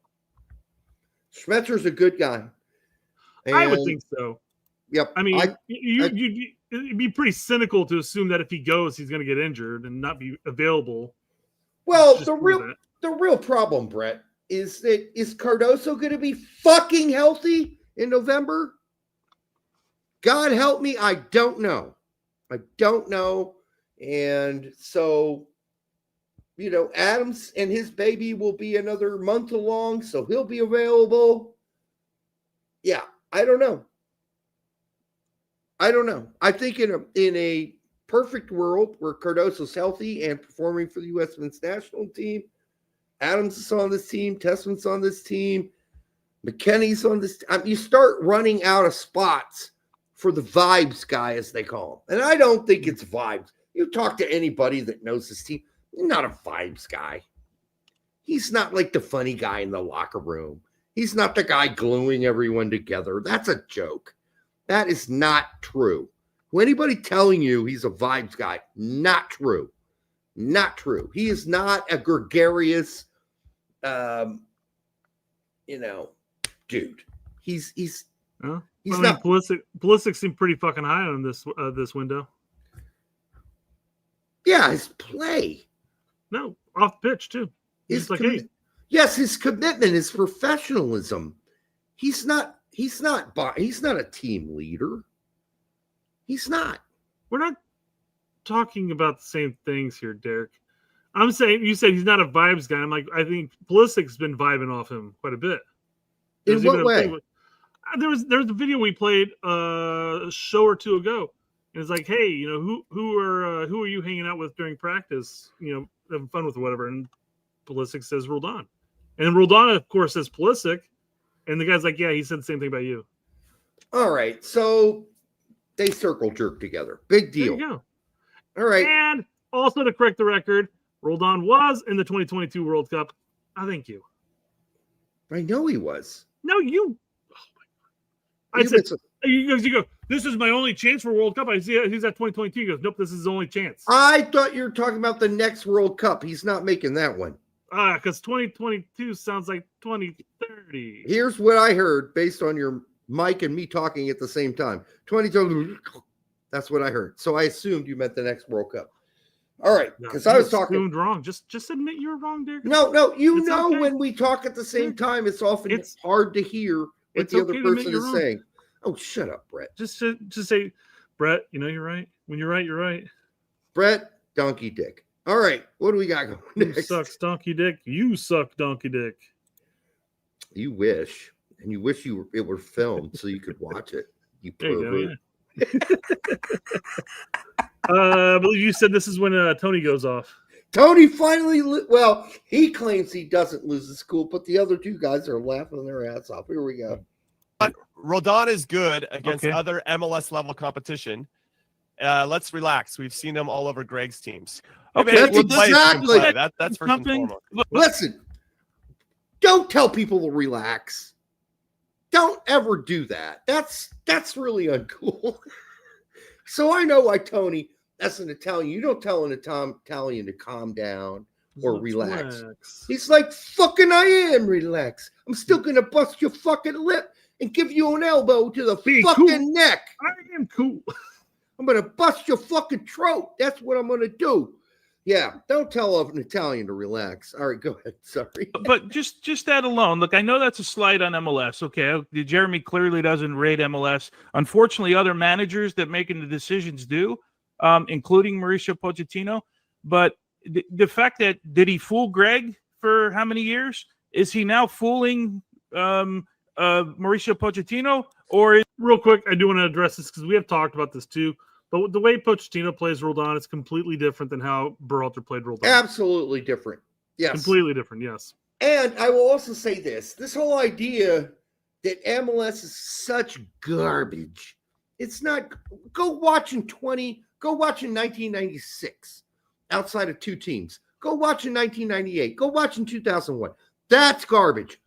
Schmetzer's a good guy. I would think so. Yep. I mean, it'd be pretty cynical to assume that if he goes, he's going to get injured and not be available. Well, the real problem, Brett, is Cardoso going to be fucking healthy in November? God help me, I don't know. And so, Adams and his baby will be another month along, so he'll be available. Yeah, I don't know. I think in a perfect world where Cardoso's healthy and performing for the U.S. men's national team, Adams is on this team, Tessman's on this team, McKennie's on this. You start running out of spots for the vibes guy, as they call him. And I don't think it's vibes. You talk to anybody that knows this team, he's not a vibes guy. He's not like the funny guy in the locker room. He's not the guy gluing everyone together. That's a joke. That is not true. Anybody telling you he's a vibes guy, not true. Not true. He is not a gregarious, dude. He's not. Pulisic seemed pretty fucking high on this window. Yeah, his play. No, off pitch too. He's yes, his commitment, his professionalism. He's not a team leader. He's not. We're not talking about the same things here, Derek. I'm saying, you said he's not a vibes guy. I'm like, I think Pulisic's been vibing off him quite a bit. In what way? There was a video we played a show or two ago And it's like, hey, who are you hanging out with during practice? Having fun with or whatever. And Pulisic says Roldan. And then Roldan, of course, says Pulisic. And the guy's like, yeah, he said the same thing about you. All right. So they circle jerk together. Big deal. There you go. All right. And also to correct the record, Roldan was in the 2022 World Cup. Thank you. I know he was. No, you. Oh my God. I said, you go, this is my only chance for World Cup. I see he's at 2022. He goes, nope, this is his only chance. I thought you were talking about the next World Cup. He's not making that one. Because 2022 sounds like 2030. Here's what I heard based on your mic and me talking at the same time. 2022. That's what I heard. So I assumed you meant the next World Cup. All right, because I was talking wrong. Just admit you're wrong, Derek. No, it's okay. When we talk at the same time, it's often hard to hear what the other person is saying. Oh, shut up, Brett. Just say, Brett, you're right. When you're right, you're right. Brett, donkey dick. All right, what do we got going next? You sucks, donkey dick. You suck, donkey dick. You wish. And you wish it were filmed so you could watch it. You pervert. I believe you said this is when Tony goes off. Tony finally, he claims he doesn't lose his cool, but the other two guys are laughing their ass off. Here we go. Roldan is good against other MLS level competition. Let's relax. We've seen him all over Greg's teams. Okay, that's exactly. That's first and foremost. Listen, don't tell people to relax. Don't ever do that. That's really uncool. So I know why Tony, as an Italian, you don't tell an Italian to calm down or relax. He's like, fucking I am relax. I'm still going to bust your fucking lip and give you an elbow to the fucking neck. I am cool. I'm going to bust your fucking throat. That's what I'm going to do. Yeah, don't tell an Italian to relax. All right, go ahead. Sorry. But just that alone, look, I know that's a slight on MLS. Okay, Jeremy clearly doesn't rate MLS. Unfortunately, other managers that making the decisions do, including Mauricio Pochettino. But the fact that did he fool Greg for how many years? Is he now fooling Mauricio Pochettino? Or real quick, I do want to address this because we have talked about this too. But the way Pochettino plays Roldan is completely different than how Berhalter played Roldan. Absolutely different. Yes. Completely different, yes. And I will also say this whole idea that MLS is such garbage. It's not. Go watch in 1996 outside of two teams. Go watch in 1998. Go watch in 2001. That's garbage.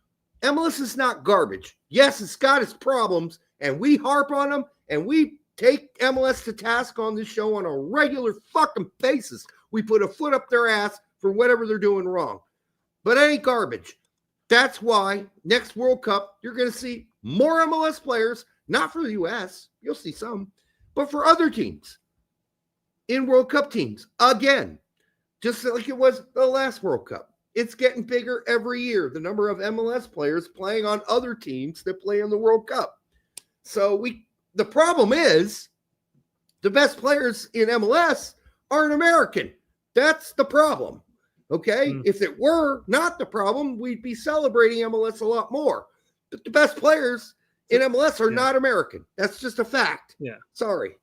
MLS is not garbage. Yes, it's got its problems, and we harp on them, and we take MLS to task on this show on a regular fucking basis. We put a foot up their ass for whatever they're doing wrong. But it ain't garbage. That's why next World Cup, you're going to see more MLS players, not for the U.S., you'll see some, but for other teams in World Cup teams. Again, just like it was the last World Cup. It's getting bigger every year, the number of MLS players playing on other teams that play in the World Cup. So the problem is the best players in MLS aren't American. That's the problem. Okay. If it were not the problem, we'd be celebrating MLS a lot more. But the best players in MLS are not American. That's just a fact. Yeah. Sorry.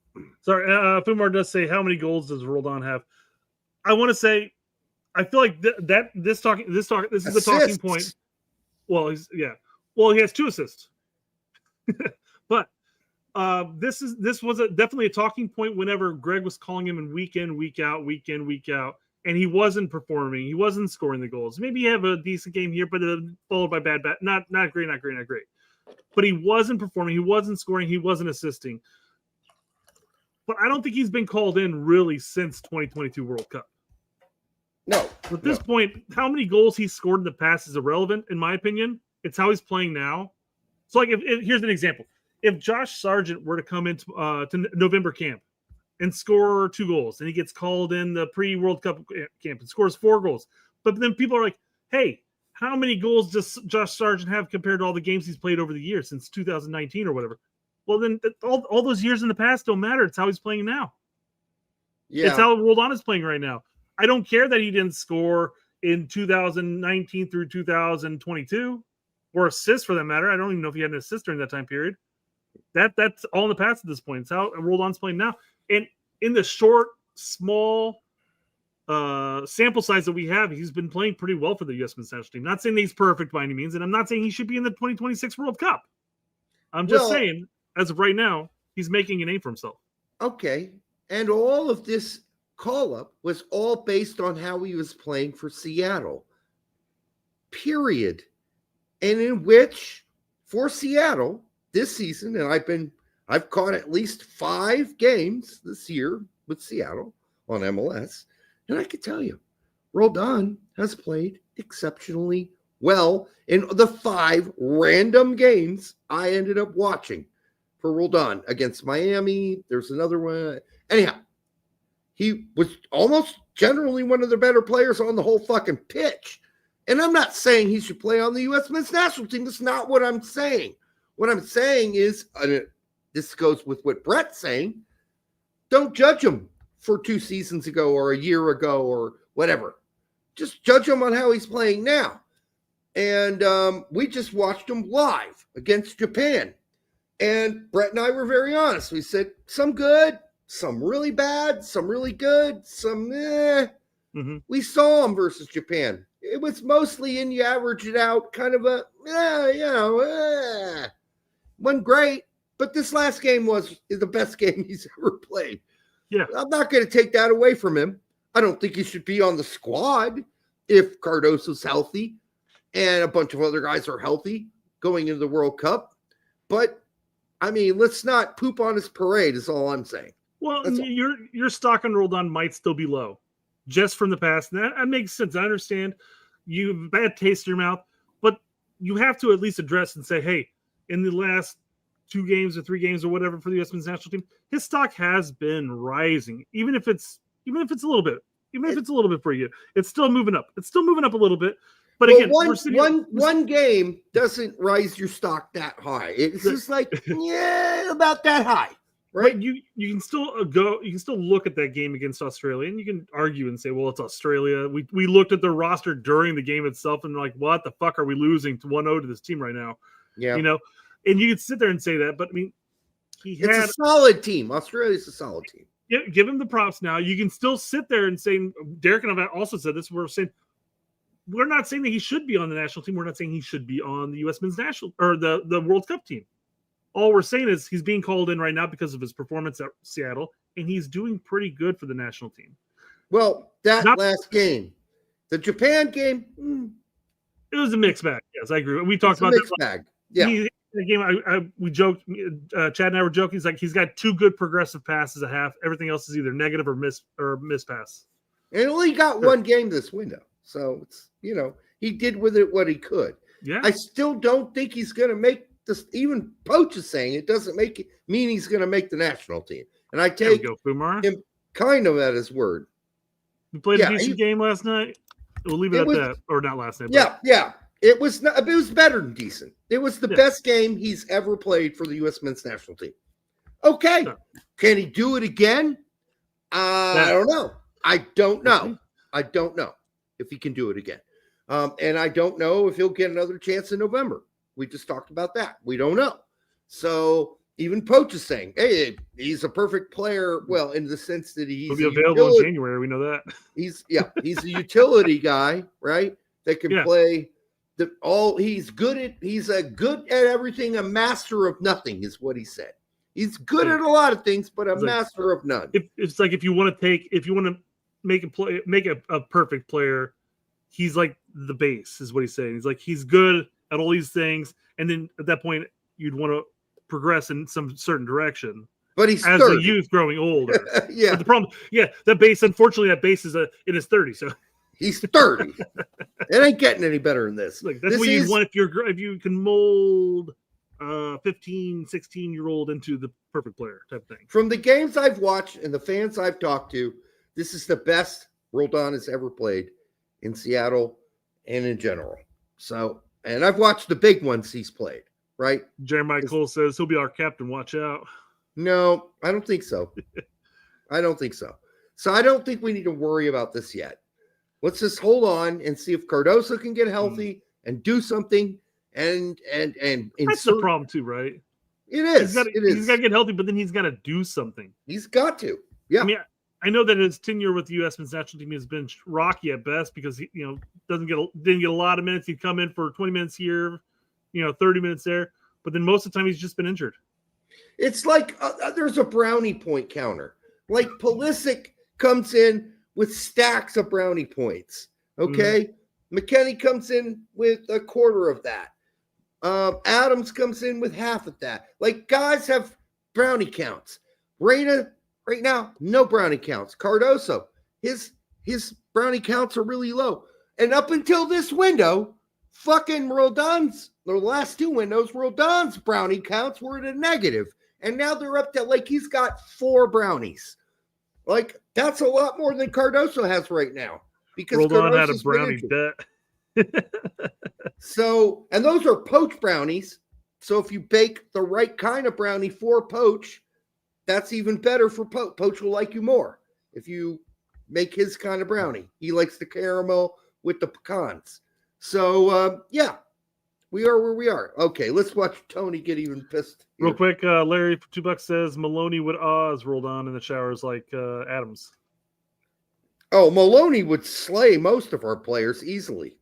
Fumar does say, how many goals does Roldan have? I want to say, I feel like this is the talking point. Well, he has 2 assists. But this was definitely a talking point whenever Greg was calling him in week in, week out, and he wasn't performing. He wasn't scoring the goals. Maybe he have a decent game here, but followed by bad. Not great. But he wasn't performing. He wasn't scoring. He wasn't assisting. But I don't think he's been called in really since 2022 World Cup. No. At this point, how many goals he scored in the past is irrelevant, in my opinion. It's how he's playing now. So, like, here's an example. If Josh Sargent were to come into to November camp and score 2 goals, and he gets called in the pre-World Cup camp and scores 4 goals, but then people are like, hey, how many goals does Josh Sargent have compared to all the games he's played over the years since 2019 or whatever? Well, then all those years in the past don't matter. It's how he's playing now. Yeah. It's how Roldan is playing right now. I don't care that he didn't score in 2019 through 2022 or assist for that matter. I don't even know if he had an assist during that time period. That's all in the past at this point. It's how Roldan's playing now. And in the short, small sample size that we have, he's been playing pretty well for the U.S. men's national team. Not saying that he's perfect by any means, and I'm not saying he should be in the 2026 World Cup. I'm just saying, as of right now, he's making a name for himself. Okay. And all of this call-up was all based on how he was playing for Seattle. Period. And in which, for Seattle, this season, and I've caught at least 5 games this year with Seattle on MLS, and I can tell you, Roldan has played exceptionally well in the 5 random games I ended up watching for Roldan against Miami. There's another one. Anyhow, he was almost generally one of the better players on the whole fucking pitch. And I'm not saying he should play on the U.S. men's national team. That's not what I'm saying. What I'm saying is, this goes with what Brett's saying, don't judge him for 2 seasons ago or a year ago or whatever. Just judge him on how he's playing now. And we just watched him live against Japan. And Brett and I were very honest. We said, some good, some really bad, some really good, some eh. Mm-hmm. We saw him versus Japan. It was mostly, and you average it out, kind of a, wasn't great. But this last game is the best game he's ever played. Yeah. I'm not going to take that away from him. I don't think he should be on the squad if Cardoso's healthy and a bunch of other guys are healthy going into the World Cup. But, I mean, let's not poop on his parade is all I'm saying. Well, your stock on Roldan might still be low just from the past. And that makes sense. I understand you have a bad taste in your mouth, but you have to at least address and say, hey, in the last 2 games or 3 games or whatever for the U.S. men's national team, his stock has been rising, even if it's a little bit, for you, it's still moving up. It's still moving up a little bit. But again, one game doesn't rise your stock that high. It's just like, about that high. Right. But you can still look at that game against Australia and you can argue and say, well, it's Australia. We looked at the roster during the game itself and like, what the fuck are we losing to 1-0 to this team right now? Yeah. And you could sit there and say that, but I mean, it's a solid team. Australia's a solid team. Give him the props now. You can still sit there and say, Derek and I also said this, we're not saying that he should be on the national team. We're not saying he should be on the U.S. men's national or the World Cup team. All we're saying is he's being called in right now because of his performance at Seattle, and he's doing pretty good for the national team. Well, last game, the Japan game, it was a mixed bag. Yes, I agree. We talked about this bag. Yeah, the game. We joked. Chad and I were joking. He's got 2 good progressive passes a half. Everything else is either negative or miss pass. And only got 1 game this window, so it's he did with it what he could. Yeah, I still don't think he's going to make. Even Poach is saying it doesn't mean he's going to make the national team, and I take him kind of at his word. We played a decent game last night. We'll leave it at that, or not last night. Yeah. It was better than decent. It was the best game he's ever played for the U.S. men's national team. Okay, can he do it again? I don't know. I don't know if he can do it again, and I don't know if he'll get another chance in November. We just talked about that. We don't know. So even Poach is saying, hey, he's a perfect player. Well, in the sense that he'll be available in January. We know that. He's a utility guy, right? That can play he's good at everything, a master of nothing is what he said. He's good at a lot of things, but a master of none. It's like if you want to make a perfect player, he's like the base, is what he's saying. He's like, he's good at all these things, and then at that point you'd want to progress in some certain direction. But he's as 30. a youth growing older. Yeah. But the problem, that base, unfortunately, that base is in his 30s. So he's 30. It ain't getting any better than this. Like that's what you'd want if you can mold 15, 16-year-old into the perfect player type thing. From the games I've watched and the fans I've talked to, this is the best Roldan has ever played in Seattle and in general. So, and I've watched the big ones he's played, right? Jeremiah Cole says he'll be our captain. Watch out. No, I don't think so. I don't think so. So I don't think we need to worry about this yet. Let's just hold on and see if Cardoso can get healthy and do something. And that's the problem too, right? It is. He's got to get healthy, but then he's got to do something. He's got to. Yeah. I mean, I know that his tenure with the U.S. men's national team has been rocky at best because he, didn't get a lot of minutes. He'd come in for 20 minutes here, 30 minutes there, but then most of the time he's just been injured. It's like there's a brownie point counter. Like Pulisic comes in with stacks of brownie points. Okay, McKennie comes in with a quarter of that. Adams comes in with half of that. Like guys have brownie counts. Reina right now, no brownie counts. Cardoso, his brownie counts are really low. And up until this window, fucking Roldan's, the last two windows, Roldan's brownie counts were at a negative. And now they're up to, like, he's got 4 brownies. Like, that's a lot more than Cardoso has right now. Because Roldan had a brownie bet. So, and those are poach brownies. So if you bake the right kind of brownie for Poach, that's even better for Poach. Poach will like you more if you make his kind of brownie. He likes the caramel with the pecans. So, yeah, we are where we are. Okay, let's watch Tony get even pissed. Here. Real quick, Larry for $2 says Maloney would Oz Roldan in the showers like Adams. Oh, Maloney would slay most of our players easily.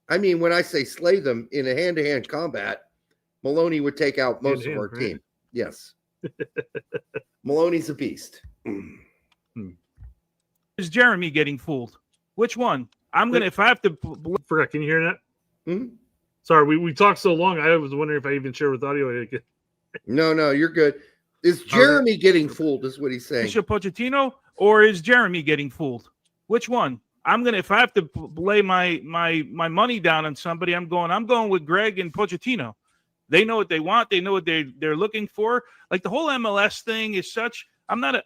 I mean, when I say slay them in a hand-to-hand combat, Maloney would take out most of our team. Yes. Maloney's a beast. Is Jeremy getting fooled? Which one? I'm going to, if I have to. Forgot, can you hear that? Mm-hmm. Sorry, we talked so long. I was wondering if I even share with audio again. No, you're good. Is Jeremy getting fooled, is what he's saying. Is Pochettino or is Jeremy getting fooled? Which one? I'm going to, if I have to lay my money down on somebody, I'm going with Greg and Pochettino. They know what they want. They know what they're looking for. Like the whole MLS thing is such. I'm not an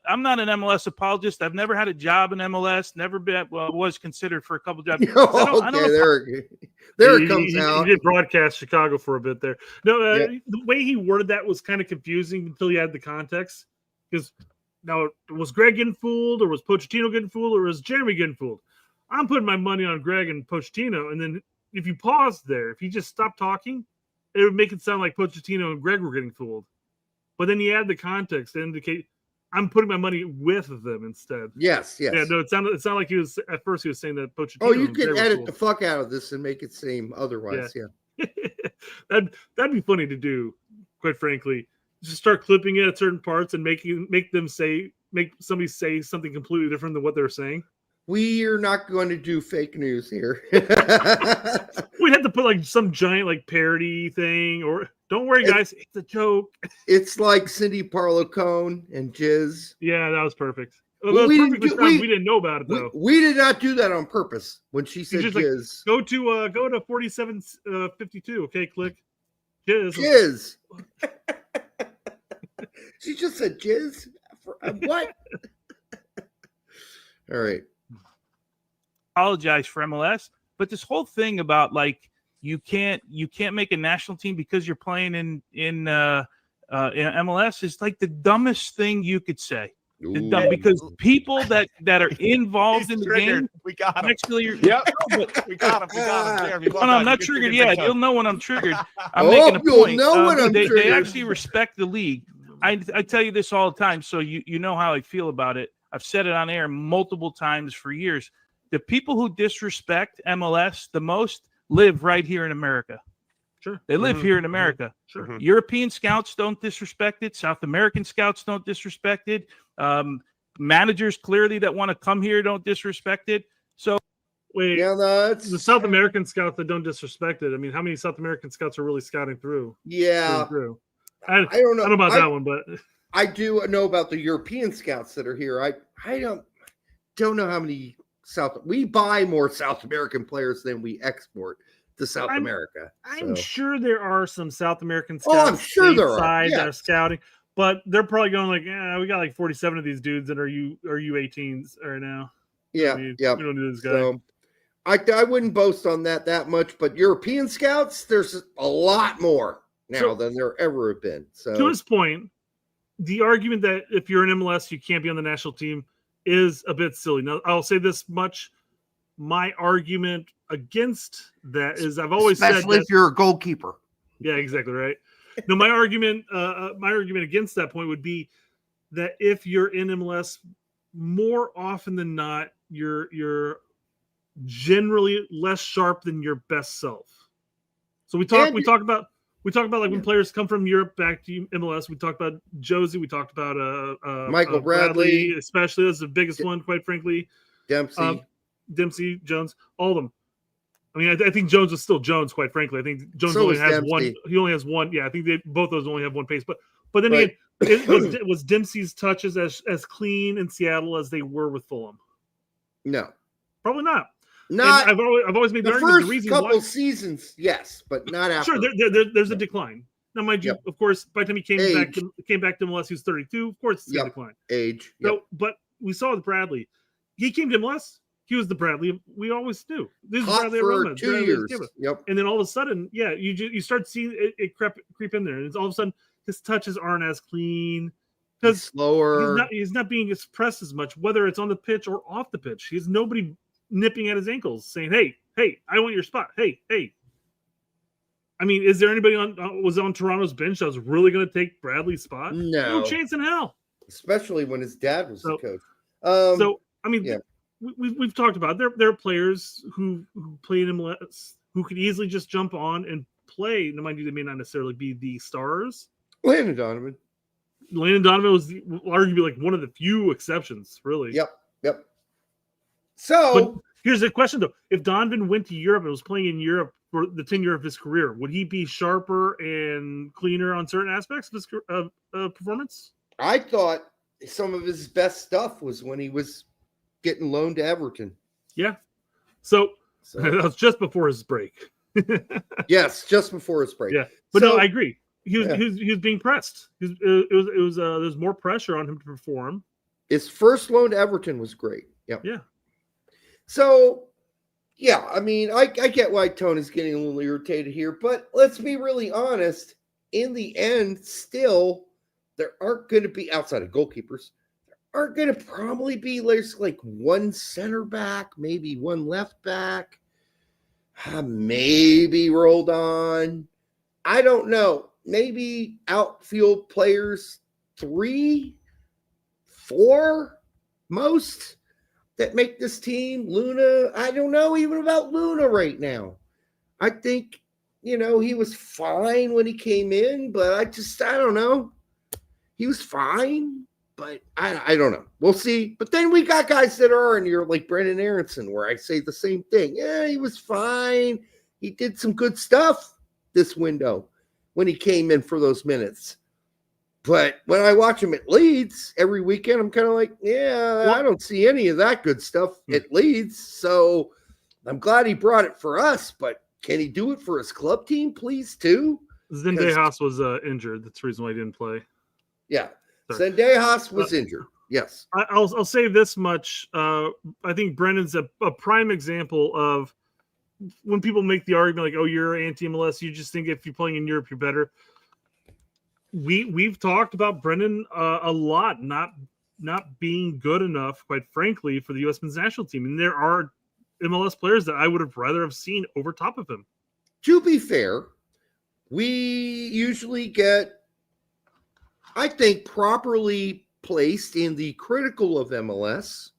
MLS apologist. I've never had a job in MLS. Never been. Well, was considered for a couple jobs. There it comes out. He did broadcast Chicago for a bit there. No, the way he worded that was kind of confusing until you had the context. Because now, was Greg getting fooled, or was Pochettino getting fooled, or was Jeremy getting fooled? I'm putting my money on Greg and Pochettino, and then if you paused there, if you just stopped talking, it would make it sound like Pochettino and Greg were getting fooled. But then you add the context to indicate I'm putting my money with them instead. Yes. Yeah, no, it sounded like he was at first he was saying that Pochettino. Oh, you can edit the fuck out of this and make it seem otherwise. Yeah. That'd be funny to do, quite frankly. Just start clipping it at certain parts and make somebody say something completely different than what they're saying. We are not going to do fake news here. We'd have to put like some giant like parody thing, or don't worry, guys, it's a joke. It's like Cindy Parlow-Cone and Jizz. Yeah, that was perfect. Well, we didn't know about it though. We did not do that on purpose when she said Jizz. Like, go to 4752. Okay, click Jizz. Jizz. She just said Jizz. What? All right. Apologize for MLS, but this whole thing about like you can't make a national team because you're playing in MLS is like the dumbest thing you could say. Because people that are involved in the game, we got him. Actually, we got him. Jeremy, well, I'm not triggered yet. You'll know when I'm triggered. I'm making a point. Know when I'm triggered. They actually respect the league. I tell you this all the time, so you know how I feel about it. I've said it on air multiple times for years. The people who disrespect MLS the most live right here in America. Sure. They live here in America. Sure. European scouts don't disrespect it. South American scouts don't disrespect it. Managers clearly that want to come here don't disrespect it. So wait, the South American scouts that don't disrespect it. I mean, how many South American scouts are really scouting through? Yeah. I don't know about that one, but I do know about the European scouts that are here. I don't know how many we buy more South American players than we export to South America. I'm sure there are some South American scouts. Oh, I'm sure there are. That are scouting, but they're probably going like, we got like 47 of these dudes that are U18s right now. Yeah, We don't do this guy. So, I wouldn't boast on that much, but European scouts, there's a lot more now than there ever have been. So to his point, the argument that if you're in MLS, you can't be on the national team is a bit silly. Now, I'll say this much. My argument against that is I've always said especially if you're a goalkeeper. Yeah, exactly right. No, my argument against that point would be that if you're in MLS, more often than not, you're generally less sharp than your best self. So we talk about like when players come from Europe back to MLS. We talked about Josie. We talked about Michael Bradley, especially. That's the biggest one, quite frankly. Dempsey, Jones, all of them. I mean, I think Jones is still Jones, quite frankly. I think Jones only has one. He only has one. Yeah, I think both those only have one pace. But then again, was Dempsey's touches as clean in Seattle as they were with Fulham? No, probably not. Not. And I've always made the argument. The reason couple seasons, yes, but not after. Sure, there's a decline. Now, mind you, of course, by the time he came back to MLS, he was 32. Of course, it's a decline. Age. So, but we saw with Bradley, he came to MLS. He was the Bradley we always knew. This is Bradley for 2 years. Yep. And then all of a sudden, you start seeing it creep in there, and it's all of a sudden his touches aren't as clean because slower. He's not being expressed as much, whether it's on the pitch or off the pitch. He's nobody nipping at his ankles, saying, "Hey, I want your spot. Hey." I mean, is there anybody was on Toronto's bench that was really going to take Bradley's spot? No chance in hell. Especially when his dad was the coach. So I mean, we've talked about there are players who play in MLS who could easily just jump on and play. Now, mind you, they may not necessarily be the stars. Landon Donovan was arguably like one of the few exceptions, really. Yep. So, but here's the question, though: if Donovan went to Europe and was playing in Europe for the tenure of his career, would he be sharper and cleaner on certain aspects of his performance? I thought some of his best stuff was when he was getting loaned to Everton. Yeah. So that was just before his break. Yes, just before his break. Yeah, but no, I agree. He was being pressed. There's more pressure on him to perform. His first loan to Everton was great. Yep. Yeah. So, I mean, I get why Tony's getting a little irritated here, but let's be really honest. In the end, still, there aren't going to be, outside of goalkeepers, aren't going to probably be like one center back, maybe one left back, maybe Roldan. I don't know. Maybe outfield players 3, 4 most that make this team. Luna, I don't know even about Luna right now. I think, he was fine when he came in, but I don't know. He was fine, but I don't know. We'll see. But then we got guys that are, and you're like Brendan Aronson, where I say the same thing. Yeah, he was fine. He did some good stuff this window when he came in for those minutes. But when I watch him at Leeds every weekend, I'm kind of like, I don't see any of that good stuff at Leeds. So I'm glad he brought it for us, but can he do it for his club team, please, too? Zendejas was injured. That's the reason why he didn't play. Yeah. Zendejas was injured. Yes. I'll say this much. I think Brendan's a prime example of when people make the argument like, oh, you're anti-MLS, you just think if you're playing in Europe, you're better. We've talked about Brendan a lot, not being good enough, quite frankly, for the U.S. men's national team. And there are MLS players that I would have rather have seen over top of him. To be fair, we usually get, I think, properly placed in the critical of MLS,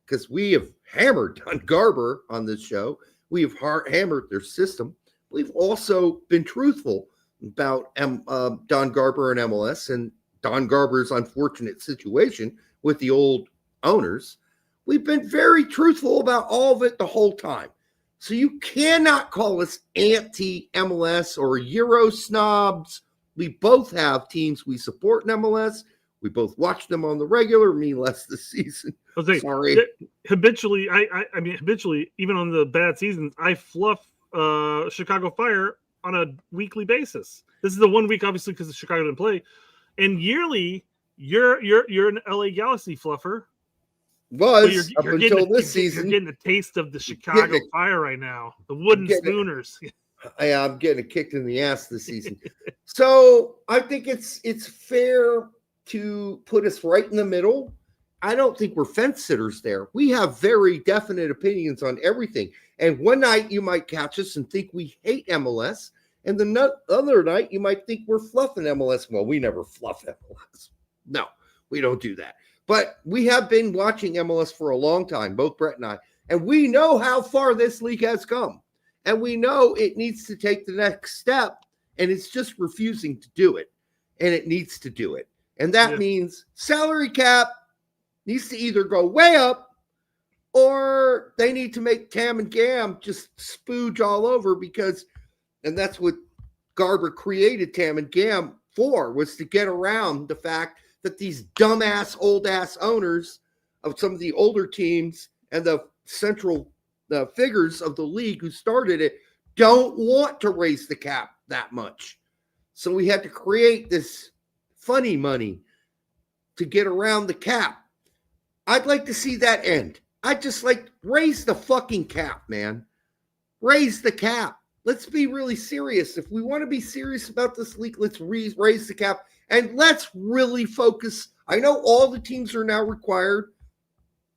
because we have hammered Don Garber on this show. We have hammered their system. We've also been truthful about Don Garber and MLS and Don Garber's unfortunate situation with the old owners. We've been very truthful about all of it the whole time. So you cannot call us anti-MLS or Euro snobs. We both have teams we support in MLS. We both watch them on the regular, me less this season. Sorry. Habitually, I mean, even on the bad seasons, I fluff Chicago Fire on a weekly basis. This is the 1 week, obviously, because Chicago didn't play. And yearly, you're an LA Galaxy fluffer. Up until this season. You're getting a taste of the Chicago Fire right now. The wooden spooners. I'm getting kicked in the ass this season. So I think it's fair to put us right in the middle. I don't think we're fence sitters there. We have very definite opinions on everything. And one night you might catch us and think we hate MLS. And the other night, you might think we're fluffing MLS. Well, we never fluff MLS. No, we don't do that. But we have been watching MLS for a long time, both Brett and I, and we know how far this league has come. And we know it needs to take the next step, and it's just refusing to do it. And it needs to do it. And that means salary cap needs to either go way up, or they need to make Tam and Gam just spooge all over because, and that's what Garber created Tam and Gam for, was to get around the fact that these dumbass, old-ass owners of some of the older teams and the central figures of the league who started it don't want to raise the cap that much. So we had to create this funny money to get around the cap. I'd like to see that end. I'd just like raise the fucking cap, man. Raise the cap. Let's be really serious. If we want to be serious about this league, let's raise the cap and let's really focus. I know all the teams are now required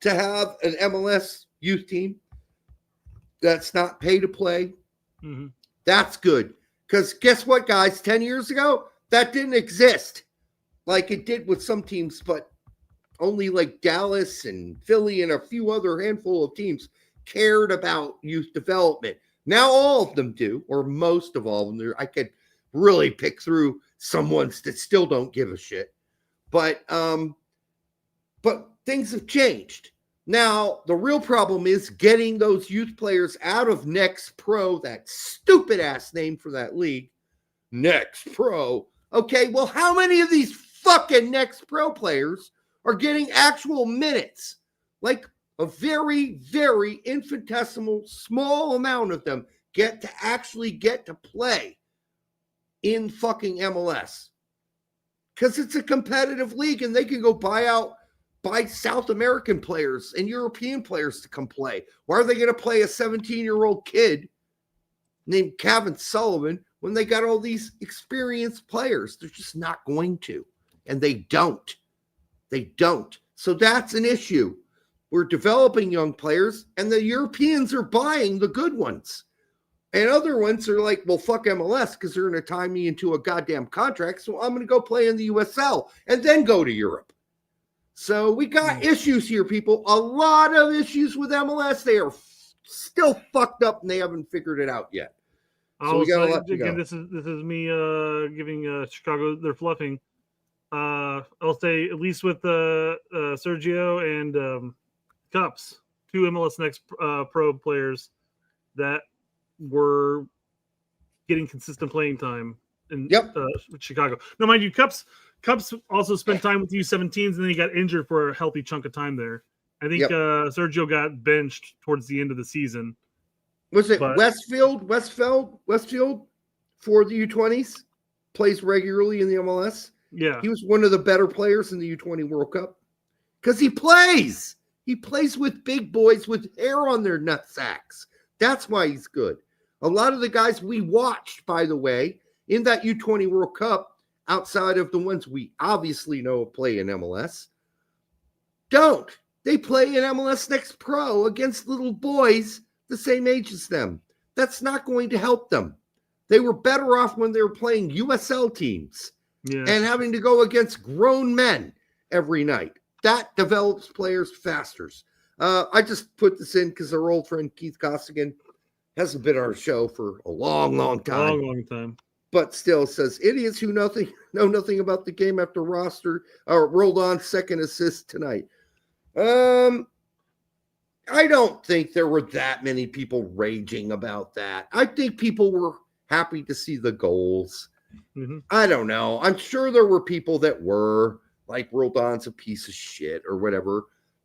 to have an MLS youth team that's not pay to play. Mm-hmm. That's good. Because guess what, guys? 10 years ago, that didn't exist like it did with some teams, but only like Dallas and Philly and a few other handful of teams cared about youth development. Now all of them do, or most of all of them. I could really pick through some ones that still don't give a shit. But things have changed. Now, the real problem is getting those youth players out of Next Pro, that stupid-ass name for that league. Next Pro. Okay, well, how many of these fucking Next Pro players are getting actual minutes? Like a very, very infinitesimal, small amount of them get to play in fucking MLS. Because it's a competitive league and they can go buy South American players and European players to come play. Why are they going to play a 17-year-old kid named Kevin Sullivan when they got all these experienced players? They're just not going to. And they don't. They don't. So that's an issue. We're developing young players, and the Europeans are buying the good ones. And other ones are like, well, fuck MLS because they're going to tie me into a goddamn contract, so I'm going to go play in the USL and then go to Europe. So we got issues here, people. A lot of issues with MLS. They are still fucked up, and they haven't figured it out yet. So we got a lot to go. This is me giving Chicago their fluffing. I'll say at least with Sergio and Cups, two MLS Next Pro players that were getting consistent playing time in Chicago. No, mind you, Cups also spent time with the U17s, and then he got injured for a healthy chunk of time there. I think Sergio got benched towards the end of the season. Was it Westfield for the U20s? Plays regularly in the MLS. Yeah. He was one of the better players in the U20 World Cup. Because he plays. He plays with big boys with hair on their nut sacks. That's why he's good. A lot of the guys we watched, by the way, in that U20 World Cup, outside of the ones we obviously know play in MLS, don't. They play in MLS Next Pro against little boys the same age as them. That's not going to help them. They were better off when they were playing USL teams and having to go against grown men every night. That develops players faster. I just put this in because our old friend Keith Costigan hasn't been on our show for a long, long time. Long time. But still says, idiots who know nothing about the game after Roldan's second assist tonight. I don't think there were that many people raging about that. I think people were happy to see the goals. Mm-hmm. I don't know. I'm sure there were people that were like Roldan's a piece of shit or whatever.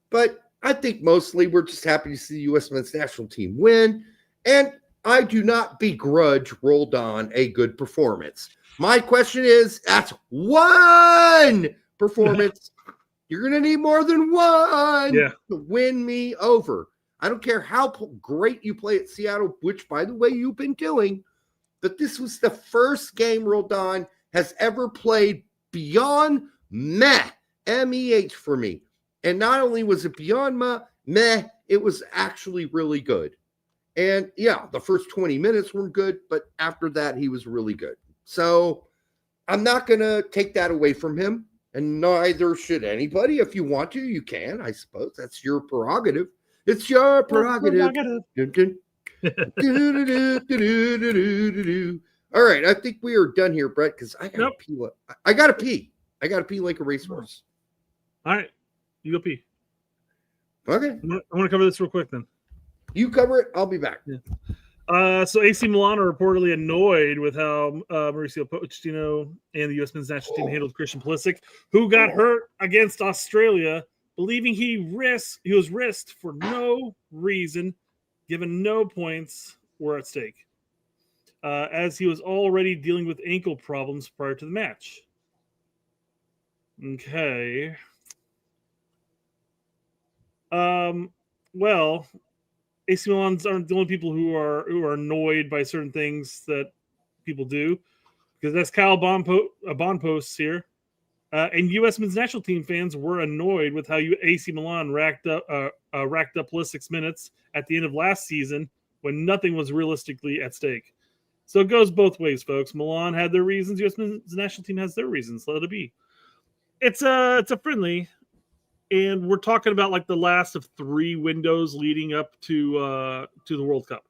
But I think mostly we're just happy to see the U.S. men's national team win. And I do not begrudge Roldan a good performance. My question is, that's one performance. You're going to need more than one to win me over. I don't care how great you play at Seattle, which, by the way, you've been doing, but this was the first game Roldan has ever played beyond meh, M-E-H for me. And not only was it beyond meh, it was actually really good. And yeah, the first 20 minutes were good, but after that, he was really good. So I'm not going to take that away from him, and neither should anybody. If you want to, you can, I suppose. That's your prerogative. It's your prerogative. All right, I think we are done here, Brett, because I got to pee. I got to pee. I got to pee like a racehorse. All right, you go pee. Okay. I want to cover this real quick then. You cover it. I'll be back. Yeah. So AC Milan are reportedly annoyed with how Mauricio Pochettino and the U.S. men's national team handled Christian Pulisic, who got hurt against Australia, believing he was risked for no reason, given no points were at stake, as he was already dealing with ankle problems prior to the match. Okay. Well, AC Milans aren't the only people who are annoyed by certain things that people do, because that's Kyle Bond posts here. And U.S. men's national team fans were annoyed with how AC Milan racked up Pulisic's minutes at the end of last season when nothing was realistically at stake. So it goes both ways, folks. Milan had their reasons. U.S. men's national team has their reasons. Let it be. It's a friendly, and we're talking about like the last of 3 windows leading up to the World Cup.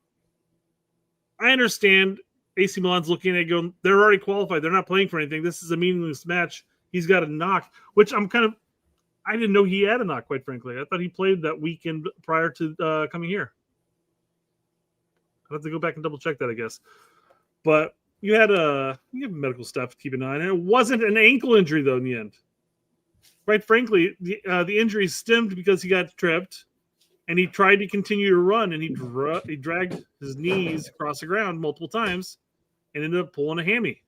I understand AC Milan's looking at it going, they're already qualified. They're not playing for anything. This is a meaningless match. He's got a knock, which I didn't know he had a knock, quite frankly. I thought he played that weekend prior to coming here. I'll have to go back and double check that, I guess. But you have medical stuff to keep an eye on. And it wasn't an ankle injury, though, in the end. Quite frankly, the injury stemmed because he got tripped, and he tried to continue to run, and he dragged his knees across the ground multiple times and ended up pulling a hammy.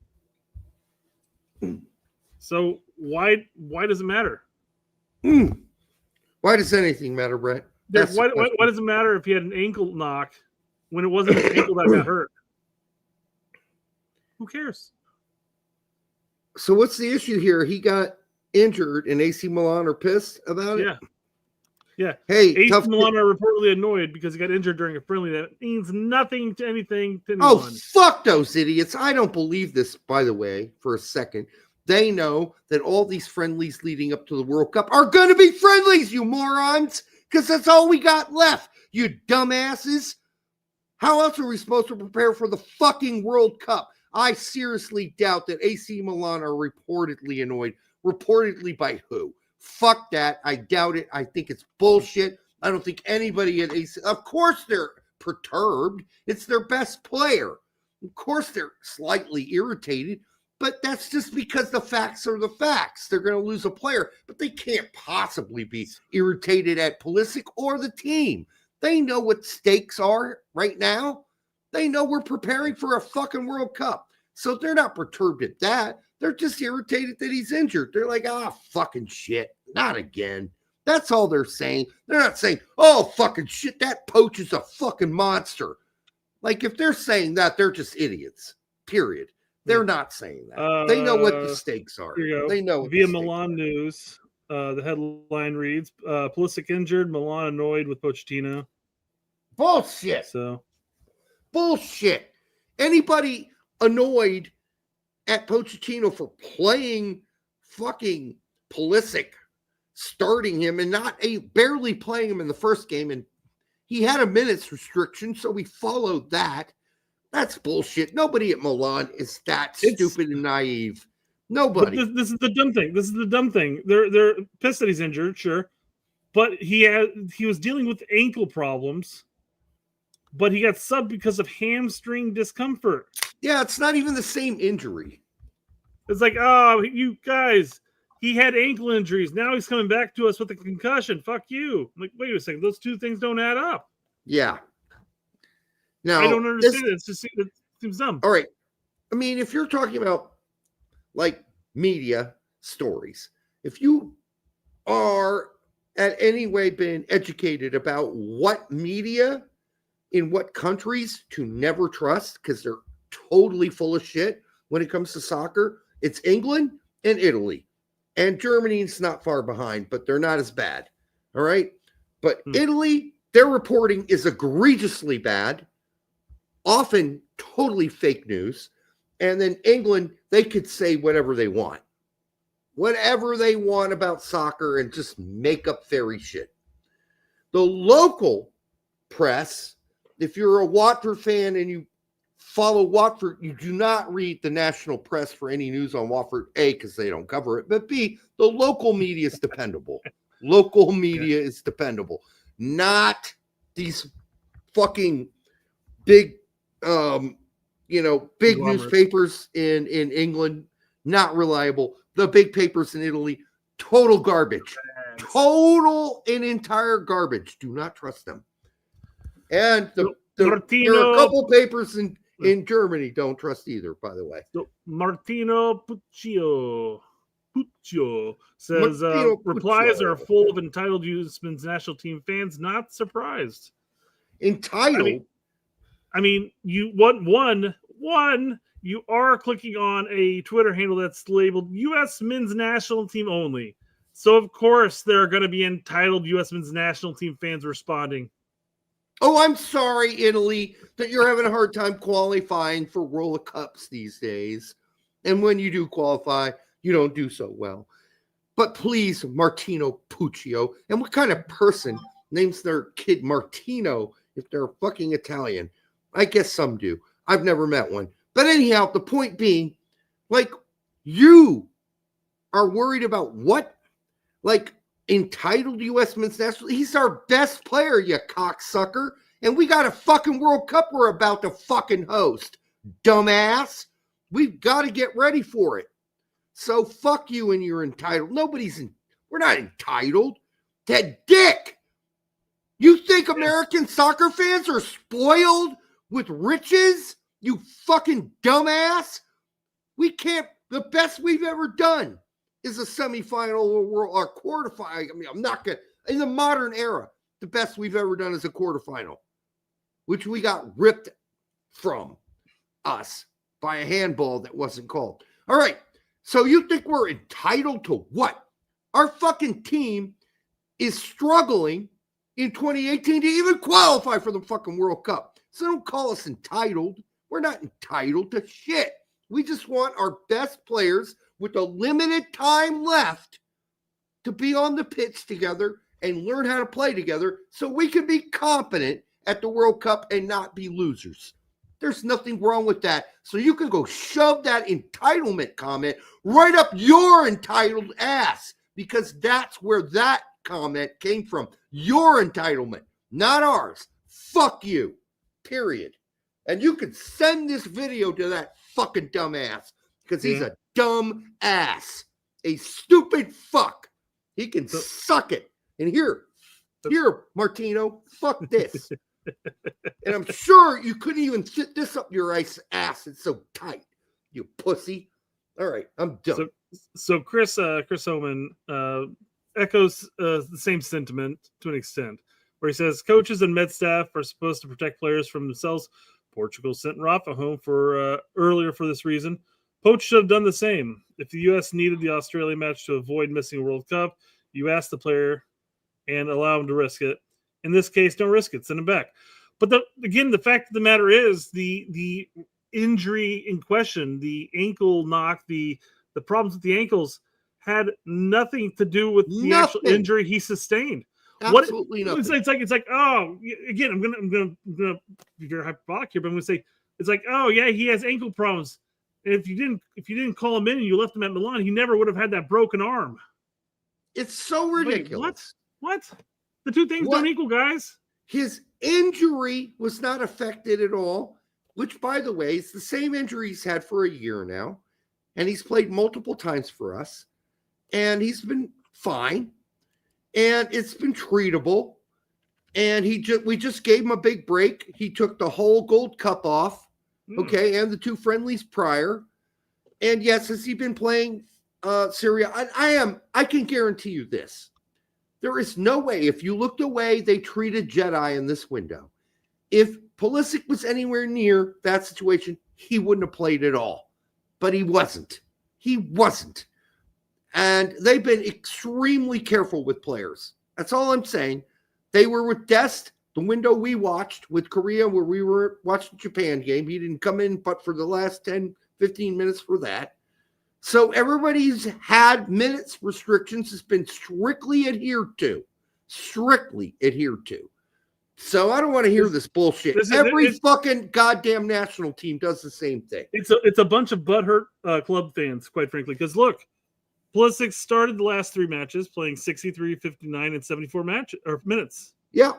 So why does it matter? Why does anything matter, Brett? Why does it matter if he had an ankle knock when it wasn't his ankle that got hurt? Who cares? So what's the issue here? He got injured, and AC Milan are pissed about it? Yeah. Hey, AC Milan are reportedly annoyed because he got injured during a friendly that means nothing to anything to anyone. Oh, fuck those idiots. I don't believe this, by the way, for a second. They know that all these friendlies leading up to the World Cup are going to be friendlies, you morons, because that's all we got left, you dumbasses. How else are we supposed to prepare for the fucking World Cup? I seriously doubt that AC Milan are reportedly annoyed. Reportedly by who? Fuck that. I doubt it. I think it's bullshit. I don't think anybody at AC... Of course they're perturbed. It's their best player. Of course they're slightly irritated, but that's just because the facts are the facts. They're going to lose a player, but they can't possibly be irritated at Pulisic or the team. They know what stakes are right now. They know we're preparing for a fucking World Cup. So they're not perturbed at that. They're just irritated that he's injured. They're like, fucking shit. Not again. That's all they're saying. They're not saying, oh, fucking shit, that Poch is a fucking monster. Like, if they're saying that, they're just idiots. Period. They're not saying that. They know what the stakes are. Here you go. They know what Via Milan News, the headline reads, Pulisic injured, Milan annoyed with Pochettino. Bullshit. So, bullshit. Anybody annoyed at Pochettino for playing fucking Pulisic, starting him and barely playing him in the first game, and he had a minutes restriction, so we followed that. That's bullshit. Nobody at Milan is that stupid and naive. Nobody. This is the dumb thing. This is the dumb thing. They're pissed that he's injured, sure, but he was dealing with ankle problems, but he got subbed because of hamstring discomfort. Yeah, it's not even the same injury. It's like, oh, you guys, he had ankle injuries. Now he's coming back to us with a concussion. Fuck you. I'm like, wait a second. Those two things don't add up. Yeah. Now, I don't understand it. It seems dumb. All right. I mean, if you're talking about like media stories, if you are at any way been educated about what media in what countries to never trust, because they're totally full of shit when it comes to soccer, it's England and Italy. And Germany's not far behind, but they're not as bad. All right. But Italy, their reporting is egregiously bad. often totally fake news. And then England, they could say whatever they want. Whatever they want about soccer and just make up fairy shit. The local press, if you're a Watford fan and you follow Watford, you do not read the national press for any news on Watford, A, because they don't cover it, but B, the local media is dependable. Local media is dependable. Not these fucking big, big newspapers in England, not reliable. The big papers in Italy, total garbage. Total and entire garbage. Do not trust them. And there are a couple papers in Germany don't trust either, by the way. Martino Puccio says replies are full of entitled U.S. national team fans. Not surprised. Entitled? I mean, you want one. You are clicking on a Twitter handle that's labeled U.S. men's national team only. So, of course, there are going to be entitled U.S. men's national team fans responding. Oh, I'm sorry, Italy, that you're having a hard time qualifying for World Cups these days. And when you do qualify, you don't do so well. But please, Martino Puccio. And what kind of person names their kid Martino if they're fucking Italian? I guess some do. I've never met one. But anyhow, the point being, like, you are worried about what? Like, entitled U.S. men's national? He's our best player, you cocksucker. And we got a fucking World Cup we're about to fucking host, dumbass. We've got to get ready for it. So fuck you and you're entitled. We're not entitled. That dick. You think American soccer fans are spoiled with riches? You fucking dumbass. The best we've ever done is a semifinal or quarterfinal. I mean, I'm not going to, in the modern era, the best we've ever done is a quarterfinal, which we got ripped from us by a handball that wasn't called. All right. So you think we're entitled to what? Our fucking team is struggling in 2018 to even qualify for the fucking World Cup. So don't call us entitled. We're not entitled to shit. We just want our best players with a limited time left to be on the pitch together and learn how to play together so we can be competent at the World Cup and not be losers. There's nothing wrong with that. So you can go shove that entitlement comment right up your entitled ass, because that's where that comment came from. Your entitlement, not ours. Fuck you. Period. And you can send this video to that fucking dumbass because he's a dumb ass, a stupid fuck. He can suck it. And here, Martino, fuck this. And I'm sure you couldn't even fit this up your ass. It's so tight, you pussy. All right, I'm done. So Chris Homan echoes the same sentiment to an extent, where he says coaches and med staff are supposed to protect players from themselves. Portugal sent Rafa home for earlier for this reason. Poach should have done the same. If the U.S. needed the Australia match to avoid missing a World Cup, you ask the player and allow him to risk it. In this case, don't risk it. Send him back. But again, the fact of the matter is the injury in question, the ankle knock, the problems with the ankles had nothing to do with the actual injury he sustained. Absolutely nothing. It's like, oh, again, I'm gonna be very hyperbolic here, but I'm gonna say it's like, oh yeah, he has ankle problems. And if you didn't call him in and you left him at Milan, he never would have had that broken arm. It's so ridiculous. What? The two things don't equal, guys. His injury was not affected at all, which, by the way, is the same injury he's had for a year now. And he's played multiple times for us. And he's been fine. And it's been treatable. And we just gave him a big break. He took the whole Gold Cup off. Okay, and the two friendlies prior. And yes, has he been playing Syria? I can guarantee you this. There is no way, if you looked away, they treated Jedi in this window. If Pulisic was anywhere near that situation, he wouldn't have played at all. But he wasn't. He wasn't. And they've been extremely careful with players. That's all I'm saying. They were with Dest. the window we watched with Korea where we were watching the Japan game. He didn't come in but for the last 10, 15 minutes for that. So everybody's had minutes restrictions. It's been strictly adhered to. So I don't want to hear this bullshit. Every fucking goddamn national team does the same thing. It's a bunch of butthurt club fans, quite frankly. Because look, Pulisic started the last 3 matches playing 63, 59, and 74 minutes. Yeah.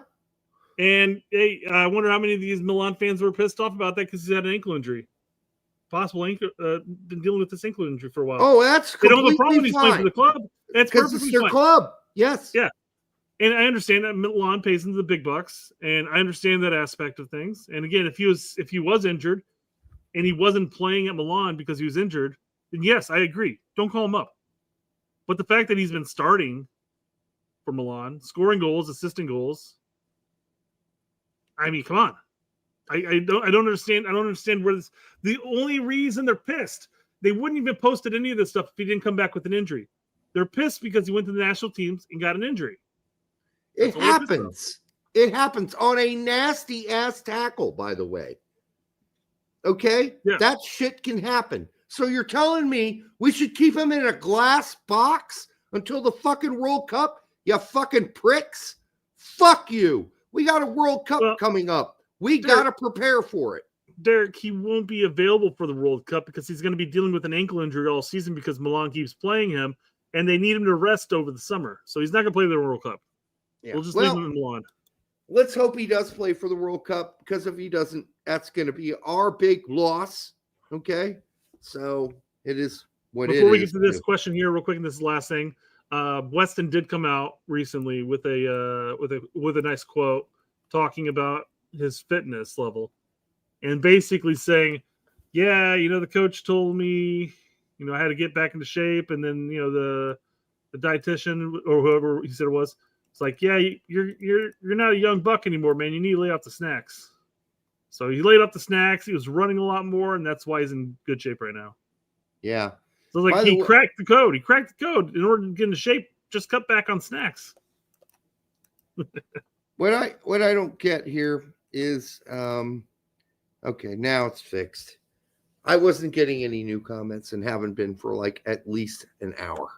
And hey, I wonder how many of these Milan fans were pissed off about that because he had an ankle injury. Possible ankle, been dealing with this ankle injury for a while. Oh, that's they don't have a completely problem he's playing for the club. That's because it's their club. Yes. Yeah. And I understand that Milan pays into the big bucks, and I understand that aspect of things. And again, if he was injured and he wasn't playing at Milan because he was injured, then yes, I agree. Don't call him up. But the fact that he's been starting for Milan, scoring goals, assisting goals, I mean, come on. I don't understand. I don't understand where this. The only reason they're pissed, they wouldn't even posted any of this stuff if he didn't come back with an injury. They're pissed because he went to the national teams and got an injury. It happens. It happens on a nasty ass tackle, by the way. Okay? Yeah. That shit can happen. So you're telling me we should keep him in a glass box until the fucking World Cup? You fucking pricks. Fuck you. We got a World Cup coming up. We got to prepare for it. Derek, he won't be available for the World Cup because he's going to be dealing with an ankle injury all season because Milan keeps playing him, and they need him to rest over the summer. So he's not going to play the World Cup. Yeah. We'll just leave him in Milan. Let's hope he does play for the World Cup, because if he doesn't, that's going to be our big loss. Okay? So it is what it is. Before we get to this question here, real quick, and this is the last thing, Weston did come out recently with a nice quote talking about his fitness level and basically saying, yeah, the coach told me, I had to get back into shape. And then, the dietitian or whoever he said it was, it's like, yeah, you're not a young buck anymore, man. You need to lay off the snacks. So he laid off the snacks. He was running a lot more, and that's why he's in good shape right now. Yeah. So like he cracked the code. He cracked the code. In order to get into shape, just cut back on snacks. What I don't get here is okay, now it's fixed. I wasn't getting any new comments and haven't been for like at least an hour.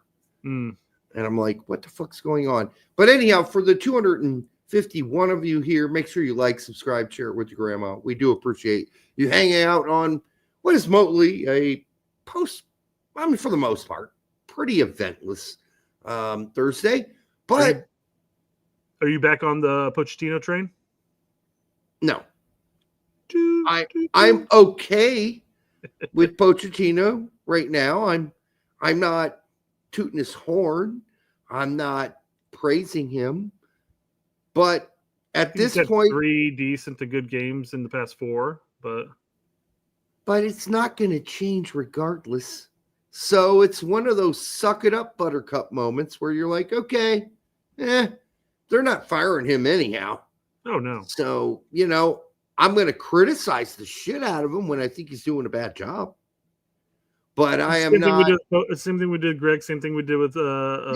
And I'm like, what the fuck's going on? But anyhow, for the 251 of you here, make sure you like, subscribe, share it with your grandma. We do appreciate you hanging out on what is mostly a post, I mean, for the most part, pretty eventless Thursday. But are you back on the Pochettino train? No. I'm okay with Pochettino right now. I'm not tooting his horn. I'm not praising him. But at this point, 3 decent to good games in the past 4, but it's not going to change regardless. So it's one of those suck it up buttercup moments where you're like, okay, they're not firing him anyhow. Oh no. So, I'm going to criticize the shit out of him when I think he's doing a bad job. But I am not. Same thing we did, Greg. Same thing we did with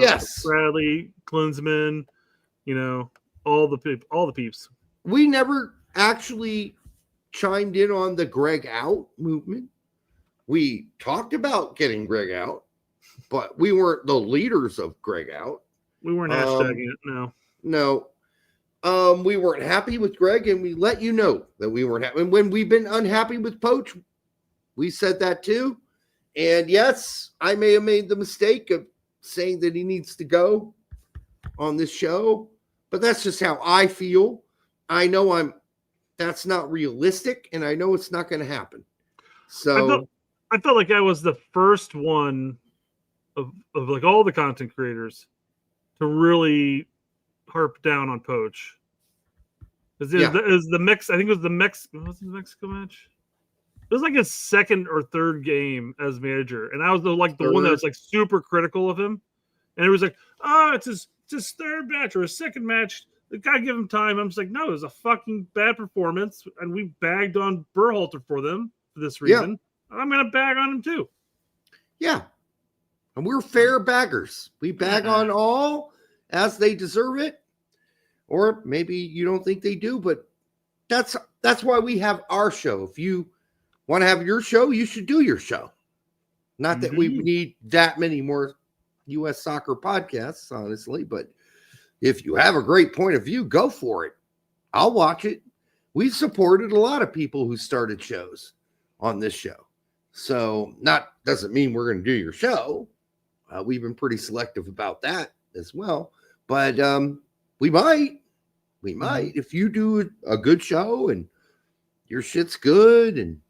yes, Bradley, Klinsmann, all the peeps. We never actually chimed in on the Greg out movement. We talked about getting Greg out, but we weren't the leaders of Greg out. We weren't hashtagging it. No. We weren't happy with Greg, and we let you know that we weren't happy. And when we've been unhappy with Poach, we said that too. And yes, I may have made the mistake of saying that he needs to go on this show, but that's just how I feel. I know that's not realistic, and I know it's not going to happen. So I felt like I was the first one of like all the content creators to really harp down on Poach. Is the mix? I think it was the Mexico match. It was like his second or third game as manager, and I was the one that was like super critical of him. And it was like, oh, it's his third match or his second match. The guy give him time. I'm just like, no, it was a fucking bad performance, and we bagged on Berhalter for this reason. Yeah. I'm gonna bag on him too. Yeah, and we're fair baggers. We bag on all as they deserve it. or maybe you don't think they do, but that's why we have our show. If you want to have your show, you should do your show. Not that we need that many more U.S. soccer podcasts, honestly, but if you have a great point of view, go for it. I'll watch it. We've supported a lot of people who started shows on this show. So doesn't mean we're going to do your show. We've been pretty selective about that as well. But we might. If you do a good show and your shit's good and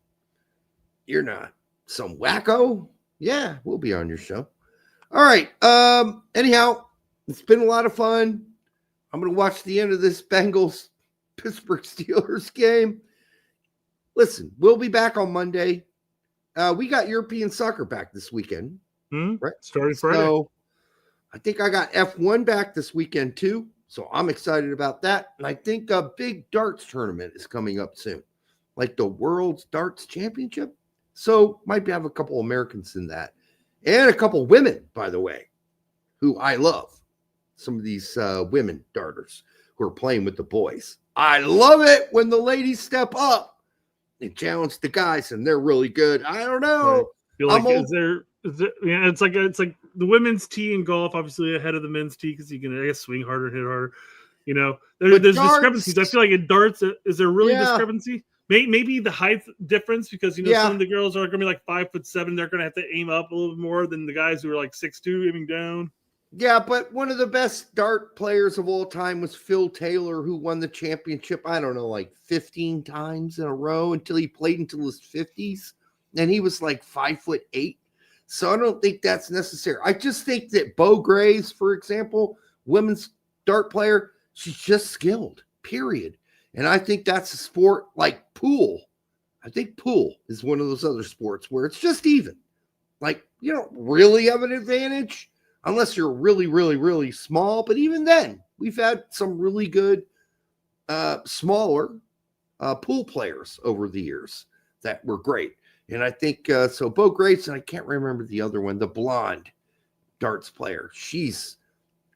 you're not some wacko, yeah, we'll be on your show. All right. Anyhow, it's been a lot of fun. I'm going to watch the end of this Bengals-Pittsburgh Steelers game. Listen, we'll be back on Monday. We got European soccer back this weekend. Right? Starting Friday. So I think I got F1 back this weekend too. So I'm excited about that. And I think a big darts tournament is coming up soon, like the World's Darts Championship. So might have a couple Americans in that. And a couple women, by the way, who I love. Some of these women darters who are playing with the boys. I love it when the ladies step up and challenge the guys, and they're really good. I don't know. Right. Is there it's like the women's tee in golf, obviously ahead of the men's tee because you can, I guess, swing harder, hit harder. You know, there's darts, discrepancies. I feel like in darts, is there really discrepancy? Maybe the height difference because some of the girls are going to be like 5'7". They're going to have to aim up a little bit more than the guys who are like 6'2", aiming down. Yeah, but one of the best dart players of all time was Phil Taylor, who won the championship, I don't know, like 15 times in a row until he played until his 50s. And he was like 5'8". So I don't think that's necessary. I just think that Bo Graves, for example, women's dart player, she's just skilled, period. And I think that's a sport like pool. I think pool is one of those other sports where it's just even. Like, you don't really have an advantage unless you're really, really, really small. But even then, we've had some really good smaller pool players over the years that were great. And I think so Bo Graves, and I can't remember the other one, the blonde darts player. She's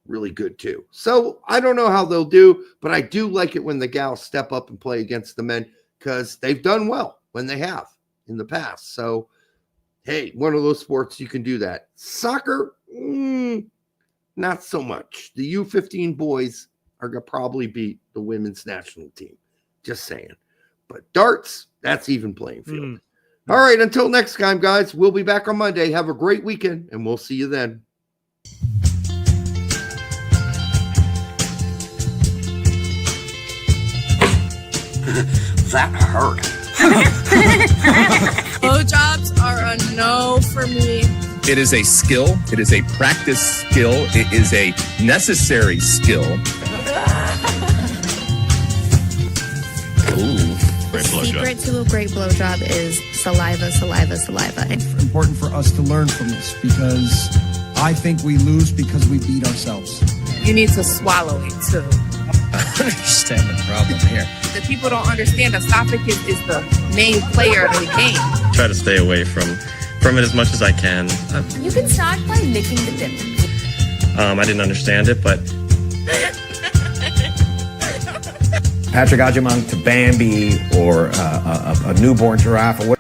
really good too. So I don't know how they'll do, but I do like it when the gals step up and play against the men because they've done well when they have in the past. So, hey, one of those sports you can do that. Soccer, not so much. The U17 boys are going to probably beat the women's national team. Just saying. But darts, that's even playing field. All right, until next time, guys, we'll be back on Monday. Have a great weekend, and we'll see you then. That hurt. Blowjobs are a no for me. It is a skill. It is a practice skill. It is a necessary skill. The secret to a great blowjob is saliva, saliva, saliva. It's important for us to learn from this because I think we lose because we beat ourselves. You need to swallow it too. I don't understand the problem here. The people don't understand esophagus is the main player of the game. Try to stay away from it as much as I can. You can start by licking the dip. I didn't understand it, but Patrick Agyemang to Bambi or a newborn giraffe or what.